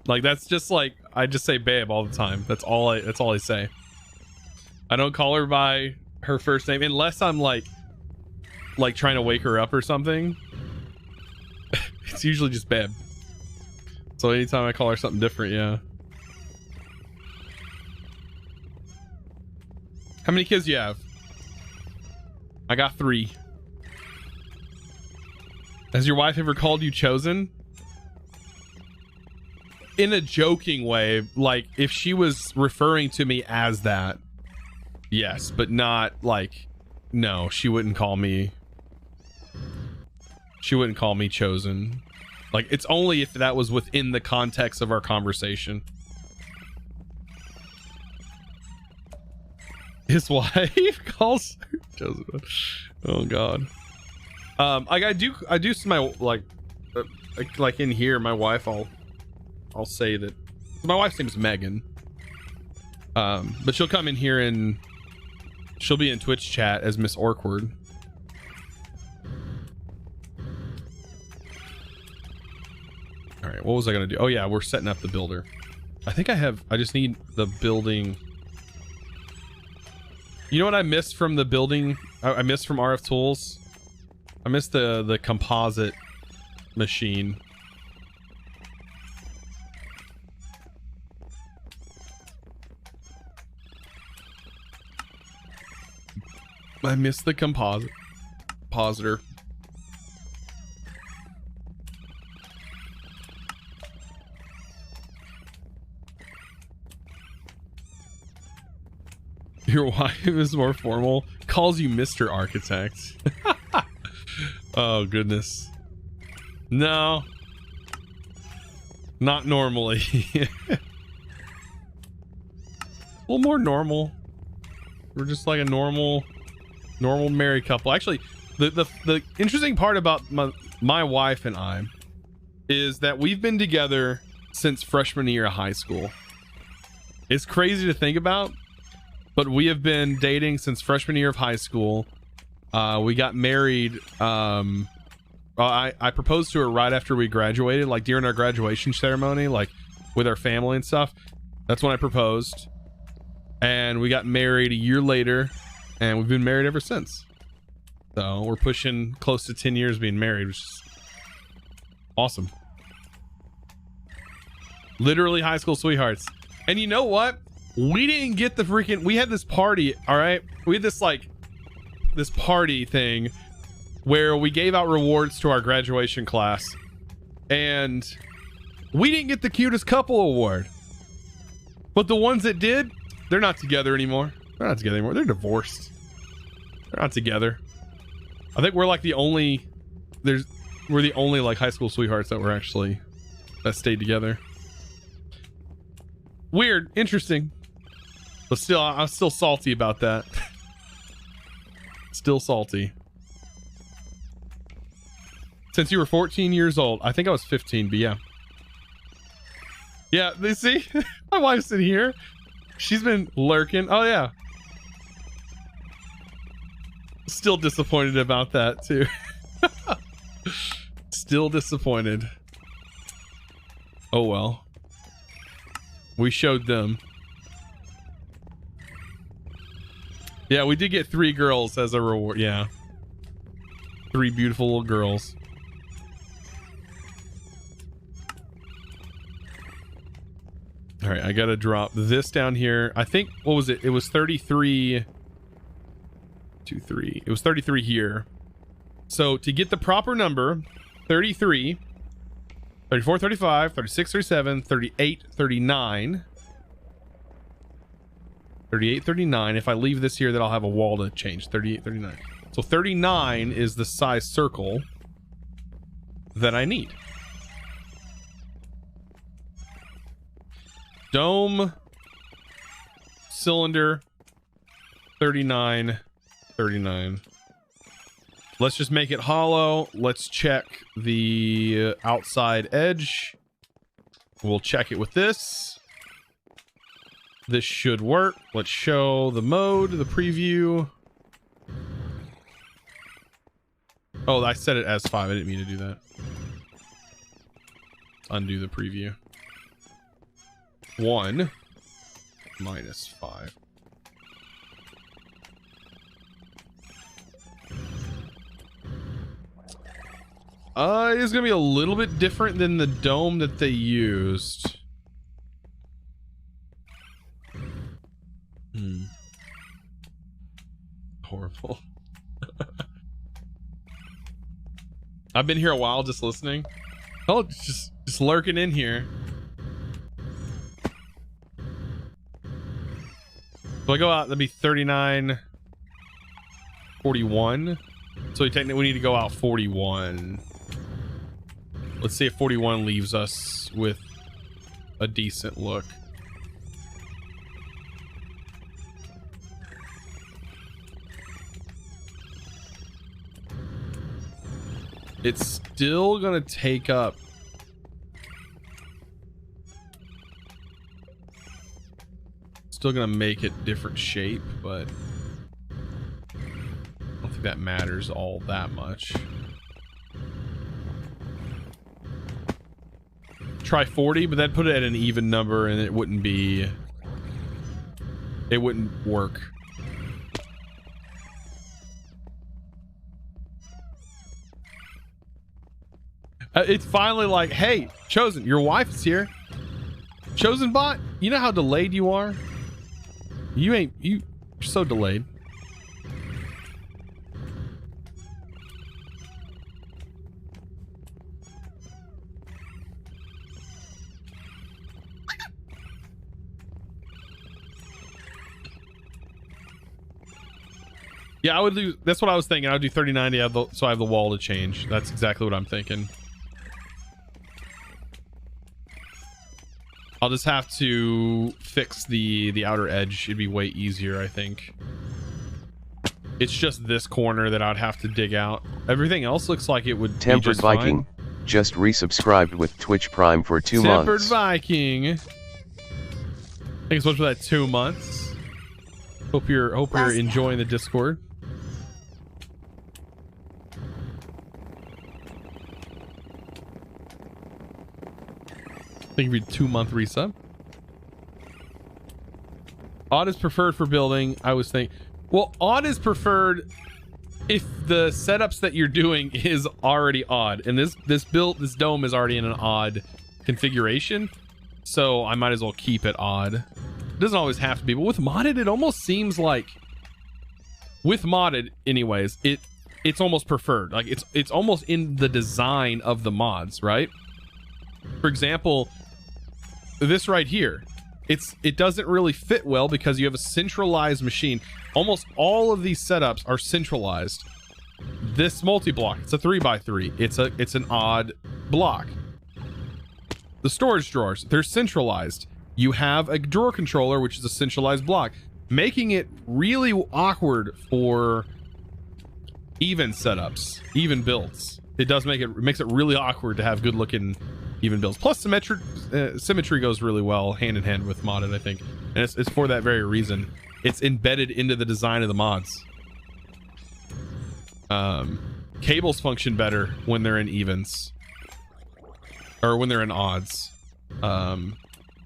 [SPEAKER 1] Like, that's just like, I just say babe all the time. That's all I say. I don't call her by her first name unless I'm like trying to wake her up or something. It's usually just babe. So anytime I call her something different, yeah. How many kids do you have? I got 3. Has your wife ever called you Chosen? In a joking way, like if she was referring to me as that, yes, but not like, no, she wouldn't call me Chosen. Like, it's only if that was within the context of our conversation. His wife calls her Chosen. Oh God. I do my like in here, my wife, I'll say that my wife's name is Megan. But she'll come in here and she'll be in Twitch chat as Miss Orkward. All right, what was I gonna do? Oh yeah, we're setting up the builder. I just need the building. You know what I missed from the building? I missed from RF Tools. I missed the composite machine. I missed the compositor. Your wife is more formal, calls you Mr. Architect. Oh goodness. No. Not normally. A little more normal. We're just like a normal married couple. Actually, the interesting part about my wife and I is that we've been together since freshman year of high school. It's crazy to think about, but we have been dating since freshman year of high school. We got married. I proposed to her right after we graduated, like during our graduation ceremony. Like with our family and stuff. That's when I proposed, and we got married a year later, and we've been married ever since. So we're pushing close to 10 years being married, which is awesome. Literally high school sweethearts. And you know what? We didn't get the freaking, we had this party, all right? We had this like, this party thing where we gave out rewards to our graduation class, and we didn't get the cutest couple award. But the ones that did, they're not together anymore. They're not together anymore. They're divorced. They're not together. I think we're like the only, we're the only like high school sweethearts that were actually, that stayed together. Weird, interesting. But still, I'm still salty about that. Still salty. Since you were 14 years old. I think I was 15, but yeah. Yeah, they see? My wife's in here. She's been lurking. Oh, yeah. Still disappointed about that, too. Still disappointed. Oh, well. We showed them. Yeah, we did get 3 girls as a reward. Yeah. 3 beautiful little girls. All right, I gotta drop this down here. I think, what was it? It was 33. 2, 3. It was 33 here. So to get the proper number, 33, 34, 35, 36, 37, 38, 39. 38, 39. If I leave this here, then I'll have a wall to change. 38, 39. So 39 is the size circle that I need. Dome, cylinder, 39, 39. Let's just make it hollow. Let's check the outside edge. We'll check it with this. This should work. Let's show the mode, the preview. Oh, I set it as 5. I didn't mean to do that. Undo the preview. 1 minus 5. It's gonna be a little bit different than the dome that they used. Horrible. I've been here a while just listening. Oh, just lurking in here. So I go out, that'd be 39, 41. So technically we need to go out 41. Let's see if 41 leaves us with a decent look. It's still gonna take up. Still gonna make it different shape, but I don't think that matters all that much. Try 40, but then put it at an even number and it wouldn't be, it wouldn't work. It's finally like, hey, Chosen, your wife is here. ChosenBot, you know how delayed you are? You're so delayed. Yeah, I would do, that's what I was thinking. I would do 3090 so I have the wall to change. That's exactly what I'm thinking. I'll just have to fix the outer edge. It'd be way easier, I think. It's just this corner that I'd have to dig out. Everything else looks like it would be just
[SPEAKER 2] Viking
[SPEAKER 1] fine.
[SPEAKER 2] Just resubscribed with Twitch Prime for 2 months.
[SPEAKER 1] Tempered Viking. Thanks so much for that 2 months. Hope you're enjoying the Discord. I Thank you for 2-month resub. Odd is preferred for building. I was thinking, well, odd is preferred if the setups that you're doing is already odd, and this dome is already in an odd configuration, so I might as well keep it odd. It doesn't always have to be, but with modded, it almost seems like, with modded anyways, it's almost preferred. Like it's almost in the design of the mods, right? For example, this right here, it doesn't really fit well because you have a centralized machine. Almost all of these setups are centralized. This multi-block, it's a 3x3. It's an odd block. The storage drawers, they're centralized. You have a drawer controller, which is a centralized block, making it really awkward for even setups, even builds. It makes it really awkward to have good looking even builds. Plus symmetry goes really well hand in hand with modded, I think, and it's for that very reason. It's embedded into the design of the mods. Cables function better when they're in evens, or when they're in odds.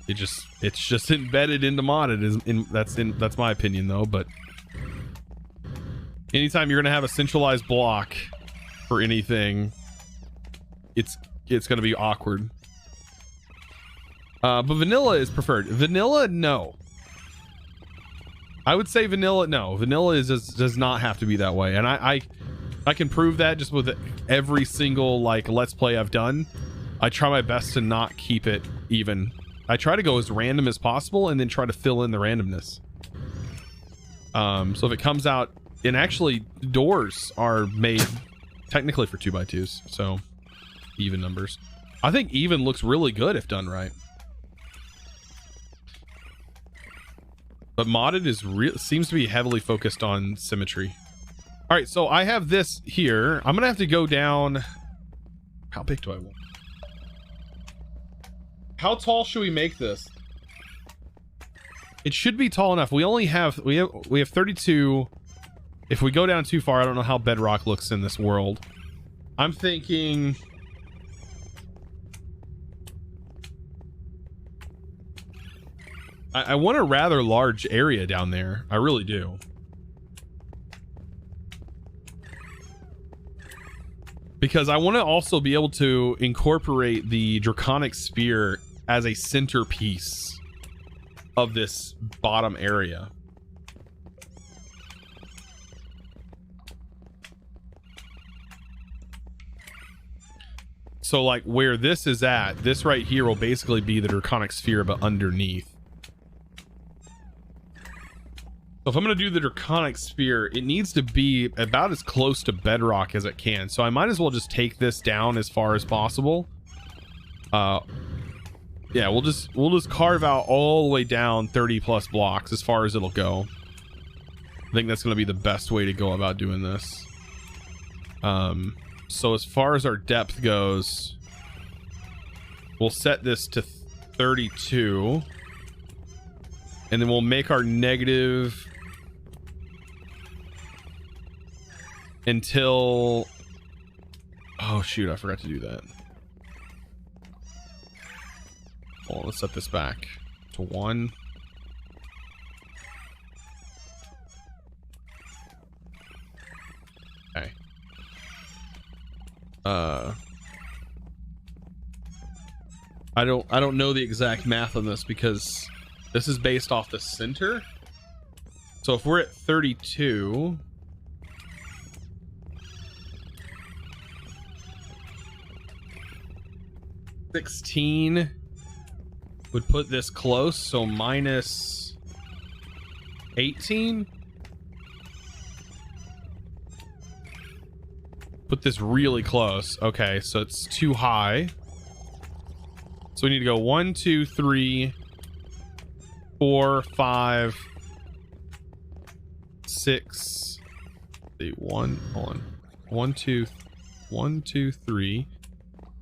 [SPEAKER 1] It's just embedded into modded. That's my opinion though. But anytime you're gonna have a centralized block for anything, it's gonna be awkward. But vanilla is preferred. Vanilla, no. I would say vanilla, no. Vanilla does not have to be that way, and I can prove that just with every single like let's play I've done. I try my best to not keep it even. I try to go as random as possible and then try to fill in the randomness. So if it comes out, and actually doors are made technically for 2x2s, so even numbers. I think even looks really good if done right. But modded seems to be heavily focused on symmetry. All right, so I have this here. I'm gonna have to go down. How big do I want? How tall should we make this? It should be tall enough. We have 32. If we go down too far, I don't know how bedrock looks in this world. I'm thinking I want a rather large area down there. I really do. Because I want to also be able to incorporate the draconic sphere as a centerpiece of this bottom area. So like where this is at, this right here will basically be the draconic sphere, but underneath. So if I'm going to do the draconic sphere, it needs to be about as close to bedrock as it can. So I might as well just take this down as far as possible. Yeah, we'll just carve out all the way down 30 plus blocks as far as it'll go. I think that's going to be the best way to go about doing this. So as far as our depth goes, we'll set this to 32. And then we'll make our negative until, oh shoot, I forgot to do that. Well, let's set this back to 1. Okay. I don't know the exact math on this because this is based off the center. So if we're at 32, $16 would put this close, so minus 18. Put this really close. Okay, so it's too high. So we need to go 1, 2, 3, 4, 5, 6. See, 1, hold on. 1, 2, 3,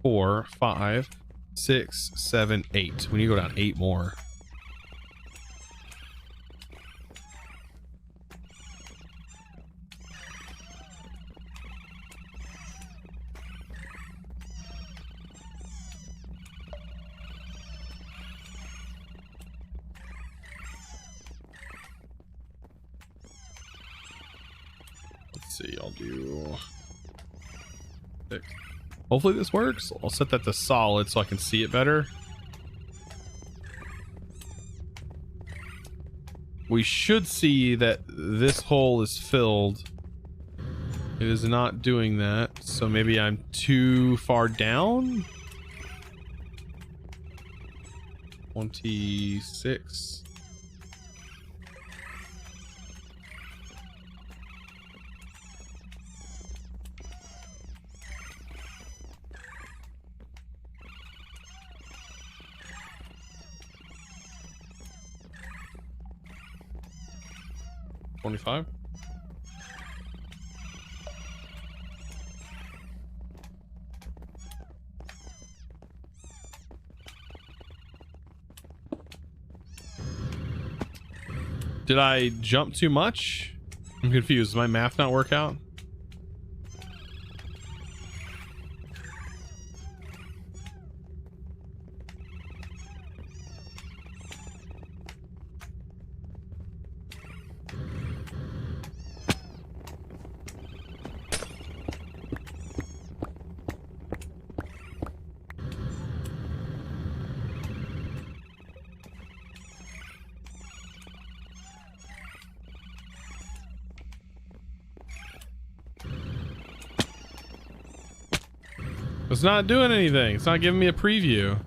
[SPEAKER 1] 4, 5, 6, 7, 8. We need to go down 8 more. let's see. I'll do 6. Hopefully this works. I'll set that to solid so I can see it better. We should see that this hole is filled. It is not doing that, so maybe I'm too far down. 26. $25. Did I jump too much? I'm confused. Does my math not work out? It's not doing anything. It's not giving me a preview.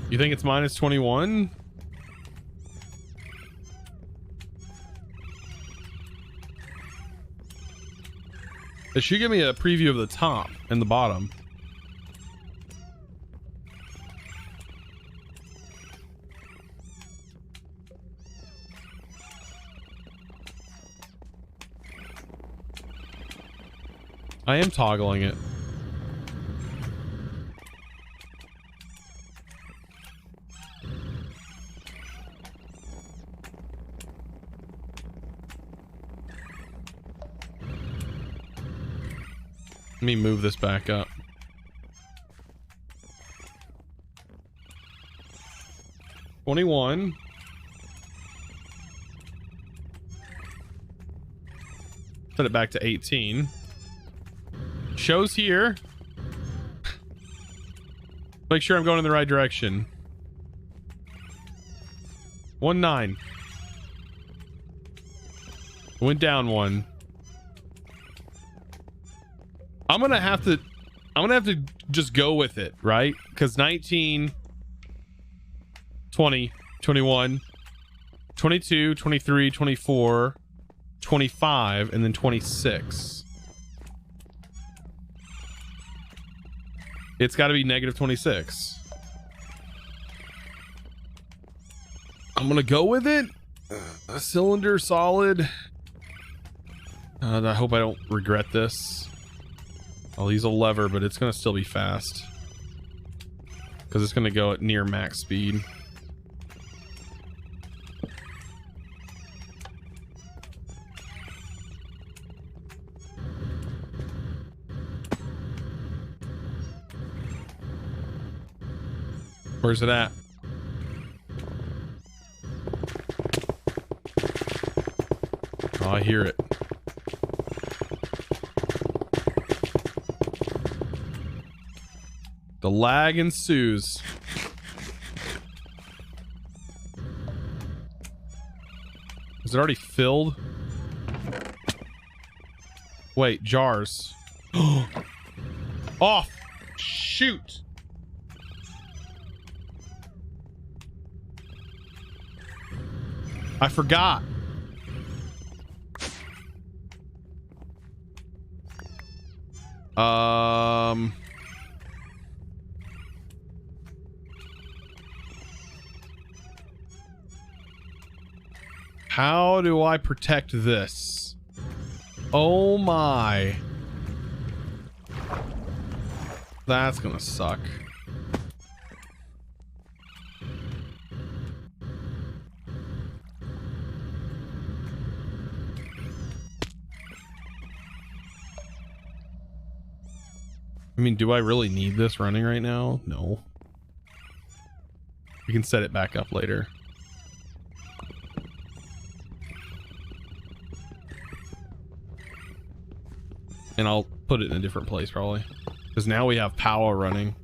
[SPEAKER 1] You think it's minus 21? It should give me a preview of the top and the bottom. I am toggling it. Let me move this back up. $21. Set it back to 18. Shows here. Make sure I'm going in the right direction. 19. Went down 1. I'm gonna have to just go with it, right? Because 19, 20, 21, 22, 23, 24, 25, and then 26. It's got to be negative 26. I'm gonna go with it. A cylinder solid. I hope I don't regret this. I'll use a lever, but it's gonna still be fast because it's gonna go at near max speed. Where's it at? Oh, I hear it. The lag ensues. Is it already filled? Wait, jars. Off! Shoot! I forgot. How do I protect this? Oh my. That's gonna suck. mean, do I really need this running right now? No. We can set it back up later. And I'll put it in a different place probably. Because now we have power running.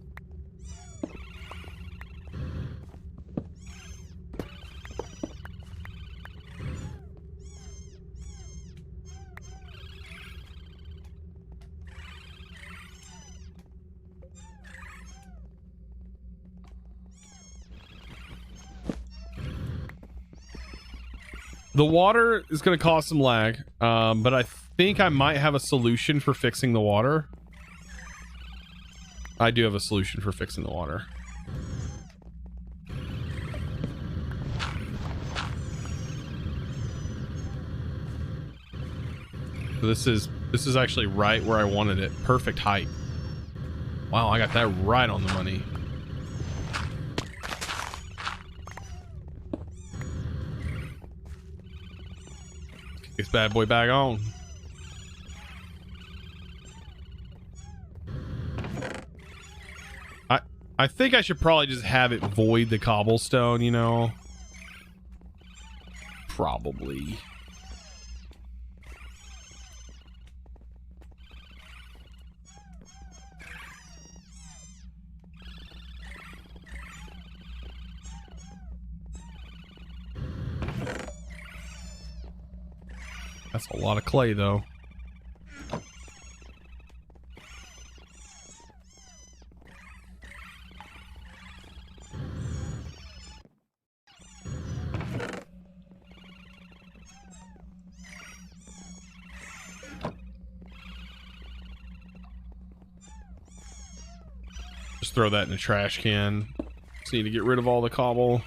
[SPEAKER 1] The water is going to cause some lag, but I think I might have a solution for fixing the water. I do have a solution for fixing the water. So this is actually right where I wanted it. Perfect height. Wow, I got that right on the money. This bad boy back on. I think I should probably just have it void the cobblestone, you know. Probably. That's a lot of clay, though. Just throw that in the trash can. Just need to get rid of all the cobble.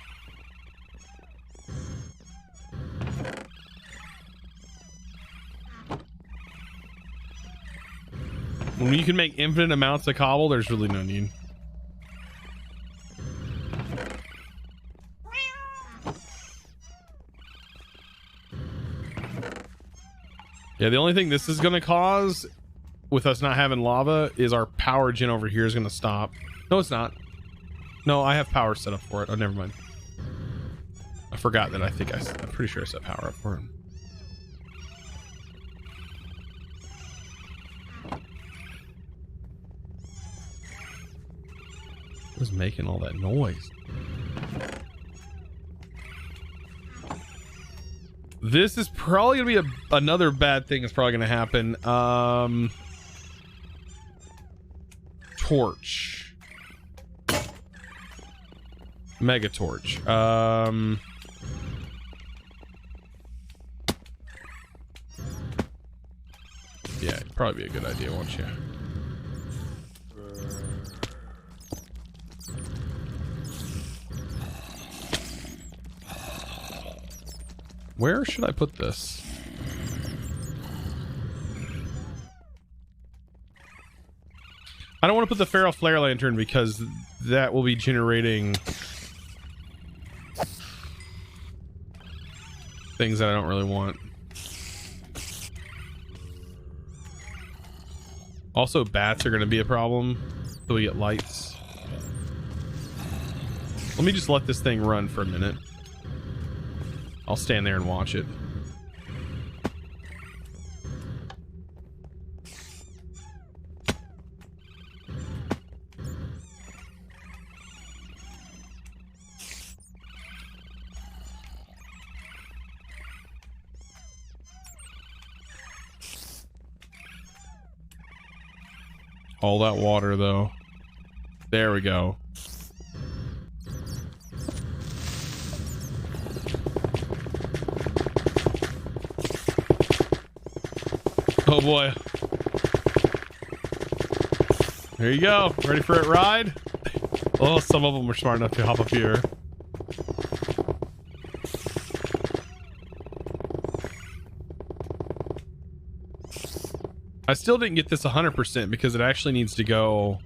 [SPEAKER 1] When you can make infinite amounts of cobble, there's really no need. Yeah, the only thing this is going to cause with us not having lava is our power gen over here is going to stop. No, it's not. No, I have power set up for it. Oh, never mind. I forgot that. I'm pretty sure I set power up for it. What's making all that noise? This is probably gonna be another bad thing is probably gonna happen. Torch. Mega torch. Yeah, it'd probably be a good idea, won't you? Where should I put this? I don't want to put the feral flare lantern because that will be generating things that I don't really want. Also, bats are going to be a problem, so we get lights. Let me just let this thing run for a minute. I'll stand there and watch it. All that water, though. There we go. Oh boy. There you go. Ready for it ride? Oh, some of them were smart enough to hop up here. I still didn't get this 100% because it actually needs to go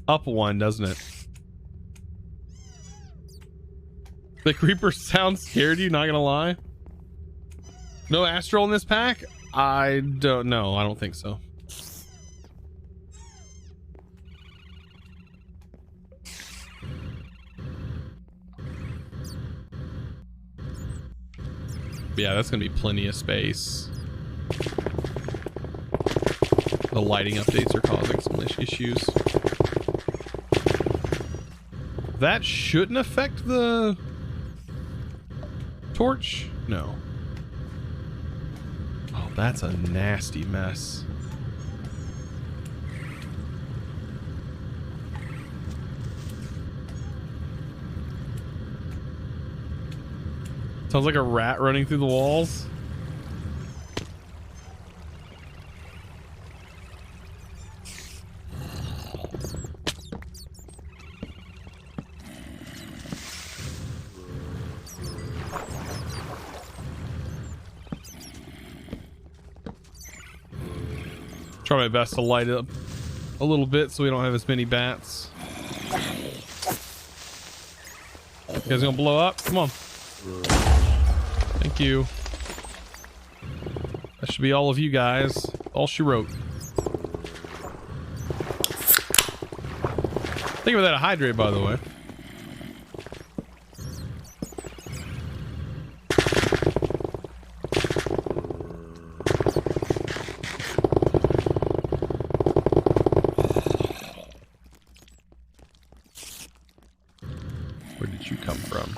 [SPEAKER 1] up one, doesn't it? The creeper sound scared you, not gonna lie. No astral in this pack? I don't know. I don't think so. Yeah, that's gonna be plenty of space. The lighting updates are causing some issues. That shouldn't affect the torch? No. Oh, that's a nasty mess. Sounds like a rat running through the walls. Try my best to light it up a little bit so we don't have as many bats. You guys gonna blow up? Come on. Thank you. That should be all of you guys. All she wrote. Think about that hydrate, by the way. Where did you come from?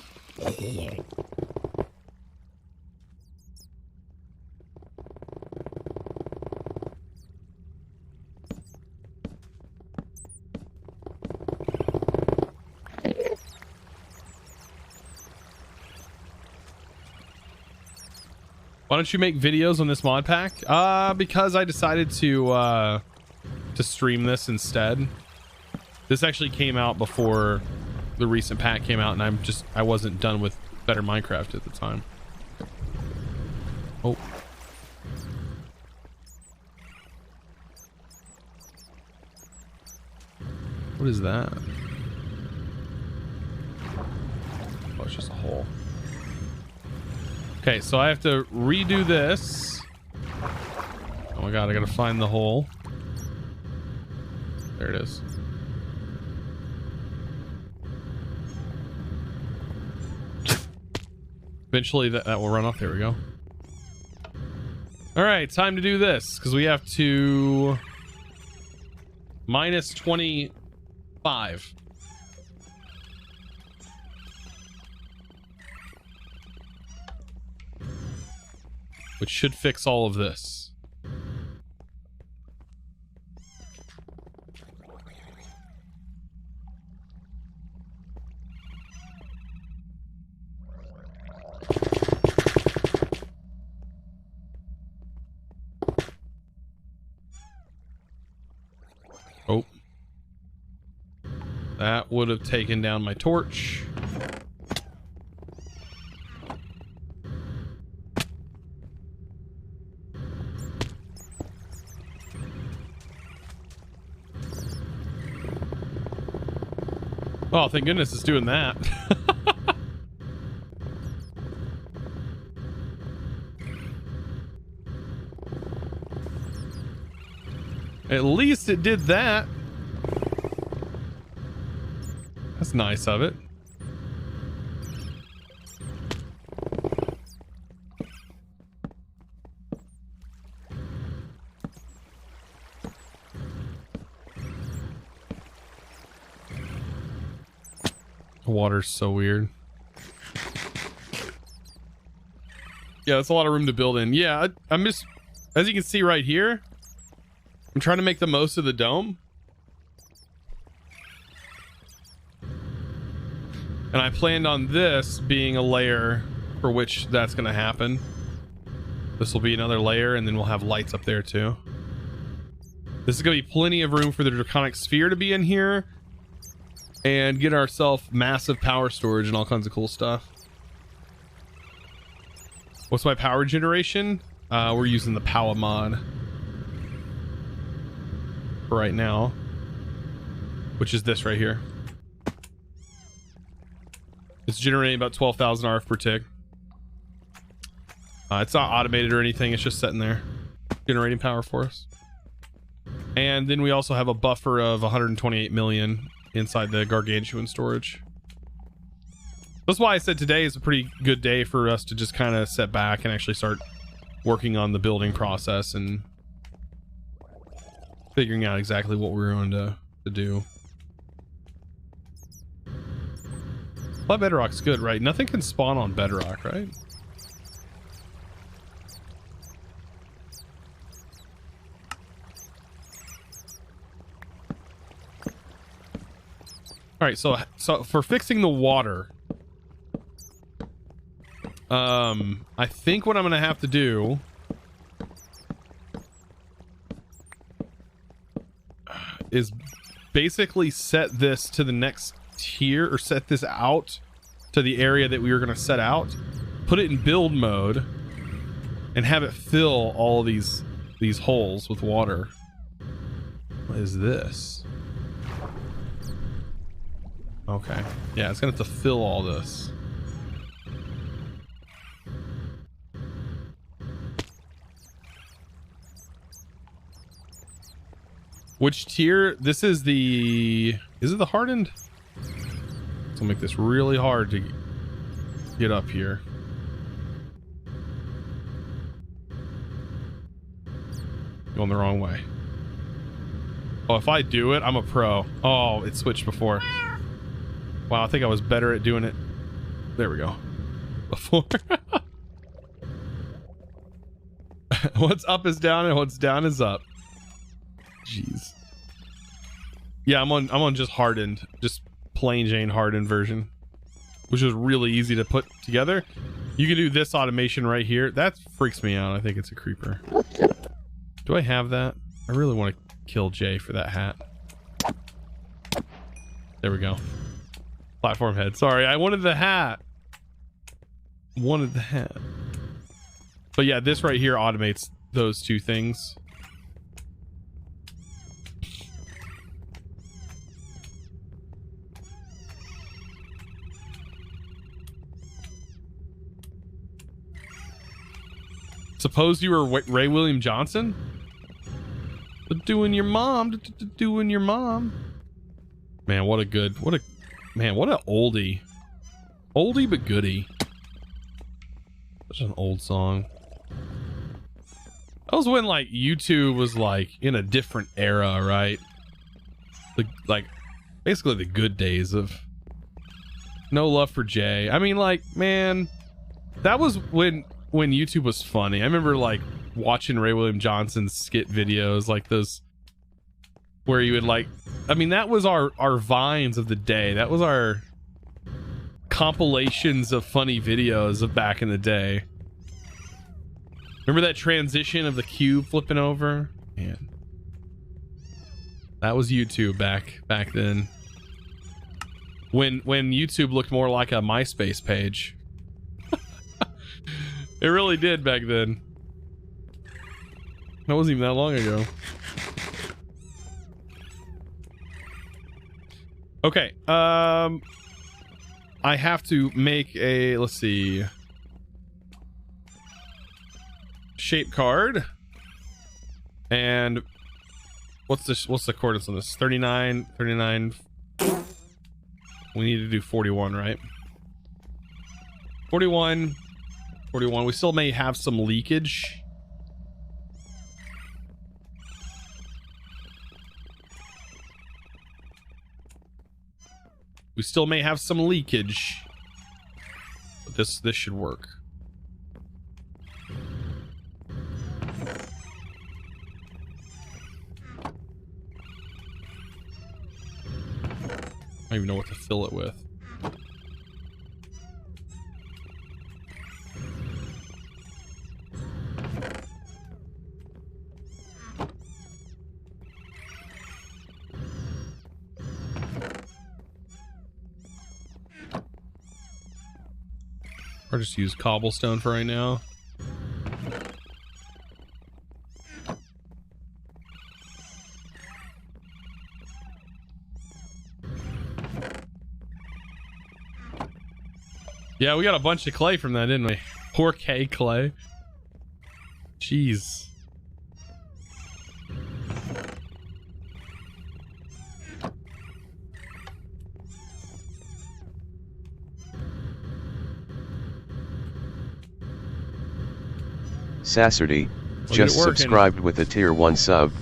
[SPEAKER 1] Why don't you make videos on this mod pack? Because I decided to stream this instead. This actually came out before the recent pack came out, and I wasn't done with Better Minecraft at the time. Oh. What is that? Oh, it's just a hole. Okay, so I have to redo this. Oh my god, I gotta find the hole. There it is. Eventually that will run off. There we go. All right, time to do this because we have to minus 25. Which should fix all of this. Oh. That would have taken down my torch. Oh, thank goodness it's doing that. At least it did that. That's nice of it. The water's so weird. Yeah, that's a lot of room to build in. Yeah, I'm just, as you can see right here, I'm trying to make the most of the dome. And I planned on this being a layer for which that's going to happen. This will be another layer, and then we'll have lights up there too. This is going to be plenty of room for the draconic sphere to be in here and get ourselves massive power storage and all kinds of cool stuff. What's my power generation? We're using the power mod for right now, which is this right here. It's generating about 12,000 RF per tick. It's not automated or anything. It's just sitting there generating power for us. And then we also have a buffer of 128 million inside the gargantuan storage. That's why I said today is a pretty good day for us to just kind of sit back and actually start working on the building process and figuring out exactly what we're going to do. But bedrock's good, right? Nothing can spawn on bedrock, right? All right, so for fixing the water, I think what I'm gonna have to do is basically set this to the next tier, or set this out to the area that we were gonna set out, put it in build mode, and have it fill all these holes with water. What is this? Okay, yeah, it's gonna have to fill all this. Which tier? This is the... Is it the hardened? It's gonna make this really hard to get up here. Going the wrong way. Oh, if I do it, I'm a pro. Oh, it switched before. Wow, I think I was better at doing it. There we go. Before. What's up is down and what's down is up. Jeez. Yeah, I'm on just hardened, just plain Jane hardened version, which is really easy to put together. You can do this automation right here. That freaks me out. I think it's a creeper. Do I have that? I really want to kill Jay for that hat. There we go. Platform head. Sorry, I wanted the hat. Wanted the hat. But yeah, this right here automates those two things. Suppose you were Ray William Johnson? Doing your mom. Doing your mom. Man, what a oldie. Oldie but goodie. Such an old song. That was when like YouTube was like in a different era, right? Like basically the good days of No Love for Jay. I mean, like, man, that was when YouTube was funny. I remember like watching Ray William Johnson's skit videos, like those where you would like, I mean, that was our vines of the day. That was our compilations of funny videos of back in the day. Remember that transition of the cube flipping over? Man, that was YouTube back then. When YouTube looked more like a MySpace page. It really did back then. That wasn't even that long ago. Okay, I have to make a, let's see, shape card. And what's the coordinates on this? 39. We need to do 41, right? 41. We still may have some leakage. We still may have some leakage. But this should work. I don't even know what to fill it with. Or just use cobblestone for right now. Yeah, we got a bunch of clay from that, didn't we? Poor K clay. Jeez.
[SPEAKER 2] Saturday, just subscribed with a tier 1 sub.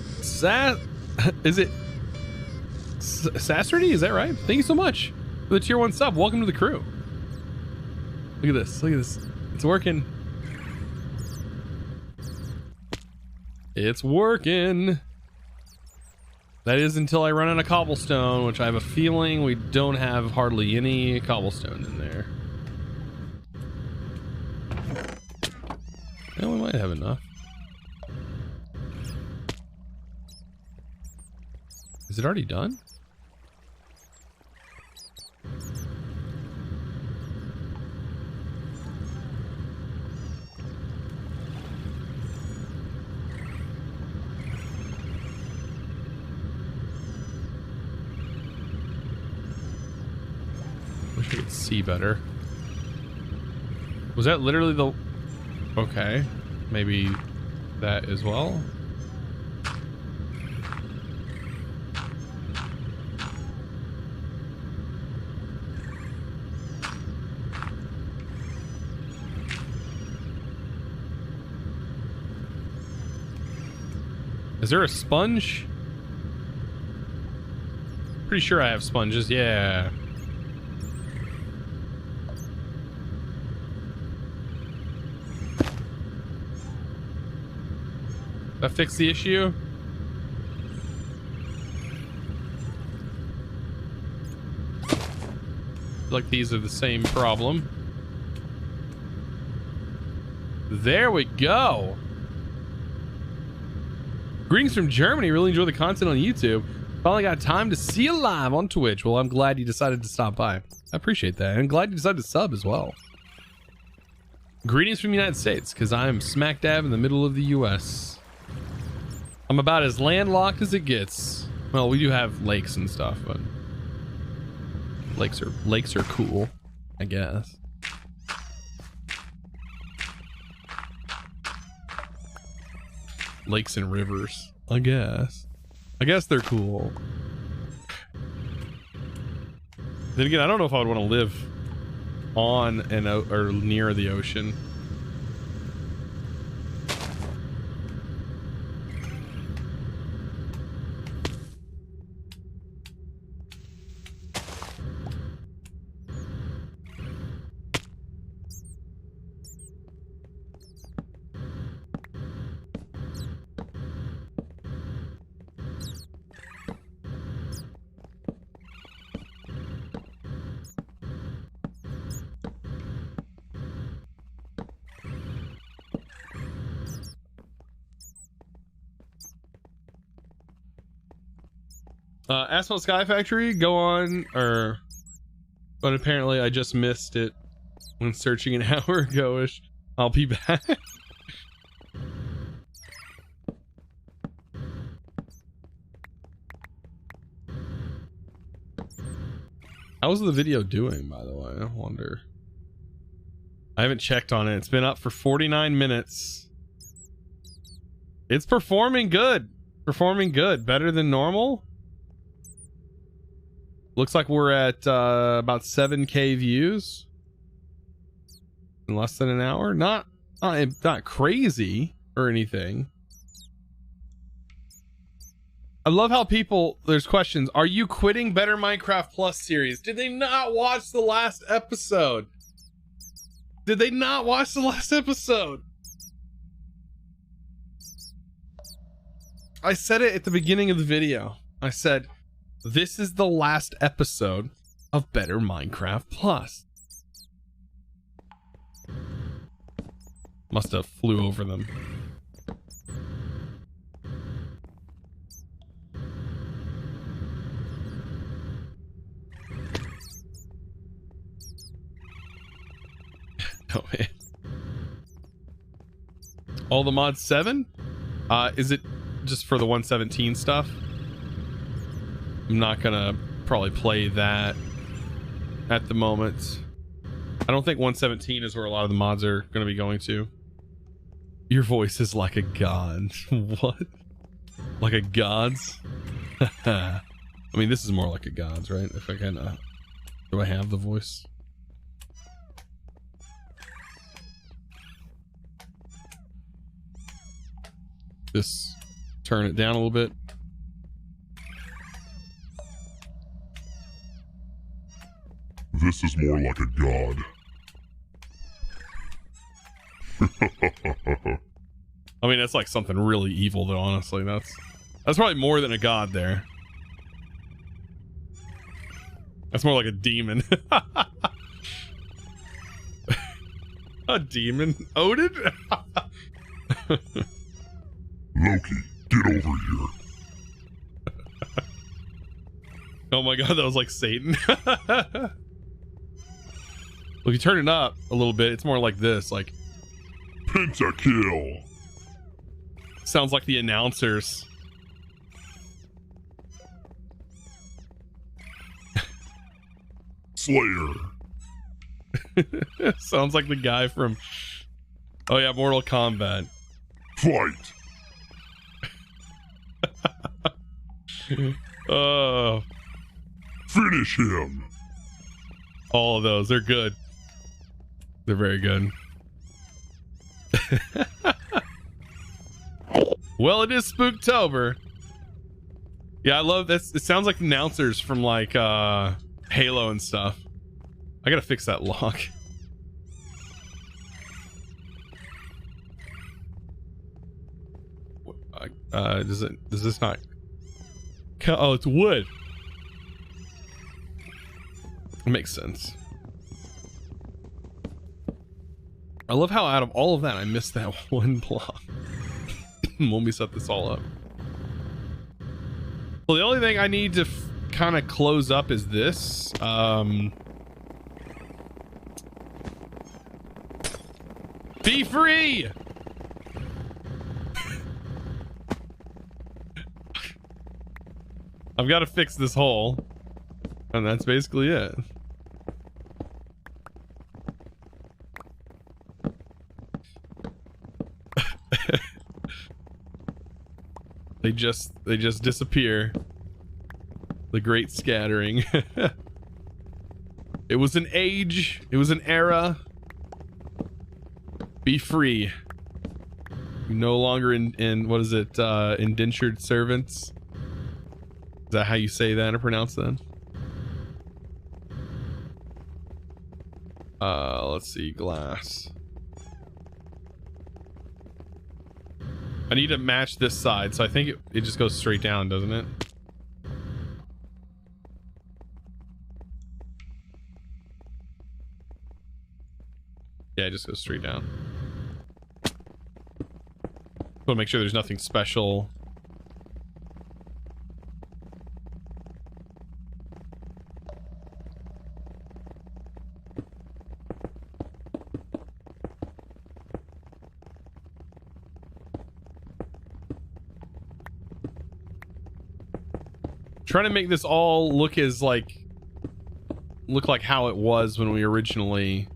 [SPEAKER 1] Is it Saturday? Is that right? Thank you so much for the tier 1 sub. Welcome to the crew. Look at this. Look at this. It's working. It's working. That is until I run out of cobblestone, which I have a feeling we don't have hardly any cobblestone in there. Yeah, we might have enough. Is it already done? Wish I could see better. Was that literally the... Okay, maybe that as well. Is there a sponge? Pretty sure I have sponges, yeah. That fix the issue? Like these are the same problem. There we go. Greetings from Germany. Really enjoy the content on YouTube. Finally got time to see you live on Twitch. Well, I'm glad you decided to stop by. I appreciate that. And I'm glad you decided to sub as well. Greetings from the United States, because I'm smack dab in the middle of the US. I'm about as landlocked as it gets. Well, we do have lakes and stuff, but lakes are cool, I guess. Lakes and rivers, I guess. I guess they're cool. Then again, I don't know if I would want to live on an or near the ocean. Asphalt Sky Factory, go on, but apparently I just missed it when searching an hour ago-ish. I'll be back. How was the video doing, by the way? I wonder. I haven't checked on it. It's been up for 49 minutes. It's performing good. Performing good. Better than normal. Looks like we're at about 7K views in less than an hour. Not crazy or anything. I love how people, there's questions. Are you quitting Better Minecraft Plus series? Did they not watch the last episode? Did they not watch the last episode? I said it at the beginning of the video. I said, this is the last episode of Better Minecraft Plus. Must have flew over them. Oh man. All the mods 7? Is it just for the 117 stuff? I'm not gonna probably play that at the moment. I don't think 117 is where a lot of the mods are gonna be going to. Your voice is like a god. What? Like a god's? I mean, this is more like a god's, right? If I can, do I have the voice? Just turn it down a little bit.
[SPEAKER 4] This is more like a god.
[SPEAKER 1] I mean, that's like something really evil, though. Honestly, that's probably more than a god there. That's more like a demon. A demon, Odin.
[SPEAKER 4] Loki, get over here.
[SPEAKER 1] Oh my god, that was like Satan. Well, if you turn it up a little bit, it's more like this, like
[SPEAKER 4] Pentakill.
[SPEAKER 1] Sounds like the announcers.
[SPEAKER 4] Slayer.
[SPEAKER 1] Sounds like the guy from, oh yeah, Mortal Kombat.
[SPEAKER 4] Fight.
[SPEAKER 1] Oh.
[SPEAKER 4] Finish him.
[SPEAKER 1] All of those, they're good. They're very good. Well, it is Spooktober. Yeah, I love this. It sounds like announcers from like Halo and stuff. I gotta fix that lock. Does this not? Oh, it's wood. It makes sense. I love how out of all of that, I missed that one block. When we set this all up. Well, the only thing I need to kind of close up is this. Be free! I've got to fix this hole. And that's basically it. They just disappear. The great scattering. It was an age. It was an era. Be free. You're no longer in what is it? Indentured servants. Is that how you say that or pronounce that? Let's see, glass. I need to match this side, so I think it just goes straight down, doesn't it? Yeah, it just goes straight down. Want to make sure there's nothing special. Trying to make this all look like how it was when we originally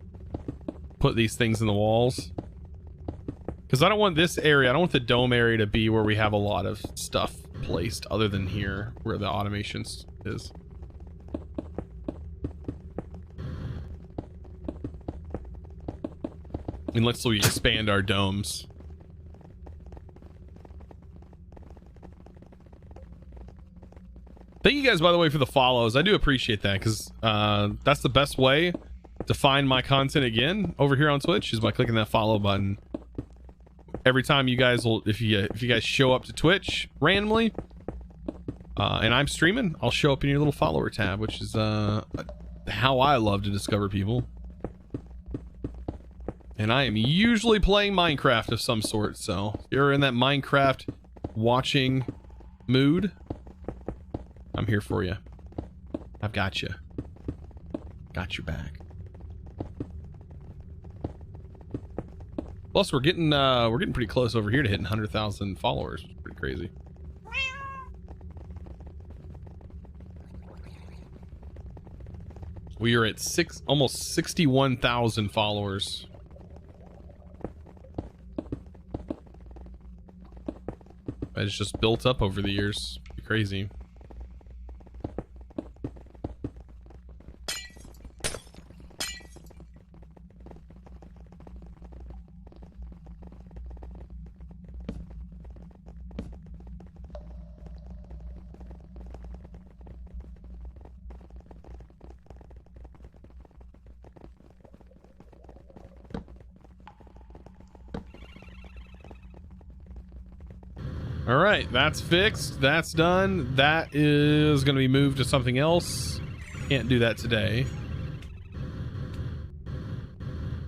[SPEAKER 1] put these things in the walls. Because I don't want this area, I don't want the dome area to be where we have a lot of stuff placed other than here where the automation is. Unless we expand our domes. Thank you guys, by the way, for the follows. I do appreciate that, because that's the best way to find my content again over here on Twitch is by clicking that follow button. Every time you guys will, if you guys show up to Twitch randomly, and I'm streaming, I'll show up in your little follower tab, which is how I love to discover people. And I am usually playing Minecraft of some sort, so if you're in that Minecraft watching mood, I'm here for you. I've got you. Got your back. Plus, we're getting pretty close over here to hitting 100,000 followers. Pretty crazy. We are at almost 61,000 followers. It's just built up over the years. Pretty crazy. All right, that's fixed. That's done. That is going to be moved to something else. Can't do that today.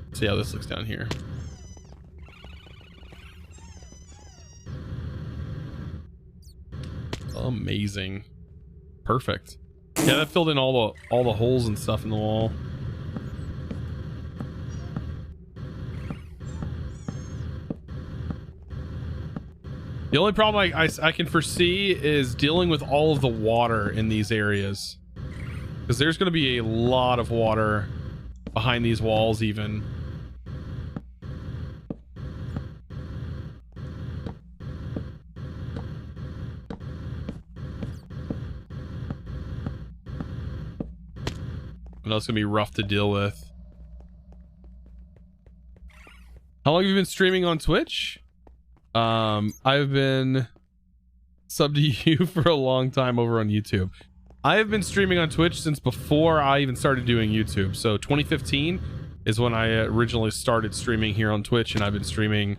[SPEAKER 1] Let's see how this looks down here. Amazing. Perfect. Yeah, that filled in all the holes and stuff in the wall. The only problem I can foresee is dealing with all of the water in these areas, because there's going to be a lot of water behind these walls even. I know it's going to be rough to deal with. How long have you been streaming on Twitch? I've been subbed to you for a long time over on YouTube. I have been streaming on Twitch since before I even started doing YouTube. So 2015 is when I originally started streaming here on Twitch, and I've been streaming,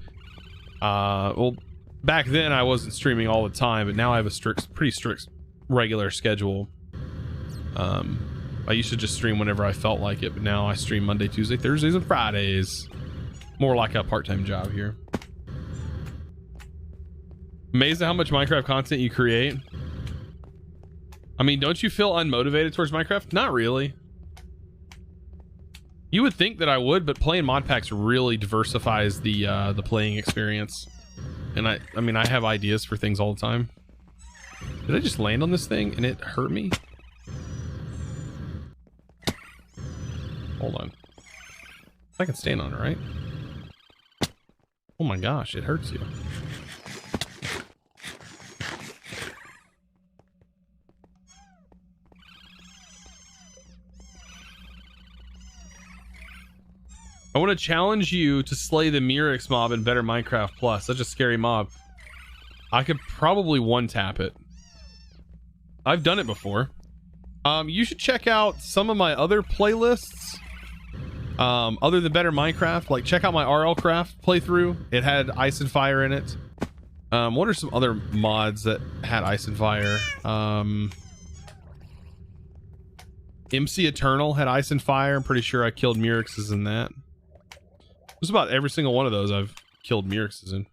[SPEAKER 1] well, back then I wasn't streaming all the time, but now I have a pretty strict regular schedule. I used to just stream whenever I felt like it, but now I stream Monday, Tuesday, Thursdays, and Fridays. More like a part-time job here. Amazed at how much Minecraft content you create. I mean, don't you feel unmotivated towards Minecraft? Not really. You would think that I would, but playing mod packs really diversifies the playing experience. And I mean, I have ideas for things all the time. Did I just land on this thing and it hurt me? Hold on. I can stand on it, right? Oh my gosh, it hurts you. I want to challenge you to slay the Murex mob in Better Minecraft Plus. Such a scary mob. I could probably one-tap it. I've done it before. You should check out some of my other playlists. Other than Better Minecraft. Like, check out my RL Craft playthrough. It had Ice and Fire in it. What are some other mods that had Ice and Fire? MC Eternal had Ice and Fire. I'm pretty sure I killed Murexes in that. Just about every single one of those I've killed Murexes in.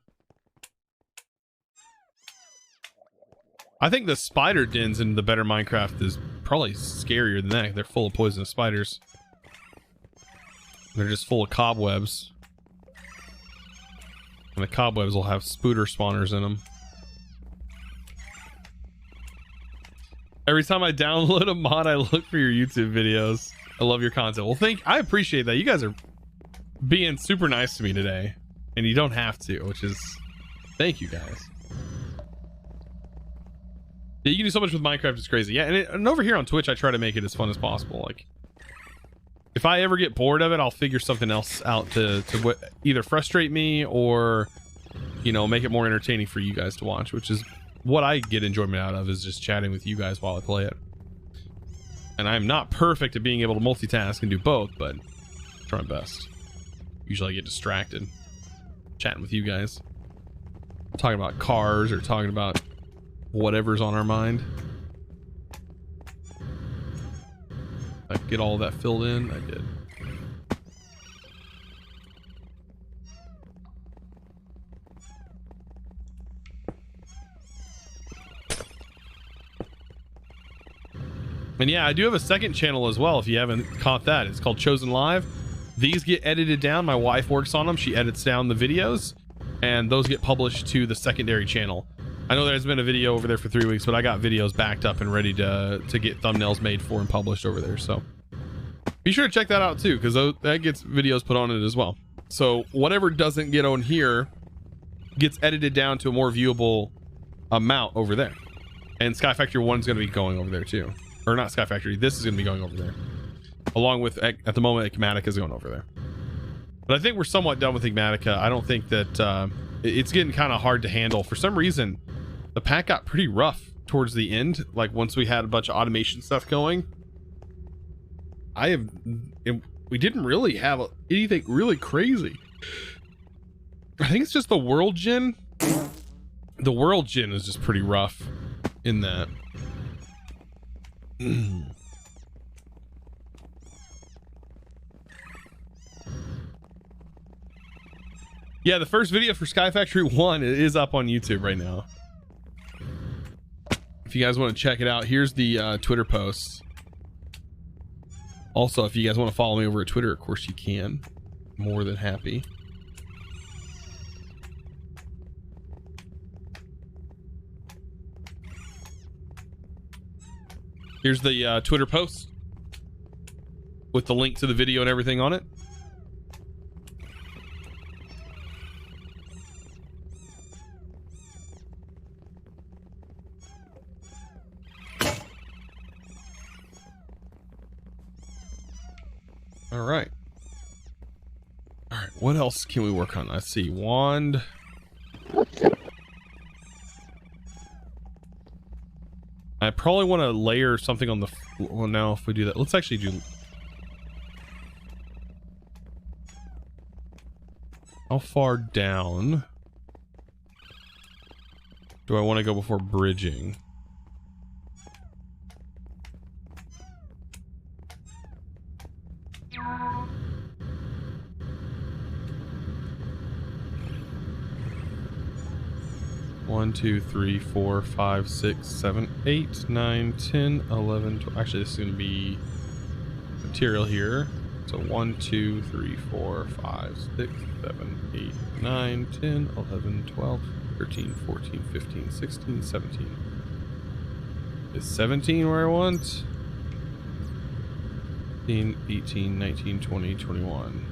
[SPEAKER 1] I think the spider dens in the Better Minecraft is probably scarier than that. They're full of poisonous spiders. They're just full of cobwebs. And the cobwebs will have spooter spawners in them. Every time I download a mod, I look for your YouTube videos. I love your content. Well, I appreciate that. You guys are being super nice to me today, and you don't have to, which is, thank you guys. Yeah, you can do so much with Minecraft. It's crazy. Yeah, and over here on Twitch, I try to make it as fun as possible. Like, if I ever get bored of it, I'll figure something else out to either frustrate me or, you know, make it more entertaining for you guys to watch, which is what I get enjoyment out of, is just chatting with you guys while I play it. And I'm not perfect at being able to multitask and do both, but I try my best. Usually I get distracted chatting with you guys, talking about cars or talking about whatever's on our mind. I get all of that filled in. I did. And yeah, I do have a second channel as well if you haven't caught that. It's called ChosenLIVE. These get edited down. My wife works on them. She edits down the videos, and those get published to the secondary channel. I know there's been a video over there for 3 weeks, but I got videos backed up and ready to get thumbnails made for and published over there. So be sure to check that out too, because that gets videos put on it as well. So whatever doesn't get on here gets edited down to a more viewable amount over there. And Sky Factory 1 is going to be going over there too. Or not Sky Factory. This is going to be going over there. Along with, at the moment, Igmatica is going over there. But I think we're somewhat done with Igmatica. I don't think that it's getting kind of hard to handle. For some reason, the pack got pretty rough towards the end. Like, once we had a bunch of automation stuff going, we didn't really have anything really crazy. I think it's just the world gen The world gen is just pretty rough in that. Yeah, the first video for Sky Factory 1 is up on YouTube right now. If you guys want to check it out, here's the Twitter post. Also, if you guys want to follow me over at Twitter, of course you can. More than happy. Here's the Twitter post with the link to the video and everything on it. All right. All right, what else can we work on? Let's see, wand. I probably want to layer something on the, well, now if we do that, let's actually do, how far down do I want to go before bridging? One, 2, 3, 4, 5, 6, 7, 8, 9, 10, 11, 12. Actually, this is going to be material here. So 1, 2, 3, 4, 5, 6, 7, 8, 9, 10, 11, 12, 13, 14, 15, 16, 17. Is 17 where I want? 18, 18, 19, 20, 21.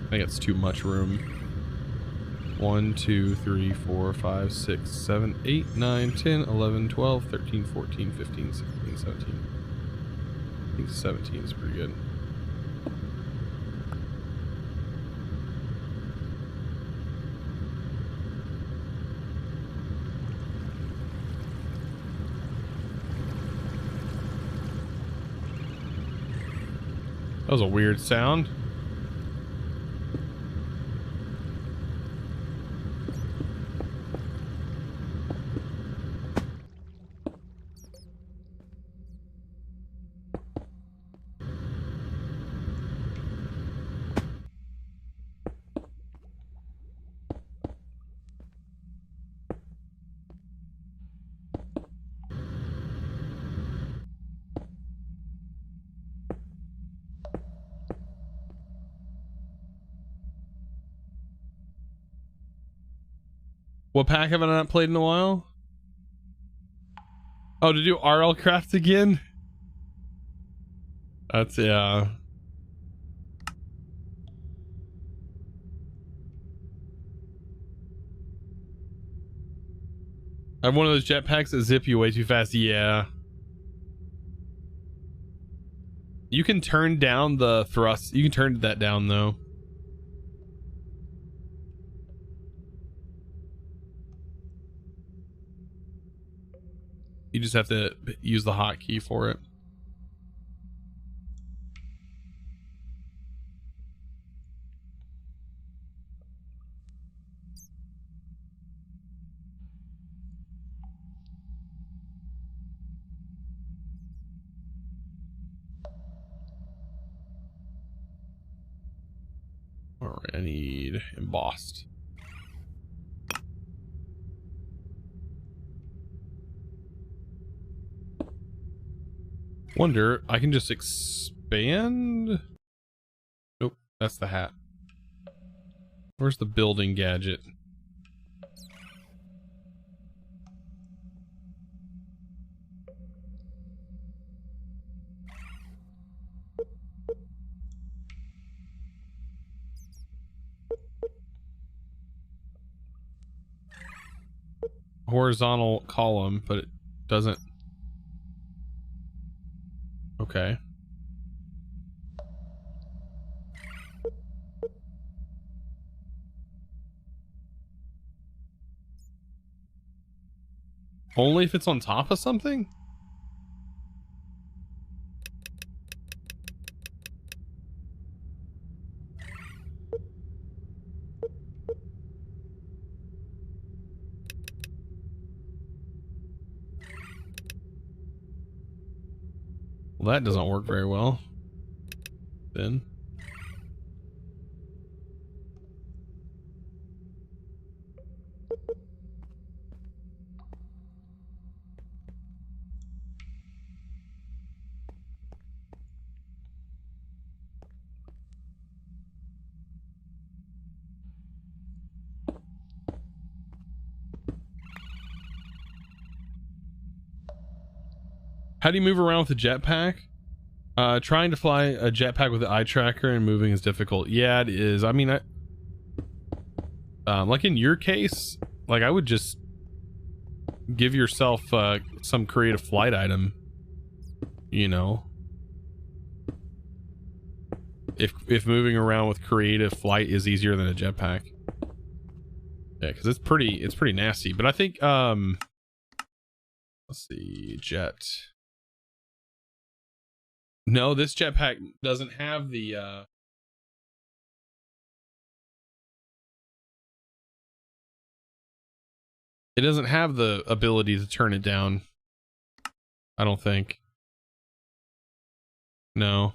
[SPEAKER 1] I think it's too much room. 1, 2, 3, 4, 5, 6, 7, 8, 9, 10, 11, 12, 13, 14, 15, 16, 17. I think 17 is pretty good. That was a weird sound. What pack have I not played in a while? Oh, to do RL craft again? That's, yeah. I have one of those jetpacks that zip you way too fast. Yeah. You can turn down the thrust. You can turn that down though. You just have to use the hotkey for it. All right, I need embossed. Wonder, I can just expand? Nope, that's the hat. Where's the building gadget? Horizontal column, but it doesn't. Okay. Only if it's on top of something? Well, that doesn't work very well. Then. How do you move around with a jetpack? Trying to fly a jetpack with an eye tracker and moving is difficult. Yeah, it is. I mean, like in your case, like I would just give yourself some creative flight item, you know. If moving around with creative flight is easier than a jetpack. Yeah, because it's pretty nasty. But I think let's see, jet. No, this jetpack doesn't have the it doesn't have the ability to turn it down. I don't think. No.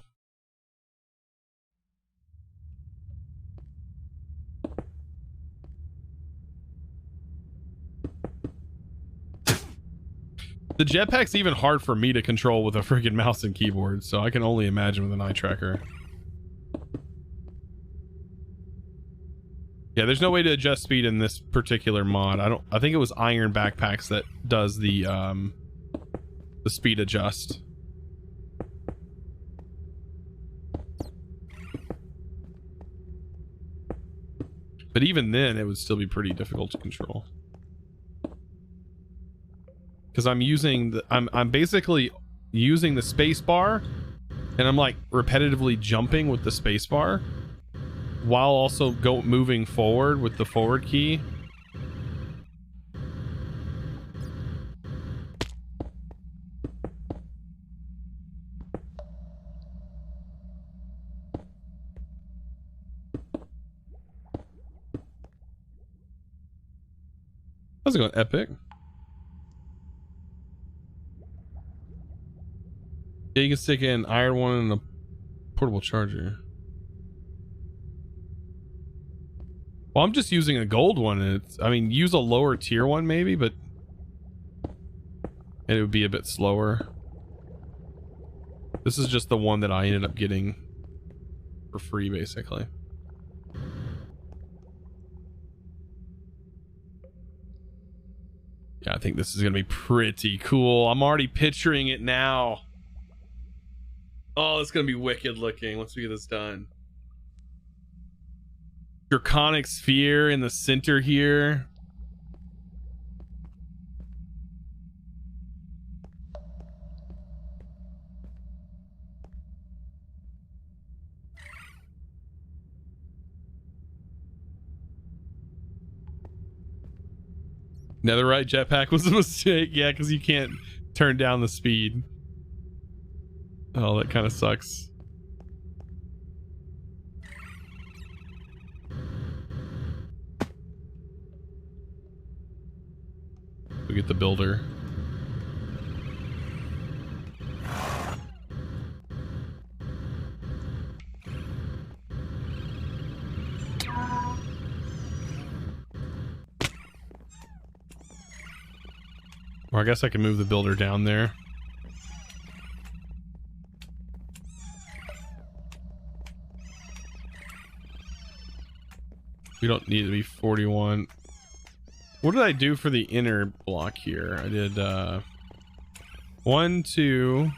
[SPEAKER 1] The jetpack's even hard for me to control with a freaking mouse and keyboard, so I can only imagine with an eye tracker. Yeah, there's no way to adjust speed in this particular mod. I think it was Iron Backpacks that does the speed adjust. But even then, it would still be pretty difficult to control. Because I'm using I'm basically using the space bar, and I'm like repetitively jumping with the space bar while also moving forward with the forward key. How's it going, Epic? Yeah, you can stick an iron one and a portable charger. Well, I'm just using a gold one, and I mean, use a lower tier one maybe, but it would be a bit slower. This is just the one that I ended up getting for free, basically. Yeah, I think this is gonna be pretty cool. I'm already picturing it now. Oh, it's gonna be wicked looking once we get this done. Draconic sphere in the center here. Netherite jetpack was a mistake. Yeah, because you can't turn down the speed. Oh, that kind of sucks. We get the builder. Or I guess I can move the builder down there. We don't need to be 41. What did I do for the inner block here? I did 1, 2,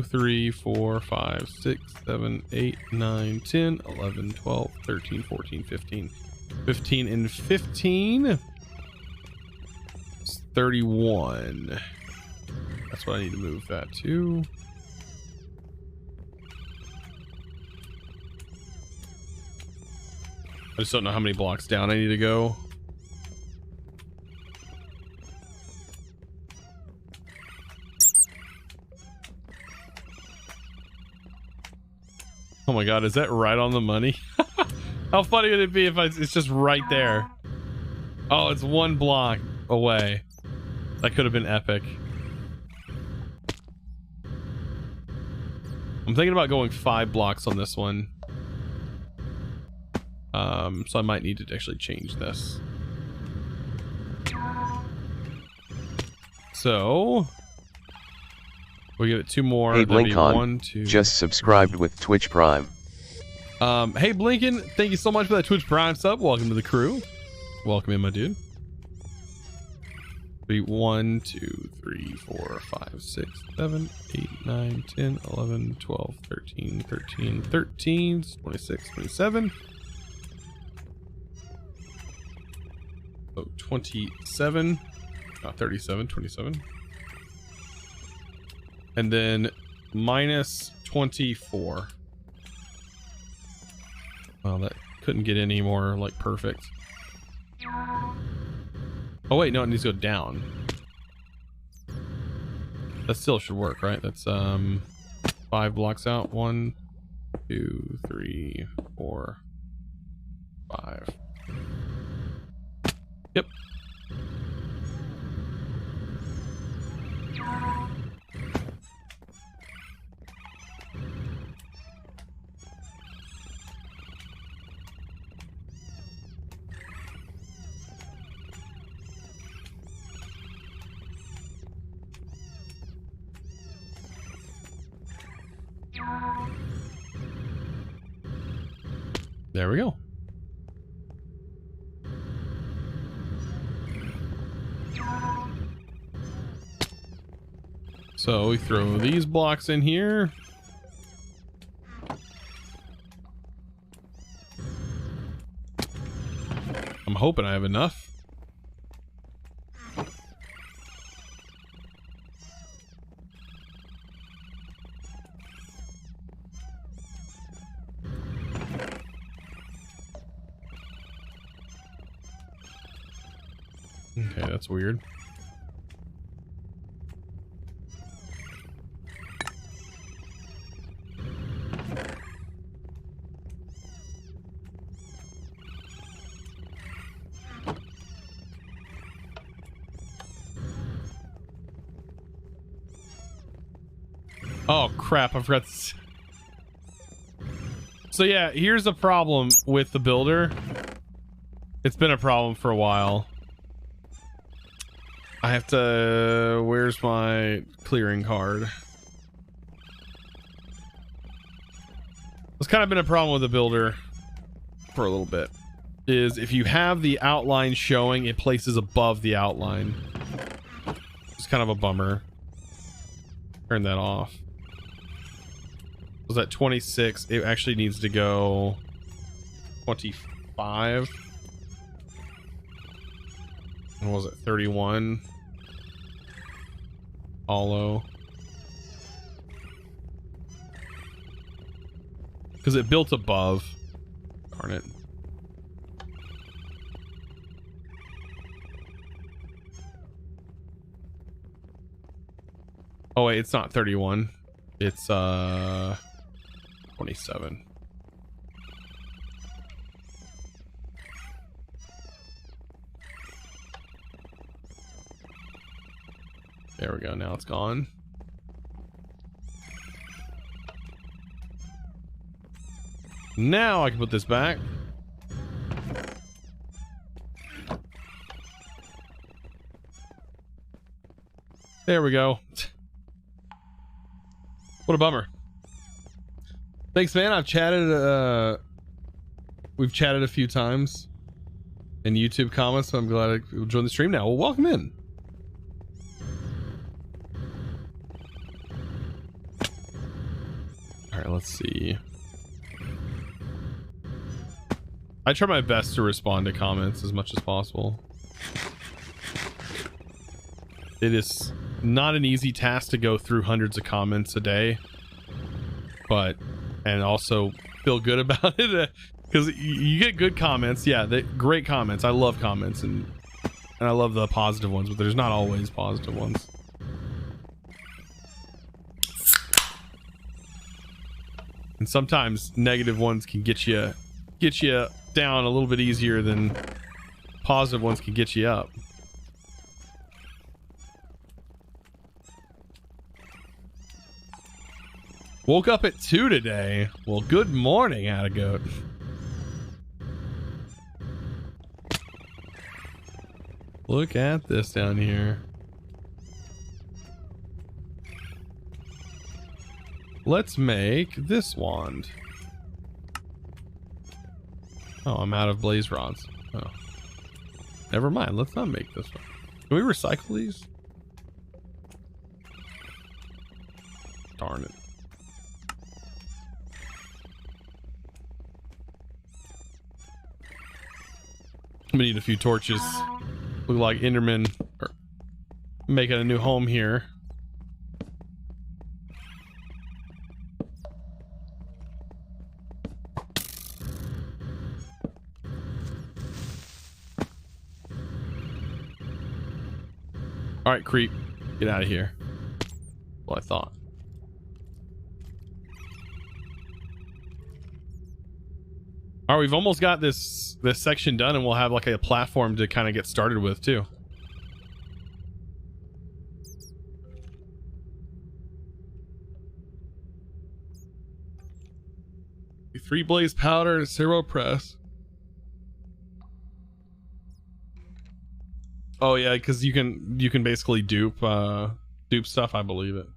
[SPEAKER 1] 3, 4, 5, 6, 7, 8, 9, 10, 11, 12, 13, 14, 15. 15 and 15. It's 31. That's what I need to move that to. I just don't know how many blocks down I need to go. Oh my god, is that right on the money? How funny would it be if it's just right there? Oh, it's 1 block away. That could have been epic. I'm thinking about going 5 blocks on this one. So I might need to actually change this. So we'll give it 2 more.
[SPEAKER 2] Hey
[SPEAKER 1] That'd be
[SPEAKER 2] Blinkon,
[SPEAKER 1] 1, 2.
[SPEAKER 2] just subscribed with Twitch Prime.
[SPEAKER 1] Hey Blinken, thank you so much for that Twitch Prime sub. Welcome to the crew. Welcome in, my dude. 1, 2, 3, 4, 5, 6, 7, 8, 9, 10, 11, 12, 13, 13, 13, 26, 27. Oh, 27. 37, 27. And then minus 24. Well, that couldn't get any more like perfect. Oh wait, no, it needs to go down. That still should work, right? That's 5 blocks out. 1, 2, 3, 4, 5. Yep. There we go. So we throw these blocks in here. I'm hoping I have enough. Okay, that's weird. Oh crap, I forgot this. So yeah, here's a problem with the builder. It's been a problem for a while. I have to... Where's my clearing card? It's kind of been a problem with the builder for a little bit. Is if you have the outline showing, it places above the outline. It's kind of a bummer. Turn that off. Was that 26? It actually needs to go 25. What was it? 31. Hollow. Because it built above. Darn it. Oh wait, it's not 31. It's 27. There we go. Now it's gone. Now I can put this back. There we go. What a bummer. Thanks, man. I've chatted, we've chatted a few times in YouTube comments, so I'm glad I joined the stream now. Well, welcome in. All right, let's see. I try my best to respond to comments as much as possible. It is not an easy task to go through hundreds of comments a day, but and also feel good about it because you get good comments. Yeah, great comments. I love comments and I love the positive ones, but there's not always positive ones. And sometimes negative ones can get you down a little bit easier than positive ones can get you up. Woke up at 2 today. Well, good morning, Attagoat. Look at this down here. Let's make this wand. Oh, I'm out of blaze rods. Oh. Never mind. Let's not make this one. Can we recycle these? Darn it. I'm gonna need a few torches. Look like Enderman are making a new home here. All right, creep, get out of here. Well, I thought. All right, we've almost got this section done, and we'll have like a platform to kind of get started with too. Three blaze powder and 0 press. Oh yeah, because you can basically dupe stuff. I believe it.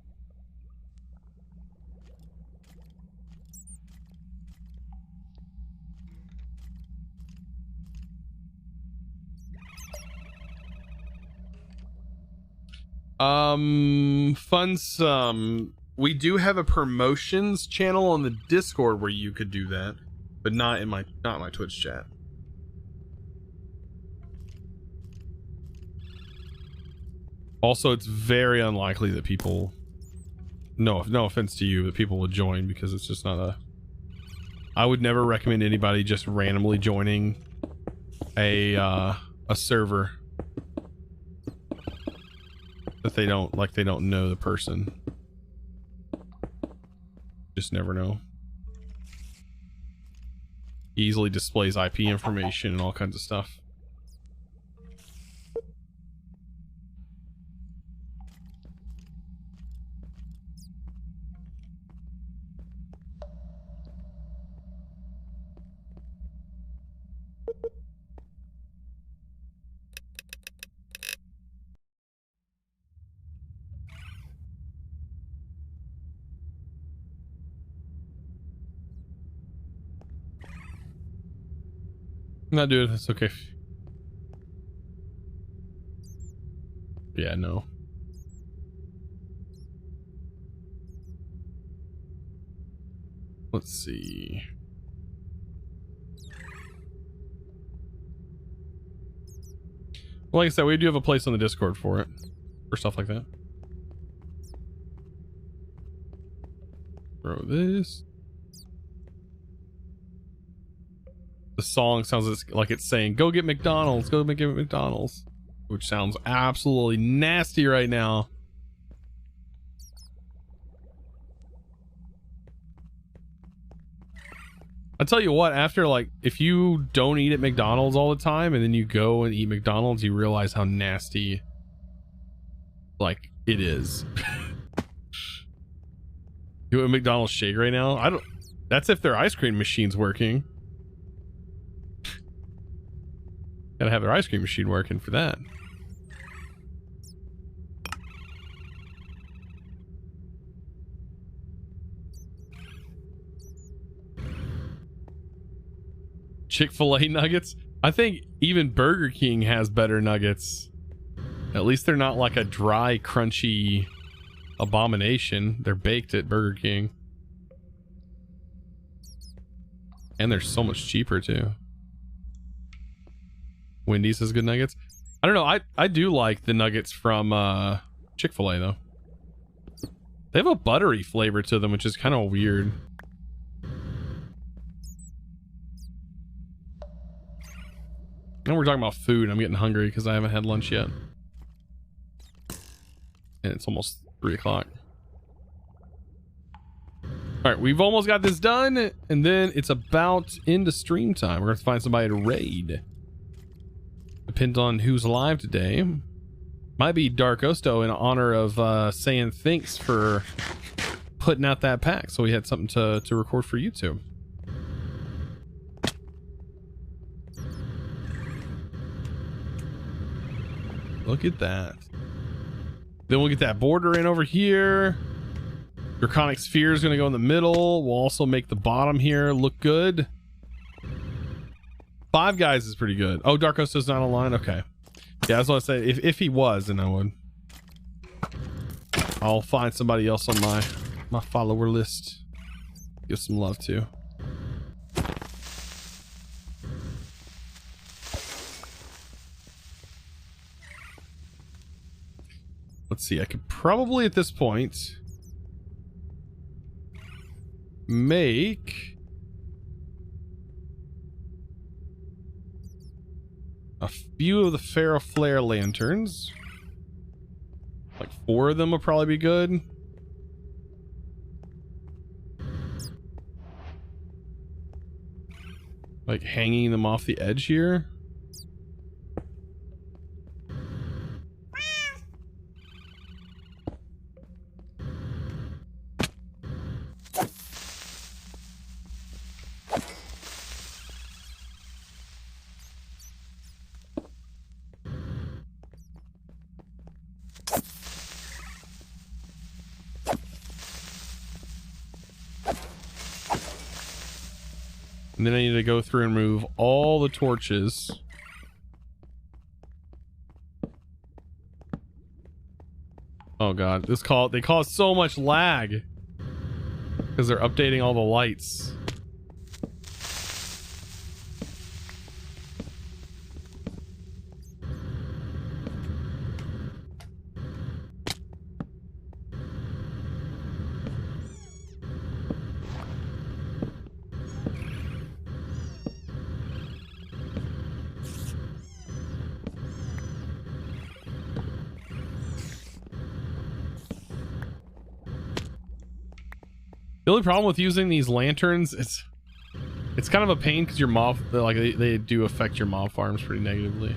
[SPEAKER 1] Fun some. We do have a promotions channel on the Discord where you could do that, but not in my Twitch chat. Also, it's very unlikely that people, no offense to you, but people will join because it's just not a, I would never recommend anybody just randomly joining a server that they don't know the person. Just never know. Easily displays IP information and all kinds of stuff. No, dude, that's okay. Yeah, no. Let's see. Well, like I said, we do have a place on the Discord for it, for stuff like that. Throw this. The song sounds like it's saying, go get McDonald's, go get McDonald's, which sounds absolutely nasty right now. I tell you what, after like, if you don't eat at McDonald's all the time and then you go and eat McDonald's, you realize how nasty like it is. You want a McDonald's shake right now? That's if their ice cream machine's working. Gotta have their ice cream machine working for that. Chick-fil-A nuggets? I think even Burger King has better nuggets. At least they're not like a dry, crunchy abomination. They're baked at Burger King. And they're so much cheaper too. Wendy's has good nuggets. I don't know. I do like the nuggets from Chick-fil-A though. They have a buttery flavor to them, which is kind of weird. And we're talking about food. I'm getting hungry because I haven't had lunch yet. And it's almost 3 o'clock. Alright, we've almost got this done. And then it's about into stream time. We're going to find somebody to raid. Depends on who's live today. Might be Dark Osto in honor of saying thanks for putting out that pack, so we had something to record for YouTube. Look at that. Then we'll get that border in over here. Draconic sphere is going to go in the middle. We'll also make the bottom here look good. Five Guys is pretty good. Oh, Darkos is not online. Okay. Yeah, that's what I say. If he was, then I would. I'll find somebody else on my follower list. Give some love to. Let's see. I could probably at this point make a few of the Pharaoh Flare lanterns. Like 4 of them would probably be good. Like hanging them off the edge here. And then I need to go through and remove all the torches. Oh god, they cause so much lag because they're updating all the lights. The only problem with using these lanterns is it's kind of a pain because your mob, like they do affect your mob farms pretty negatively.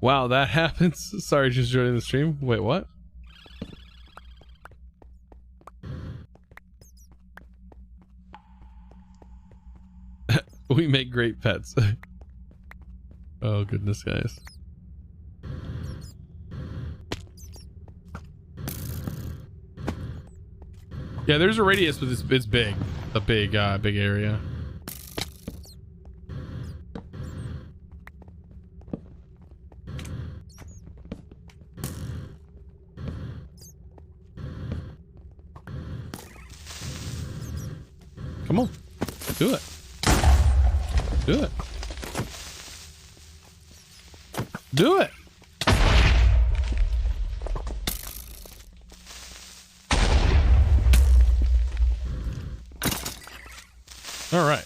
[SPEAKER 1] Wow, that happens. Sorry, just joining the stream. Wait, what? We make great pets. Oh goodness, guys. Yeah, there's a radius, but it's big. A big area. Come on. Do it. Do it. Do it. All right.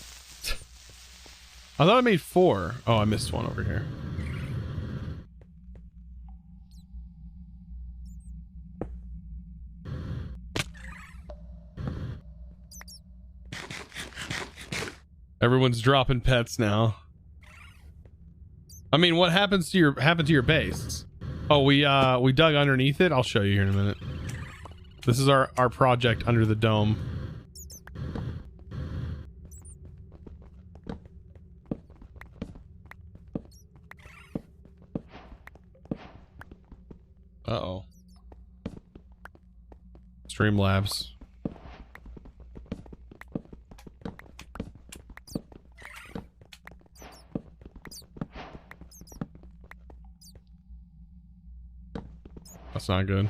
[SPEAKER 1] I thought I made 4. Oh, I missed one over here. Everyone's dropping pets now. I mean, what happened to your base? Oh, we dug underneath it. I'll show you here in a minute. This is our project under the dome. Uh-oh. Streamlabs. That's not good.